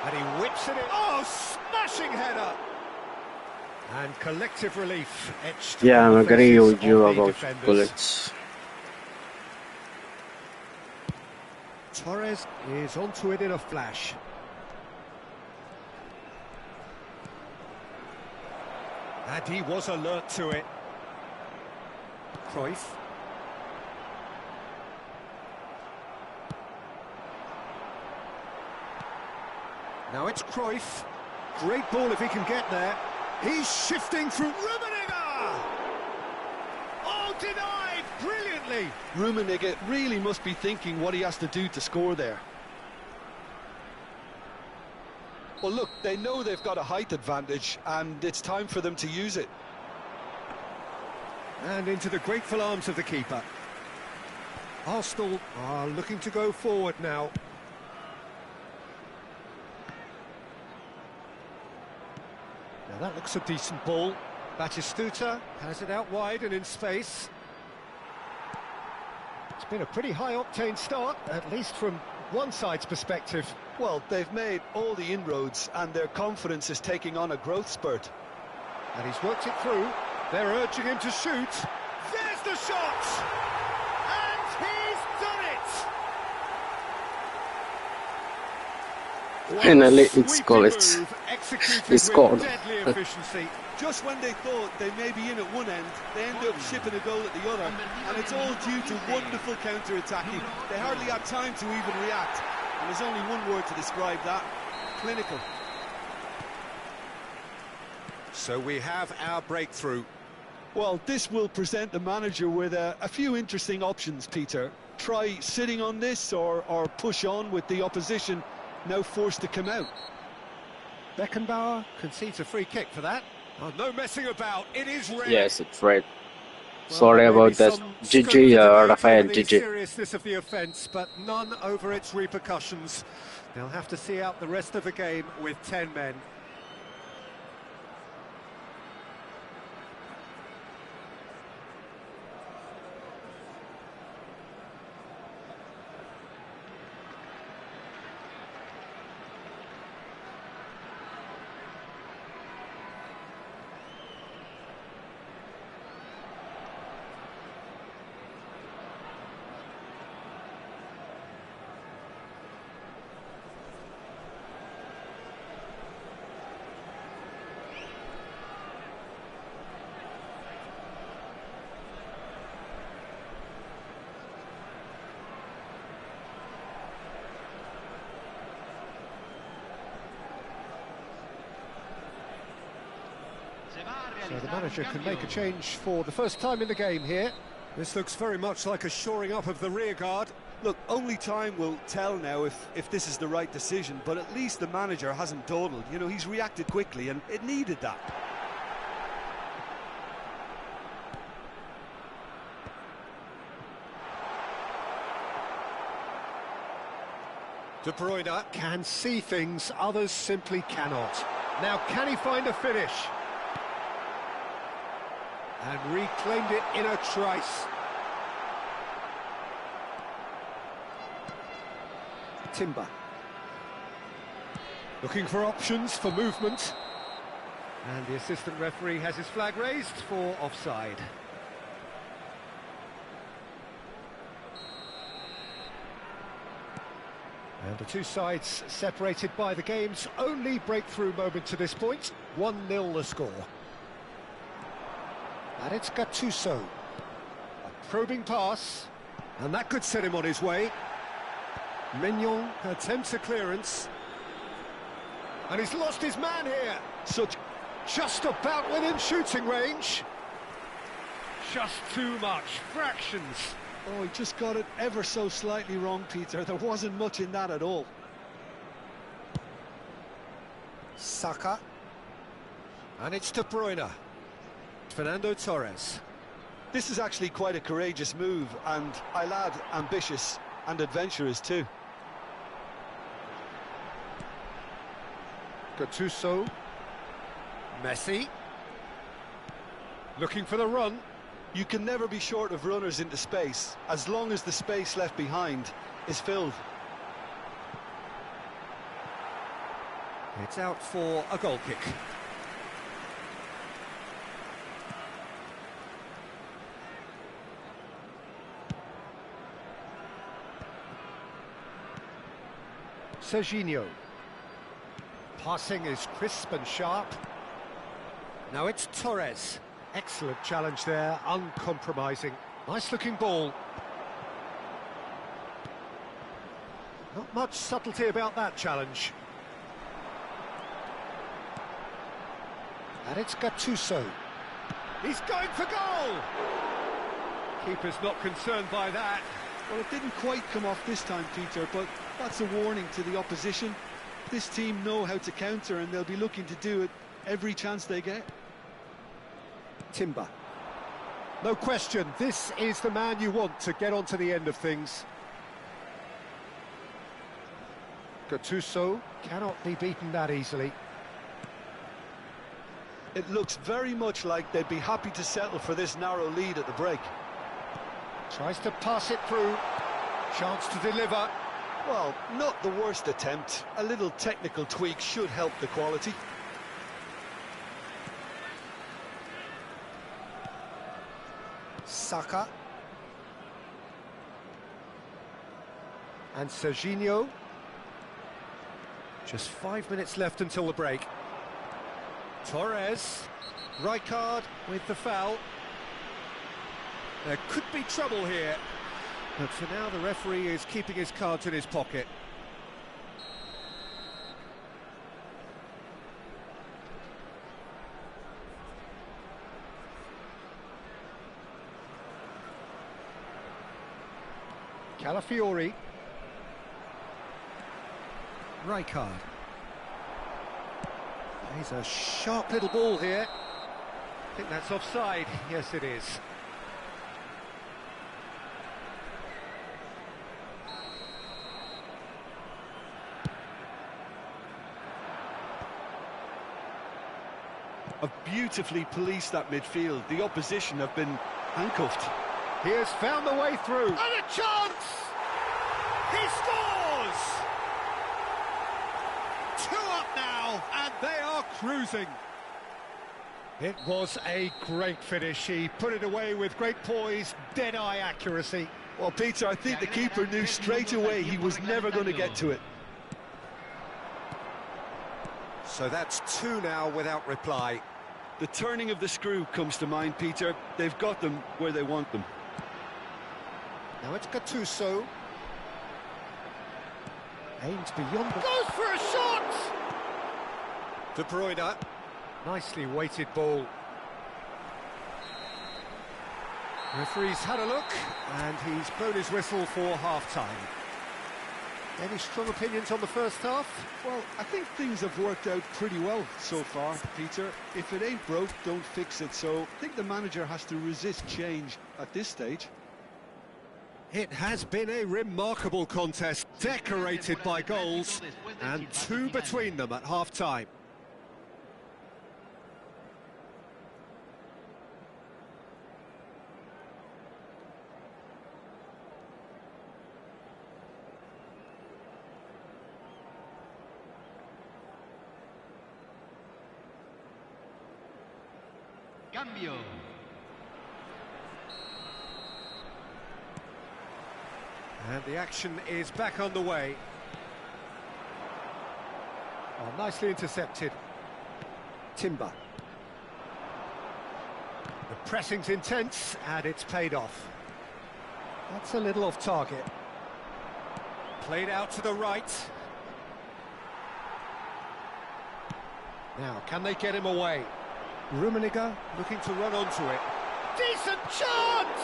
And he whips it in. Oh, smashing header! And collective relief etched. Yeah, on I the agree faces with you of the about defenders. Gullit. Torres is onto it in a flash. And he was alert to it. Cruyff. Now it's Cruyff. Great ball if he can get there. He's shifting through. Rummenigge! Oh, denied brilliantly. Rummenigge really must be thinking what he has to do to score there. Well, look, they know they've got a height advantage, and it's time for them to use it. And into the grateful arms of the keeper. Arsenal are looking to go forward now. Now that looks a decent ball. Batistuta has it out wide and in space. It's been a pretty high-octane start, at least from one side's perspective. Well, they've made all the inroads, and their confidence is taking on a growth spurt. And he's worked it through. They're urging him to shoot. There's the shot! And he's done it! Finally, it's Gullit. He scored. Deadly efficiency. Just when they thought they may be in at one end, they end up shipping a goal at the other, and it's all due to wonderful counter-attacking. They hardly had time to even react, and there's only one word to describe that: clinical. So we have our breakthrough. Well, this will present the manager with a few interesting options, Peter. Try sitting on this or push on with the opposition now forced to come out. Beckenbauer concedes a free kick for that. Oh, no messing about. It is red. Yes, it's red. Well, Sorry about that. GG, Rafael, the GG. seriousness of the offence, but none over its repercussions. They'll have to see out the rest of the game with 10 men. the manager can make a change for the first time in the game here. This looks very much like a shoring up of the rear guard. Look, only time will tell now if this is the right decision, but at least the manager hasn't dawdled. You know, he's reacted quickly, and it needed that. De Bruyne can see things others simply cannot. Now, can he find a finish? And reclaimed it in a trice. Timber. Looking for options for movement. And the assistant referee has his flag raised for offside. And the two sides separated by the game's only breakthrough moment to this point. 1-0 the score. And it's Gattuso. A probing pass. And that could set him on his way. Mignon attempts a clearance. And he's lost his man here. Just about within shooting range. Just too much. Fractions. Oh, he just got it ever so slightly wrong, Peter. There wasn't much in that at all. Saka. And it's De Bruyne. Fernando Torres. This is actually quite a courageous move, and I'll add ambitious and adventurous too. Gattuso. Messi. Looking for the run. You can never be short of runners into space, as long as the space left behind is filled. It's out for a goal kick. Serginho. Passing is crisp and sharp. Now it's Torres. Excellent challenge there, uncompromising. Nice looking ball. Not much subtlety about that challenge. And it's Gattuso. He's going for goal! Keeper's not concerned by that. Well, it didn't quite come off this time, Peter, but that's a warning to the opposition. This team know how to counter, and they'll be looking to do it every chance they get. Timber. No question, this is the man you want to get onto the end of things. Gattuso cannot be beaten that easily. It looks very much like they'd be happy to settle for this narrow lead at the break. Tries to pass it through. Chance to deliver. Well, not the worst attempt. A little technical tweak should help the quality. Saka. And Serginho. Just 5 minutes left until the break. Torres. Rijkaard with the foul. There could be trouble here. But for now, the referee is keeping his cards in his pocket. Calafiori. Rijkaard. He's a sharp little ball here. I think that's offside. Yes, it is. Have beautifully policed that midfield. The opposition have been handcuffed. He has found the way through. And a chance! He scores! 2 up now, and they are cruising. It was a great finish. He put it away with great poise, dead-eye accuracy. Well, Peter, I think the keeper knew straight away he was never going to get to it. So that's 2 now without reply. The turning of the screw comes to mind, Peter. They've got them where they want them. Now it's Gattuso. Aims beyond the... Goes for a shot! De Bruyne. Nicely weighted ball. Referee's had a look, and he's blown his whistle for half-time. Any strong opinions on the first half? Well, I think things have worked out pretty well so far, Peter. If it ain't broke, don't fix it. So I think the manager has to resist change at this stage. It has been a remarkable contest, decorated by goals, and 2 between them at half-time. Cambio. And the action is back underway. Oh, nicely intercepted. Timber. The pressing's intense, and it's paid off. That's a little off target. Played out to the right. Now, can they get him away? Rummenigge looking to run onto it. Decent chance!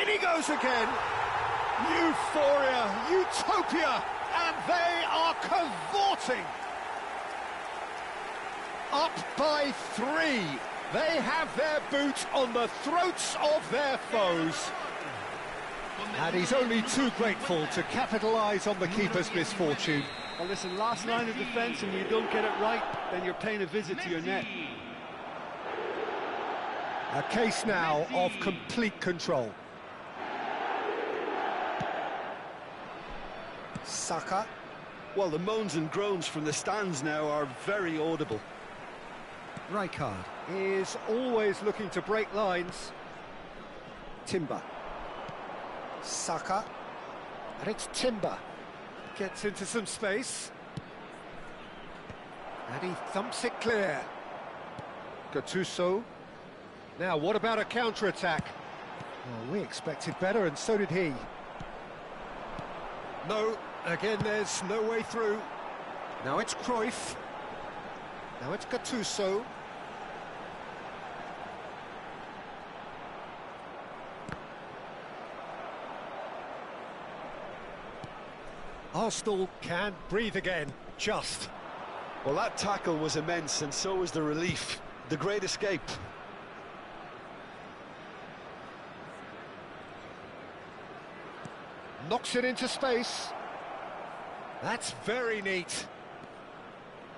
In he goes again. Euphoria, utopia, and they are cavorting. Up by 3. They have their boot on the throats of their foes. And he's only too grateful to capitalise on the keeper's misfortune. Well, listen, last line of defence, and you don't get it right, then you're paying a visit to your net. A case now of complete control. Saka. Well, the moans and groans from the stands now are very audible. Rijkaard is always looking to break lines. Timber. Saka. And it's Timber. Gets into some space. And he thumps it clear. Gattuso. Now, what about a counter-attack? Well, we expected better, and so did he. No, again, there's no way through. Now it's Cruyff. Now it's Gattuso. Arsenal can breathe again, just. Well, that tackle was immense, and so was the relief. The great escape. Knocks it into space. That's very neat.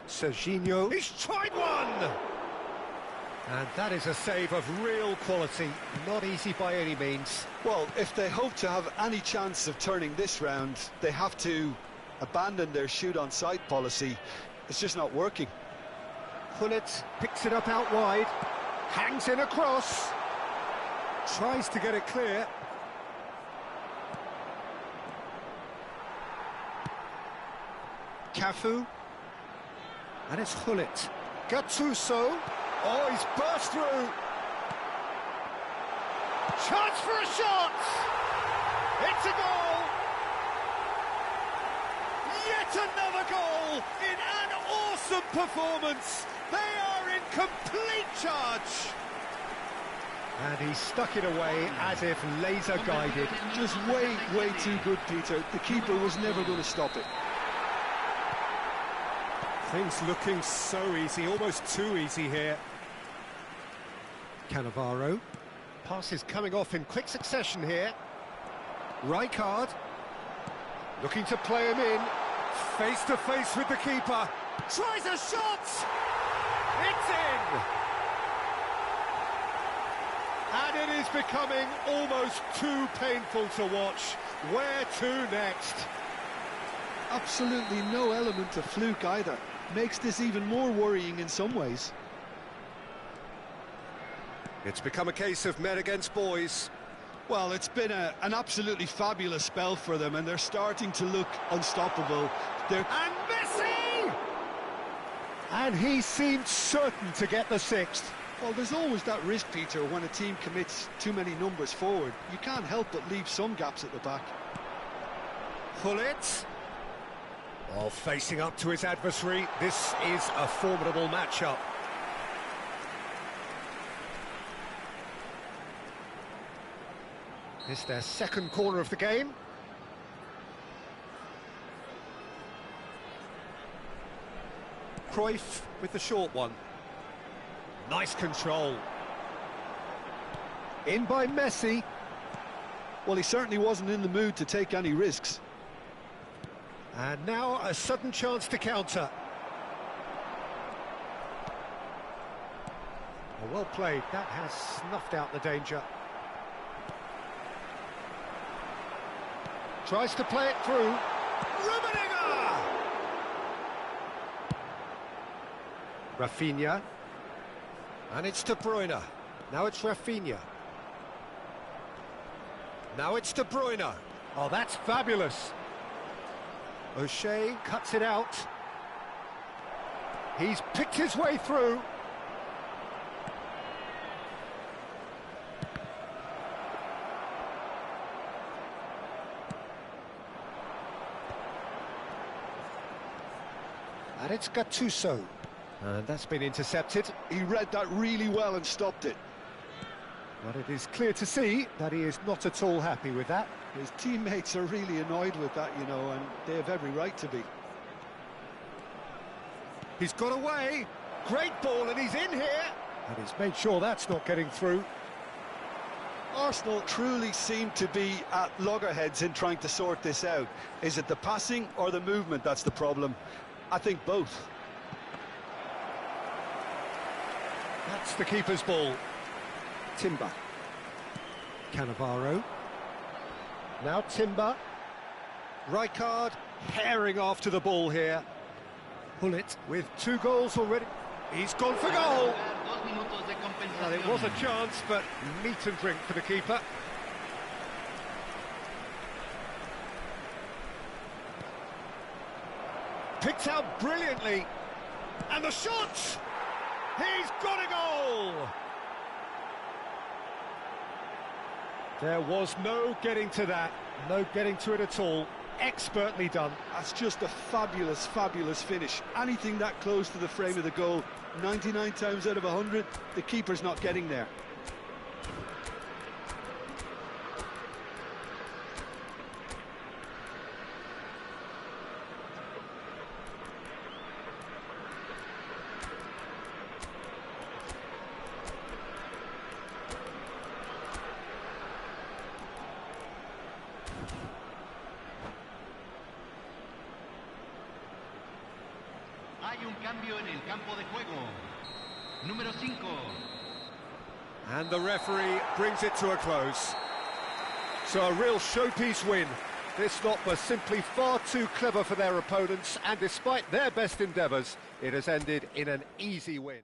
Serginho. He's tried one! And that is a save of real quality. Not easy by any means. Well, if they hope to have any chance of turning this round, they have to abandon their shoot-on-sight policy. It's just not working. Gullit picks it up out wide. Hangs in across. Tries to get it clear. Cafu. And it's Gullit. Gattuso. Oh, he's burst through. Chance for a shot. It's a goal. Yet another goal in an awesome performance. They are in complete charge. And he stuck it away as if laser-guided. Just way too good, Peter. The keeper was never going to stop it. Things looking so easy, almost too easy here. Cannavaro. Passes coming off in quick succession here. Rijkaard. Looking to play him in. Face to face with the keeper. Tries a shot! It's in! And it is becoming almost too painful to watch. Where to next? Absolutely no element of fluke either. Makes this even more worrying in some ways. It's become a case of men against boys. Well, it's been an absolutely fabulous spell for them, and they're starting to look unstoppable. And Messi! And he seemed certain to get the 6th. Well, there's always that risk, Peter, when a team commits too many numbers forward. You can't help but leave some gaps at the back. Gullit. While facing up to his adversary, this is a formidable matchup. It's their second corner of the game. Cruyff with the short one. Nice control. In by Messi. Well, he certainly wasn't in the mood to take any risks. And now a sudden chance to counter. Oh, well played. That has snuffed out the danger. Tries to play it through. Rummenigge! Rafinha. And it's De Bruyne. Now it's Rafinha. Now it's De Bruyne. Oh, that's fabulous. O'Shea cuts it out. He's picked his way through. And it's Gattuso. And that's been intercepted. He read that really well and stopped it. But it is clear to see that he is not at all happy with that. His teammates are really annoyed with that, you know, and they have every right to be. He's got away. Great ball, and he's in here. And he's made sure that's not getting through. Arsenal truly seem to be at loggerheads in trying to sort this out. Is it the passing or the movement that's the problem? I think both. That's the keeper's ball. Timber. Cannavaro. Now Timber. Rijkaard herring after the ball here. Gullit with 2 goals already. He's gone for goal. Well, it was a chance, but meat and drink for the keeper. Picked out brilliantly. And the shot! He's got a goal! There was no getting to that, no getting to it at all. Expertly done. That's just a fabulous, fabulous finish. Anything that close to the frame of the goal, 99 times out of 100, the keeper's not getting there. Hay un cambio en el campo de juego. Número 5. And the referee brings it to a close. So a real showpiece win. This lot was simply far too clever for their opponents, and despite their best endeavours, it has ended in an easy win.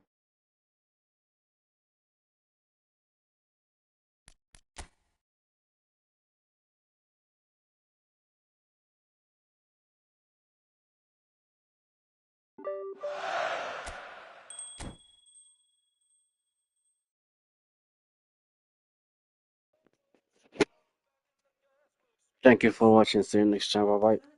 Thank you for watching. See you next time. Bye bye.